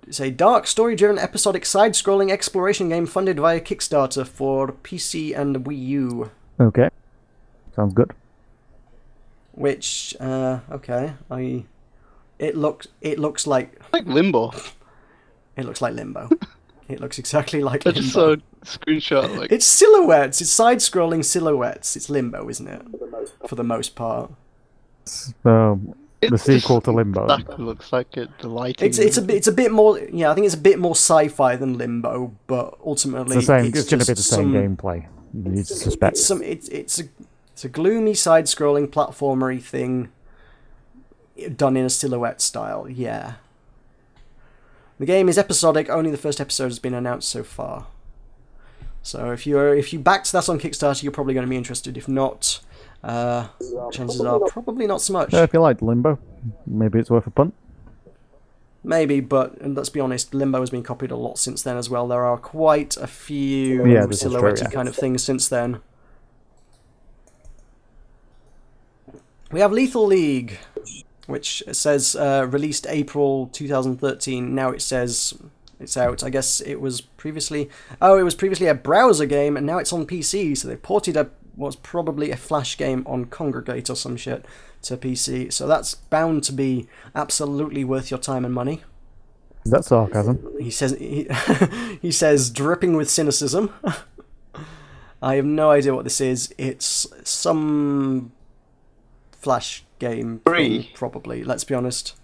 It's a dark, story-driven, episodic, side-scrolling exploration game funded via Kickstarter for PC and Wii U. Okay. Sounds good. Which, okay, it looks like Like Limbo. it looks like Limbo. It looks exactly like I Limbo. just saw a screenshot. Like, It's silhouettes. It's side-scrolling silhouettes. It's Limbo, isn't it? For the most part. So, the sequel to Limbo. That looks like it. The lighting. It's a bit more. Yeah, I think it's a bit more sci-fi than Limbo, but ultimately It's the same. It's going to be the just same some- gameplay. You suspect. It's a gloomy side-scrolling platformery thing done in a silhouette style. Yeah. The game is episodic. Only the first episode has been announced so far. So if you backed that on Kickstarter, you're probably going to be interested. If not, chances are probably not so much. If you like Limbo, maybe it's worth a punt. Maybe, but let's be honest, Limbo has been copied a lot since then as well. There are quite a few Yeah, this is true, silhouette yeah. kind of things since then. We have Lethal League, which says released April 2013. Now it says it's out. I guess it was previously... Oh, it was previously a browser game, and now it's on PC, so they ported what's probably a Flash game on Congregate or some shit to PC. So that's bound to be absolutely worth your time and money. Is that sarcasm? He says he says dripping with cynicism. I have no idea what this is. It's some Flash game thing, Free. probably. Let's be honest.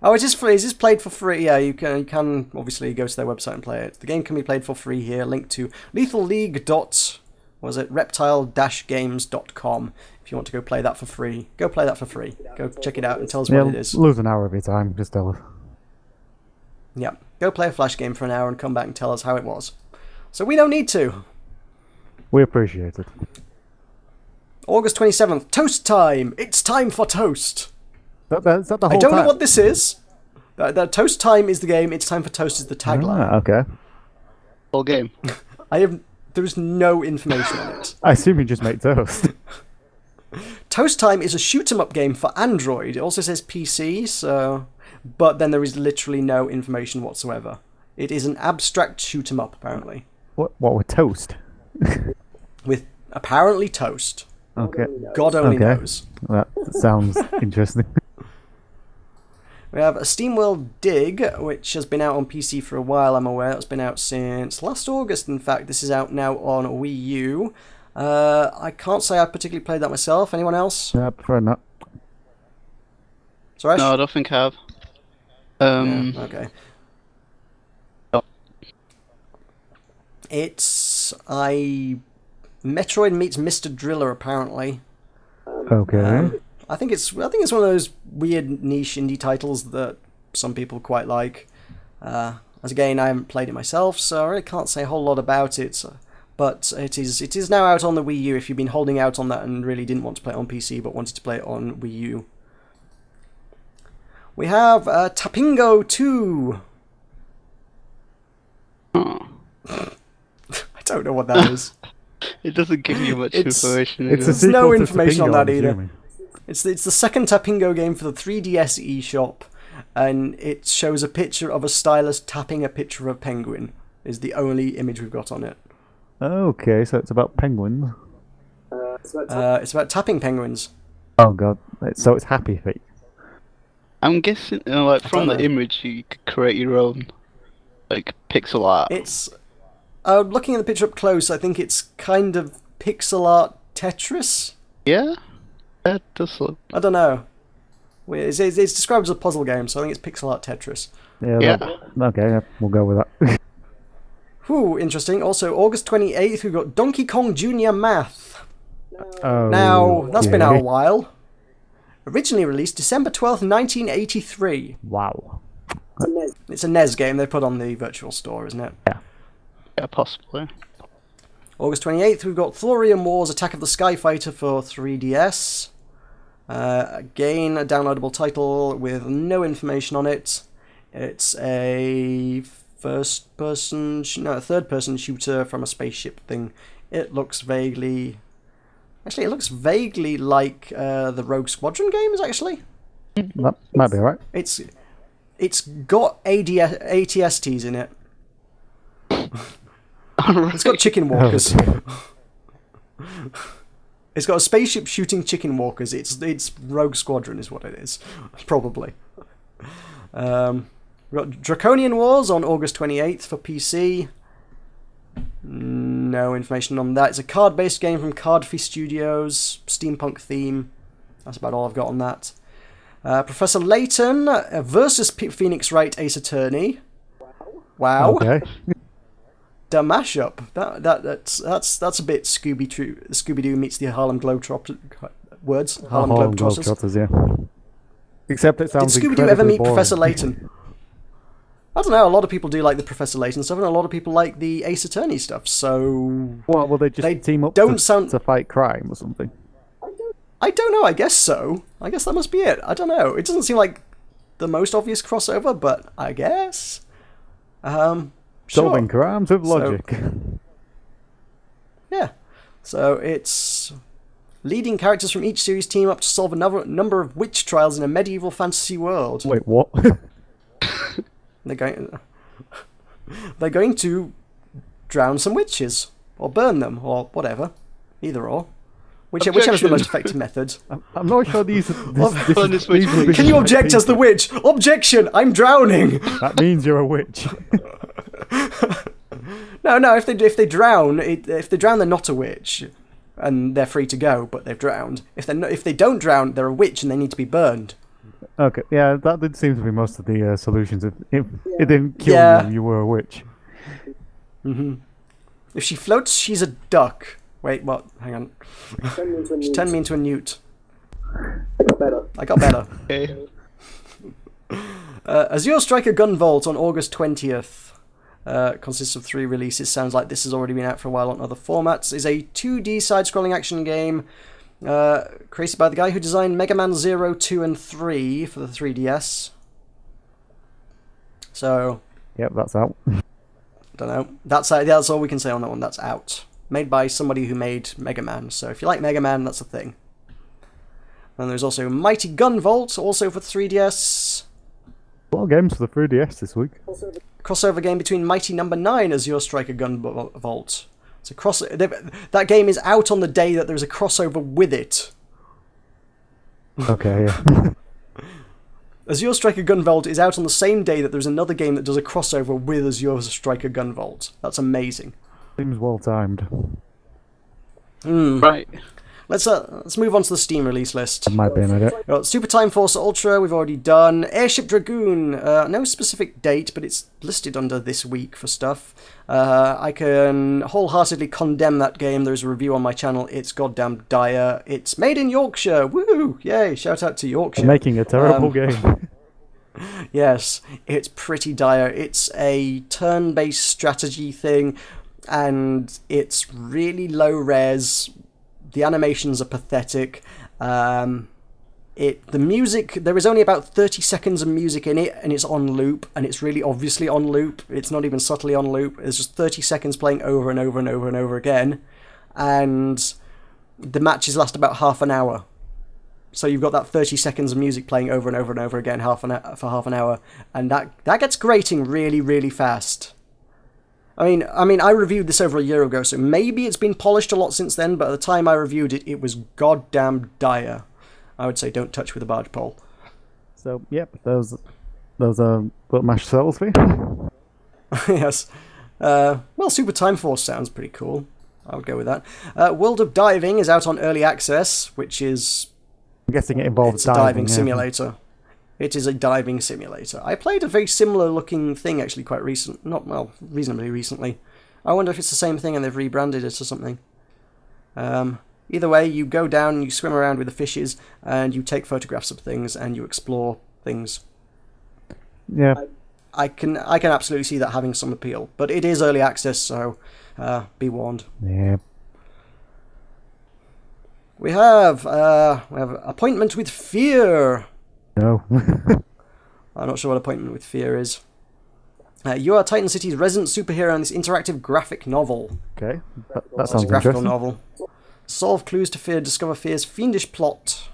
Oh, it is free. Is this played for free? Yeah, you can obviously go to their website and play it. The game can be played for free here. Link to reptilegames.com if you want to go play that for free. Go play that for free. Go check it out and tell us Yeah, what it is. lose an hour of your time. Just tell us. Yeah, go play a Flash game for an hour and come back and tell us how it was. So we don't need to. We appreciate it. August 27th, toast time! It's time for toast! Is that the whole I don't time? know what this is. The toast time is the game, it's time for toast is the tagline. Okay. Whole game. There's no information on it. I assume you just make toast. Toast Time is a shoot 'em up game for Android. It also says PC, but then there is literally no information whatsoever. It is an abstract shoot 'em up, apparently. What with toast? With apparently toast. Okay. God only knows. That sounds interesting. We have a SteamWorld Dig, which has been out on PC for a while, I'm aware. It's been out since last August, in fact. This is out now on Wii U. I can't say I particularly played that myself. Anyone else? Yeah, I prefer not. Suresh? No, I don't think I have. Yeah, okay. Oh. It's Metroid meets Mr. Driller, apparently. Okay. I think it's one of those weird niche indie titles that some people quite like. As again, I haven't played it myself, so I really can't say a whole lot about it. But it is now out on the Wii U if you've been holding out on that and really didn't want to play it on PC but wanted to play it on Wii U. We have Tapingo 2. Oh. I don't know what that is. It doesn't give you much information. It's a There's sequel no to information on Tapingo, that I'm either. assuming. It's the second Tapingo game for the 3DS eShop, and it shows a picture of a stylus tapping a picture of a penguin. Is the only image we've got on it. Okay, so it's about penguins. It's about tapping penguins. Oh god, so it's Happy Feet. I'm guessing, like from don't the know. image, you could create your own, like pixel art. It's looking at the picture up close. I think it's kind of pixel art Tetris. Yeah, that does look. I don't know. It's described as a puzzle game, so I think it's pixel art Tetris. Yeah. Okay, yeah, we'll go with that. Whew, interesting. Also, August 28th, we've got Donkey Kong Jr. Math. Oh, Now, that's been out a okay. while. Originally released December 12th, 1983. Wow. It's a NES game they put on the Virtual Store, isn't it? Yeah, possibly. August 28th, we've got Thorium Wars Attack of the Skyfighter for 3DS. Again, a downloadable title with no information on it. It's a third-person shooter from a spaceship thing. It looks vaguely... Actually, it looks vaguely like the Rogue Squadron games, actually. That might be alright. It's got ATSTs in it. It's got chicken walkers. It's got a spaceship shooting chicken walkers. It's Rogue Squadron is what it is, probably. We've got Draconian Wars on August 28th for PC. No information on that. It's a card-based game from Cardfree Studios, steampunk theme. That's about all I've got on that. Professor Layton versus Phoenix Wright Ace Attorney. Wow. Okay. The mashup. That's a bit Scooby-Doo meets the Harlem Globetrotters words. Harlem Globetrotters. Globetrotters, yeah. Except it Did sounds Scooby-Doo ever incredibly meet boring. Professor Layton? I don't know. A lot of people do like the Professor Layton stuff, and a lot of people like the Ace Attorney stuff. So What, will they just They team up don't to, sound- to fight crime or something? I don't know. I guess so. I guess that must be it. I don't know. It doesn't seem like the most obvious crossover, but I guess. Sure. Solving crimes with logic. Yeah. So it's leading characters from each series team up to solve a number of witch trials in a medieval fantasy world. Wait, what? They're going to drown some witches or burn them or whatever, either or. Whichever's the most effective method. I'm not sure these Can you object as the witch? Objection! I'm drowning. That means you're a witch. No. If they drown, they're not a witch, and they're free to go, but they've drowned. If they don't drown, they're a witch and they need to be burned. Okay, yeah, that did seem to be most of the solutions. If it didn't kill you, you were a witch. Mm-hmm. If she floats, she's a duck. Wait, what? Hang on. She turned me into a newt. I got better. Okay. Azure Striker Gunvolt on August 20th. Consists of 3 releases. Sounds like this has already been out for a while on other formats. Is a 2D side-scrolling action game created by the guy who designed Mega Man 0, 2, and 3 for the 3DS. So... Yep, that's out. Don't know. That's all we can say on that one. That's out. Made by somebody who made Mega Man. So if you like Mega Man, that's a thing. And there's also Mighty Gunvolt, also for 3DS. A lot of games for the 3DS this week. Crossover game between Mighty Number 9 as your Striker Gunvolt. It's a that game is out on the day that there's a crossover with it. Okay, yeah. Azure Striker Gunvolt is out on the same day that there's another game that does a crossover with Azure Striker Gunvolt. That's amazing. Seems well timed. Right. Let's move on to the Steam release list. That might be an edit. Got Super Time Force Ultra, we've already done. Airship Dragoon, no specific date, but it's listed under this week for stuff. I can wholeheartedly condemn that game. There's a review on my channel. It's goddamn dire. It's made in Yorkshire. Woo! Yay! Shout out to Yorkshire. They're making a terrible game. Yes, it's pretty dire. It's a turn-based strategy thing, and it's really low res. The animations are pathetic. The music, there is only about 30 seconds of music in it, and it's on loop, and it's really obviously on loop. It's not even subtly on loop. It's just 30 seconds playing over and over and over and over again, and the matches last about half an hour. So you've got that 30 seconds of music playing over and over and over again for half an hour, and that gets grating really, really fast. I mean, I reviewed this over a year ago, so maybe it's been polished a lot since then, but at the time I reviewed it, it was goddamn dire. I would say don't touch with a barge pole. So, yep, those are what MASH sells for you. Yes. Well, Super Time Force sounds pretty cool. I would go with that. World of Diving is out on Early Access, which is... I'm guessing it involves a diving simulator. It is a diving simulator. I played a very similar looking thing actually reasonably recently. I wonder if it's the same thing and they've rebranded it or something. Either way, you go down, you swim around with the fishes, and you take photographs of things and you explore things. Yeah. I can absolutely see that having some appeal, but it is early access, so be warned. Yeah. We have Appointment with Fear. No. I'm not sure what Appointment with Fear is. You are Titan City's resident superhero in this interactive graphic novel. Okay, that sounds a graphical interesting. novel. Solve clues to fear, discover fear's fiendish plot.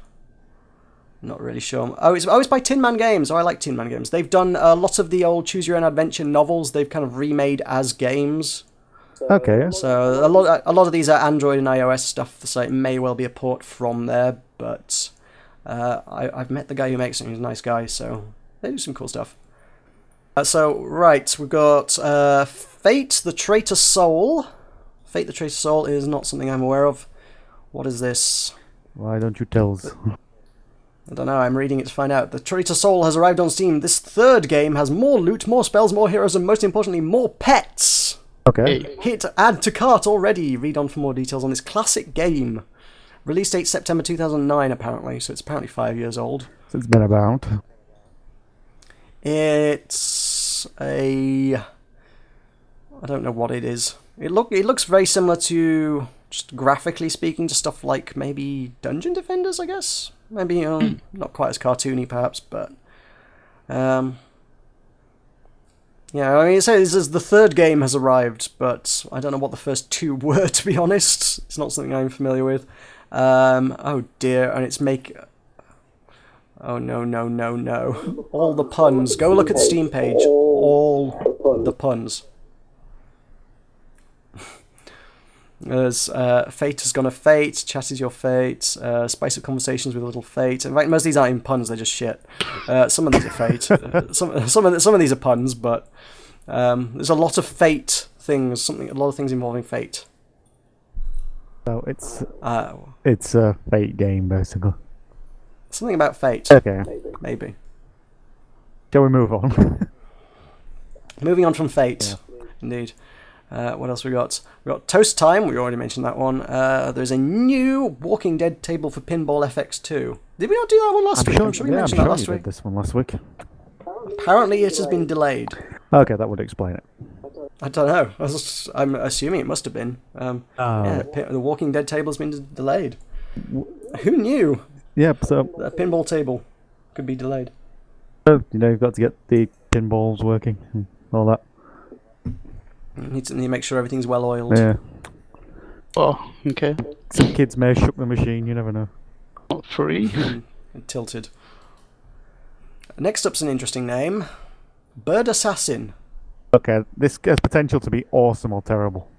Not really sure. It's by Tin Man Games. I like Tin Man Games. They've done a lot of the old Choose Your Own Adventure novels. They've kind of remade as games. Okay. So a lot of these are Android and iOS stuff, so it may well be a port from there, but I've met the guy who makes it. He's a nice guy, so they do some cool stuff. Right, we've got Fate the Traitor Soul. Fate the Traitor Soul is not something I'm aware of. What is this? Why don't you tell us? I don't know, I'm reading it to find out. The Traitor Soul has arrived on Steam. This third game has more loot, more spells, more heroes, and most importantly, more pets. Okay. Hit add to cart already. Read on for more details on this classic game. Release date September 2009 apparently, so it's apparently 5 years old. So it's been about. It's a... I don't know what it is. It looks very similar to, just graphically speaking, to stuff like maybe Dungeon Defenders, I guess? Maybe, not quite as cartoony perhaps, but... yeah, I mean, it says the third game has arrived, but I don't know what the first two were, to be honest. It's not something I'm familiar with. Oh dear, and it's Oh no. All the puns. Go look at the Steam page. All the puns. There's Fate has gone a Fate, Chat is your Fate, Spice Up Conversations with a little Fate. In fact, most of these aren't even puns, they're just shit. Some of these are Fate. Some of these are puns, but there's a lot of Fate things, a lot of things involving Fate. So it's a Fate game, basically. Something about Fate. Okay. Maybe. Shall we move on? Moving on from Fate. Yeah. Indeed. What else we got? We got Toast Time. We already mentioned that one. There's a new Walking Dead table for Pinball FX2. Did we not do that one last week? I'm sure we mentioned that last week. Did this one last week. Apparently, it has been delayed. Okay, that would explain it. I don't know. I'm assuming it must have been. Yeah, the Walking Dead table has been delayed. Who knew? Yep. So A pinball table could be delayed. you've got to get the pinballs working and all that. You need to make sure everything's well oiled. Yeah. Oh, okay. Some kids may have shook the machine. You never know. Not free. Tilted. Next up's an interesting name. Bird Assassin. Okay, this has potential to be awesome or terrible.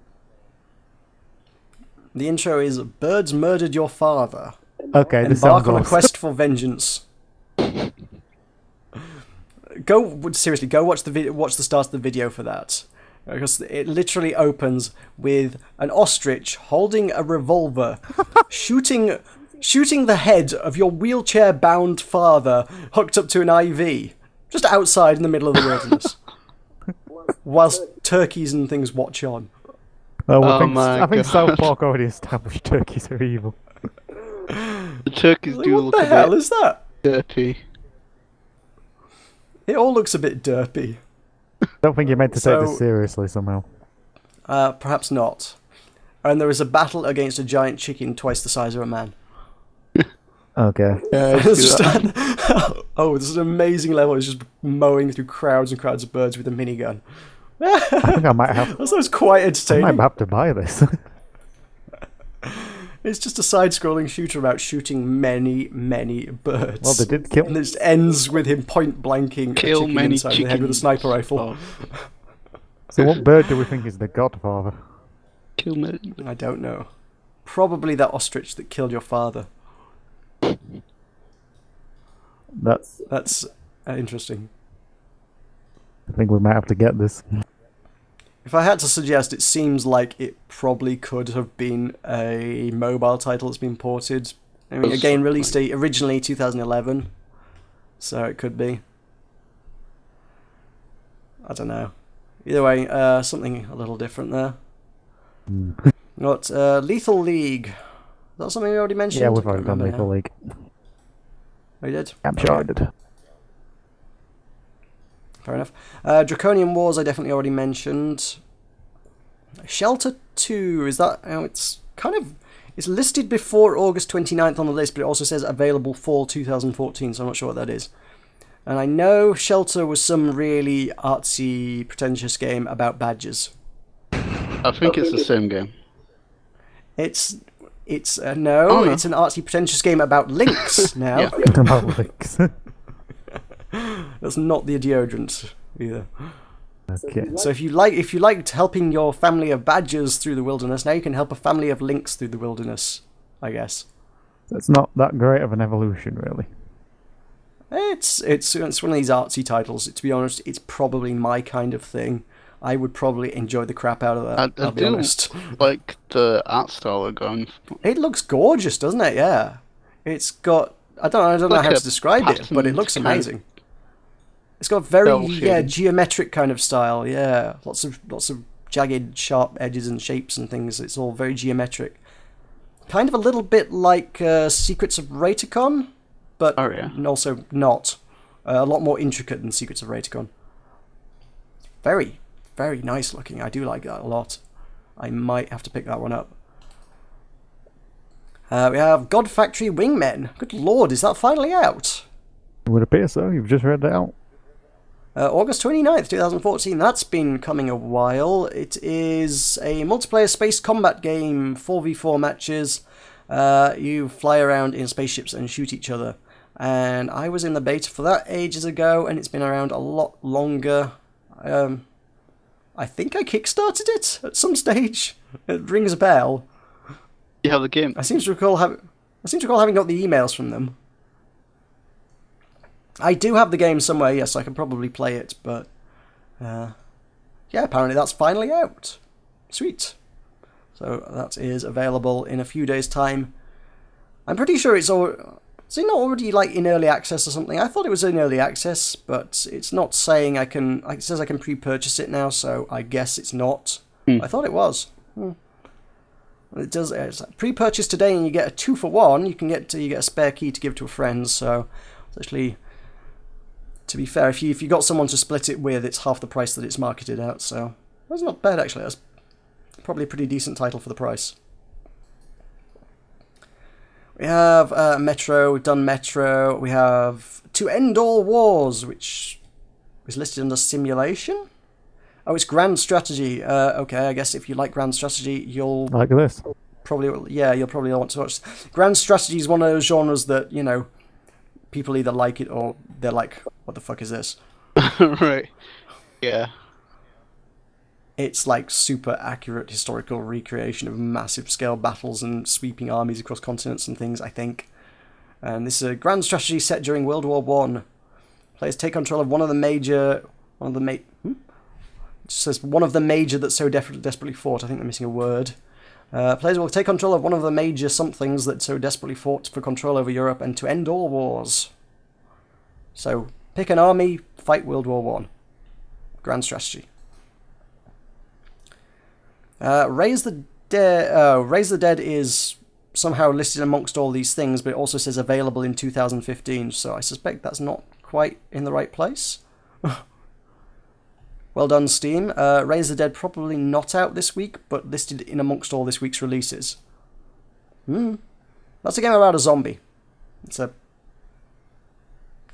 The intro is Birds murdered your father. Okay, this Embark sounds on a awesome. quest for vengeance. Go watch the start of the video for that, because it literally opens with an ostrich holding a revolver, shooting the head of your wheelchair-bound father hooked up to an IV, just outside in the middle of the wilderness, whilst turkeys and things watch on. I think South Park already established turkeys are evil. The turkeys do What look the a hell bit is that? dirty. It all looks a bit derpy. I don't think you're meant to take So- this seriously somehow. Perhaps not. And there is a battle against a giant chicken twice the size of a man. Okay. Yeah, It's just oh, this is an amazing level. It's just mowing through crowds and crowds of birds with a minigun. I think I might have. That sounds quite I entertaining. might have to buy this. It's just a side-scrolling shooter about shooting many, many birds. Well, they did kill. And itends with him point-blanking a Kill chicken many inside the head with a chickens. sniper rifle. Oh, So what bird do we think is the godfather? kill me. I don't know. Probably that ostrich that killed your father. That's interesting. I think we might have to get this. If I had to suggest, it seems like it probably could have been a mobile title that's been ported. I mean, again, released originally 2011, so it could be. I don't know. Either way, something a little different there. Got Lethal League. Is that something we already mentioned? Yeah, we've I already can't done remember Lethal now. League. We did? I'm sure I did. Fair enough. Draconian Wars I definitely already mentioned. Shelter 2, is that... it's kind of... It's listed before August 29th on the list, but it also says available fall 2014, so I'm not sure what that is. And I know Shelter was some really artsy, pretentious game about badgers. I think it's the same game. It's no, Oh, no. it's an artsy, pretentious game about lynx now. Yeah. About links. That's not the deodorant either. Okay. So if you liked helping your family of badgers through the wilderness, now you can help a family of lynx through the wilderness, I guess. It's not that great of an evolution, really. It's one of these artsy titles. To be honest, it's probably my kind of thing. I would probably enjoy the crap out of that. I I'll be do honest. like the art style they're going for. It looks gorgeous, doesn't it? Yeah. It's got I don't know Like how a to describe it, but it looks patterned kind of amazing. It's got very cell shading. geometric kind of style. Yeah, lots of jagged, sharp edges and shapes and things. It's all very geometric. Kind of a little bit like Secrets of Rayticon, but Oh, yeah. also not. A lot more intricate than Secrets of Rayticon. Very, very nice looking. I do like that a lot. I might have to pick that one up. We have God Factory Wingmen. Good lord, is that finally out? It would appear so. You've just read that out. August 29th, 2014. That's been coming a while. It is a multiplayer space combat game, 4v4 matches. You fly around in spaceships and shoot each other. And I was in the beta for that ages ago, and it's been around a lot longer. I think I kickstarted it at some stage. It rings a bell. You have the game? I seem to recall having got the emails from them. I do have the game somewhere. Yes, I can probably play it, but yeah, apparently that's finally out. Sweet. So that is available in a few days' time. I'm pretty sure is it not already like in early access or something? I thought it was in early access, but it's not saying I can. It says I can pre-purchase it now, so I guess it's not. I thought it was. It does. It's pre-purchase today, and you get a 2-for-1. You get a spare key to give to a friend. So it's actually, to be fair, if you got someone to split it with, it's half the price that it's marketed at. So that's not bad actually. That's probably a pretty decent title for the price. We have Metro. We've done Metro. We have To End All Wars, which is listed under simulation. Oh, it's Grand Strategy. Okay, I guess if you like Grand Strategy, you'll Like this. you'll probably want to watch. Grand Strategy is one of those genres that, people either like it or they're like, what the fuck is this? Right. Yeah. It's like super accurate historical recreation of massive scale battles and sweeping armies across continents and things, I think. And this is a grand strategy set during World War One. Players take control of one of the major It says one of the major that so desperately fought. I think they're missing a word. Players will take control of one of the major somethings that so desperately fought for control over Europe and to end all wars. So pick an army, fight World War One. Grand strategy. Raise the Dead is somehow listed amongst all these things, but it also says available in 2015, so I suspect that's not quite in the right place. Well done, Steam. Raise the Dead probably not out this week, but listed in amongst all this week's releases. That's a game about a zombie. It's a...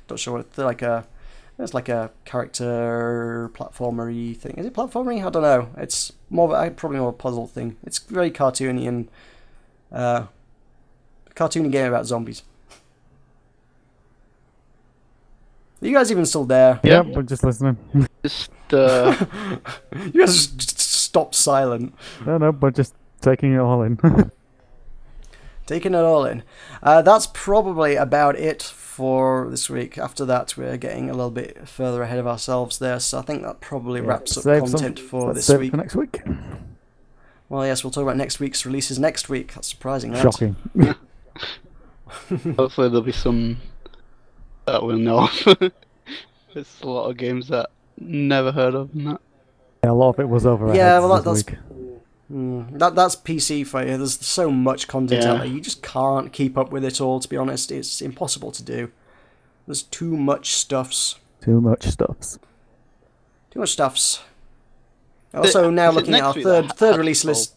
Not sure what it's like a character platformery thing. Is it platformery? I don't know. It's probably more of a puzzle thing. It's very cartoony and cartoony game about zombies. Are you guys even still there? Yeah, we're just listening. Just You guys just stopped silent. No, but just taking it all in. Taking it all in. That's probably about it for this week. After that, we're getting a little bit further ahead of ourselves there, so I think that probably wraps up content for this week. For next week. Well, yes, we'll talk about next week's releases next week. That's surprising. That. Shocking. hopefully there'll be some that we'll know. There's a lot of games that never heard of and that. Yeah, a lot of it was over. Yeah, well, this that's week. that's PC for you. There's so much content out there. You just can't keep up with it all. To be honest, it's impossible to do. There's too much stuffs. Too much stuffs. Too much stuffs. Also, now looking at our third release list.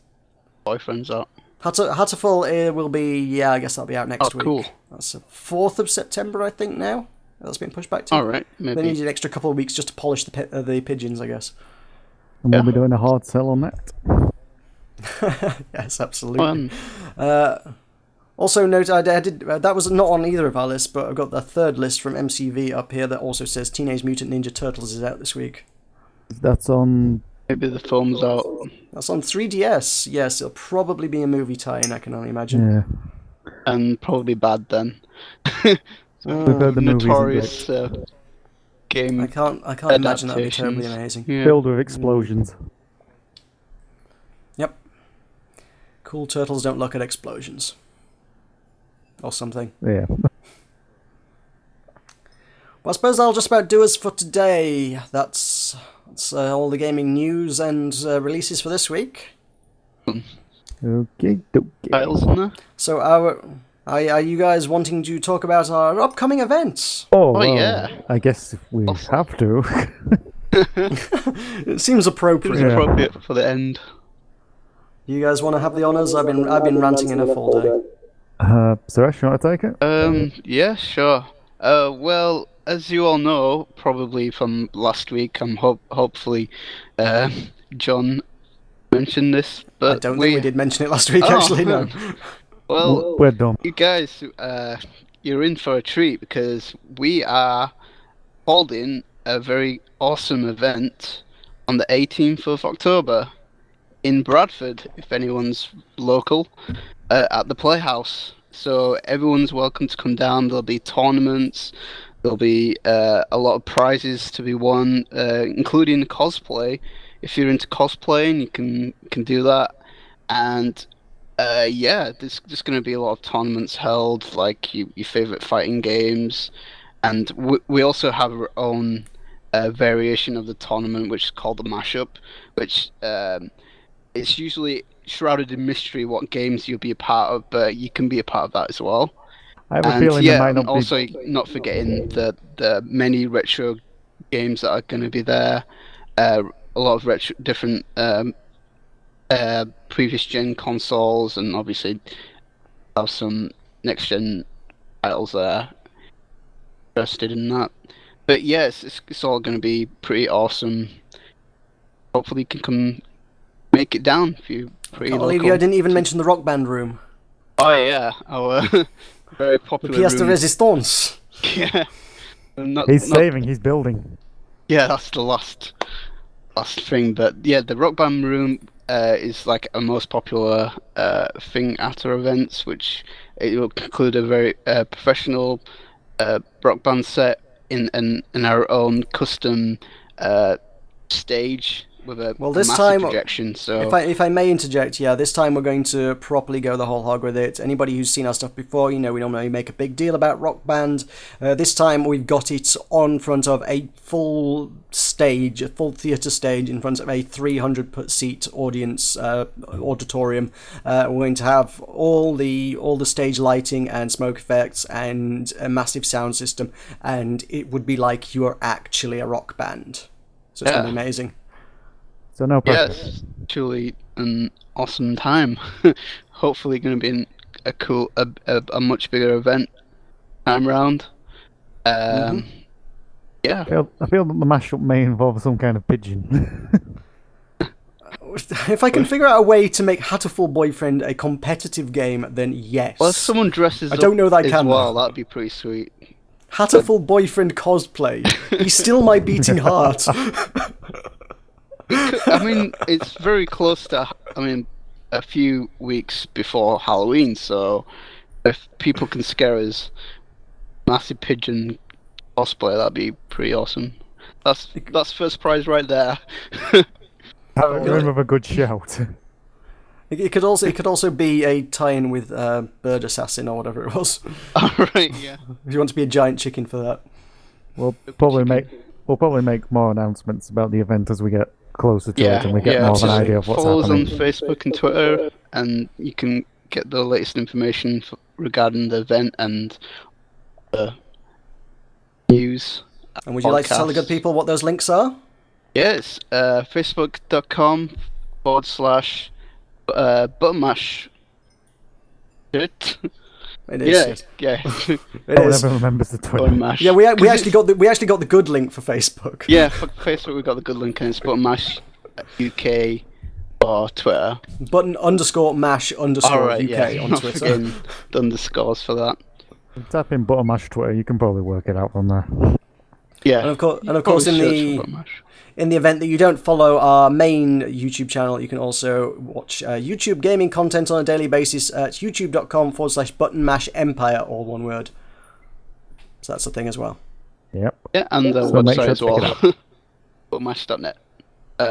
Boyfriend's out. Hatterful will be, I guess that'll be out next week. Cool. That's the 4th of September, I think, now. That's been pushed back to. Alright, maybe. They need an extra couple of weeks just to polish the pigeons, I guess. And we'll be doing a hard sell on that. Yes, absolutely. Also note, I did that was not on either of our lists, but I've got the third list from MCV up here that also says Teenage Mutant Ninja Turtles is out this week. That's on... Maybe the film's out. That's on 3DS. Yes, it'll probably be a movie tie-in, I can only imagine. Yeah. And probably bad then. We've heard the notorious game. I can't imagine that'd be terribly amazing. Yeah. Filled with explosions. Yep. Cool turtles don't look at explosions. Or something. Yeah. Well, I suppose that'll just about do us for today. That's all the gaming news and releases for this week. Okay. Titles in there? So, are you guys wanting to talk about our upcoming events? Oh, Oh, well, yeah. I guess if we have to. It seems appropriate. It was appropriate for the end. You guys want to have the honours? I've been ranting enough all day. Surresh, you want to take it? Yeah, sure. Well, as you all know, probably from last week, I'm hopefully John mentioned this, but I don't think we did mention it last week, actually, no. Well, we're done. you guys, you're in for a treat because we are holding a very awesome event on the 18th of October in Bradford, if anyone's local, at the Playhouse. So everyone's welcome to come down. There'll be tournaments. There'll be a lot of prizes to be won, including cosplay. If you're into cosplaying, you can do that. And there's just going to be a lot of tournaments held, like your favorite fighting games. And we also have our own variation of the tournament, which is called the Mashup, which it's usually shrouded in mystery what games you'll be a part of, but you can be a part of that as well. I have a feeling there might not also be. not forgetting the many retro games that are going to be there. A lot of different previous gen consoles, and obviously have some next gen titles there. Interested in that, but yes, it's all going to be pretty awesome. Hopefully, you can come make it down if you pretty Can't local. believe you didn't even mention the Rock Band room. Oh yeah, our very popular The pièce de room. résistance. Yeah, He's saving. He's building. Yeah, that's the last thing. But yeah, the Rock Band room is like a most popular thing at our events, which it will include a very professional rock band set in our own custom stage with a This massive time, projection. So if I may interject, this time we're going to properly go the whole hog with it. Anybody who's seen our stuff before, we normally make a big deal about Rock Band. This time we've got it on front of a full stage, a full theatre stage in front of a 300 seat audience auditorium. We're going to have all the stage lighting and smoke effects and a massive sound system, and it would be like you are actually a rock band. So it's going to be amazing. So no pressure. yes, truly an awesome time. Hopefully, going to be a cool, a much bigger event time round. Yeah. I feel that the mashup may involve some kind of pigeon. If I can figure out a way to make Hatterful Boyfriend a competitive game, then yes. Well, if someone dresses I don't know that I up can. as well, that'd be pretty sweet. Hatterful Boyfriend cosplay. He's still my beating heart. I mean, it's very close to. I mean, a few weeks before Halloween, so if people can scare us, massive pigeon cosplay, that'd be pretty awesome. That's first prize right there. Room of a good shout. It could also be a tie-in with Bird Assassin or whatever it was. Alright, yeah. If you want to be a giant chicken for that. We'll probably make more announcements about the event as we get closer to it and we get more of an idea of what's Follow us on happening. Facebook and Twitter, and you can get the latest information regarding the event and the news. And would you like to tell the good people what those links are? Yes, facebook.com/button mash. It is. Yeah. It No one is. ever remembers the Twitter. Button mash. Yeah, we actually got the good link for Facebook. Yeah, for Facebook we got the good link, and it's button mash UK or Twitter. Button _mash _UK on Not Twitter. forgetting the underscores for that. Tap in Button Mash Twitter, you can probably work it out from there. Yeah, And of course, Probably in search the for Button Mash. in the event that you don't follow our main YouTube channel, you can also watch YouTube gaming content on a daily basis at youtube.com/buttonmashempire, all one word. So that's the thing as well. Yep. Yeah, and the So make website sure as to check well. buttonmash.net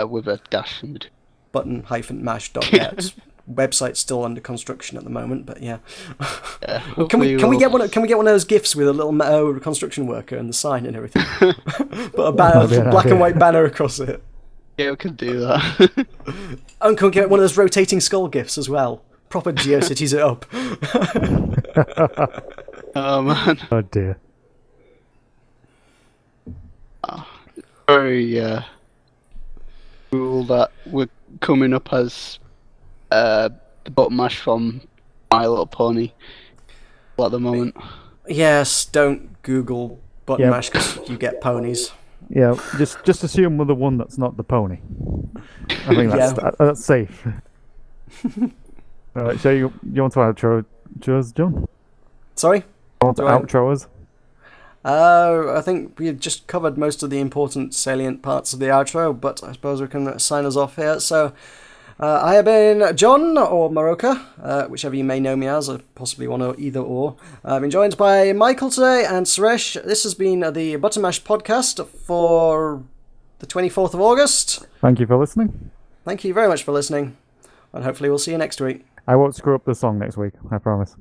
with a dash in between. Button-mash.net. Website's still under construction at the moment, but yeah. Yeah, Can we get one? Can we get one of those GIFs with a little construction worker and the sign and everything? Put a That'd be an black and idea. white banner across it. Yeah, we could do that. And can we get one of those rotating skull GIFs as well? Proper GeoCities it up. Oh man, Oh dear. very cool that we're coming up as the button mash from My Little Pony at the moment. Yes, don't Google button Yeah. mash because you get ponies. Yeah, just assume we're the one that's not the pony. I think that's safe. Alright, so you want to outro us, John? Sorry? You want to Do I- outro us? I think we just covered most of the important salient parts of the outro, but I suppose we can sign us off here. So, I have been John, or Meroka, whichever you may know me as, or possibly one or either or. I've been joined by Michael today and Surresh. This has been the Button Mash podcast for the 24th of August. Thank you for listening. Thank you very much for listening, and hopefully we'll see you next week. I won't screw up the song next week, I promise.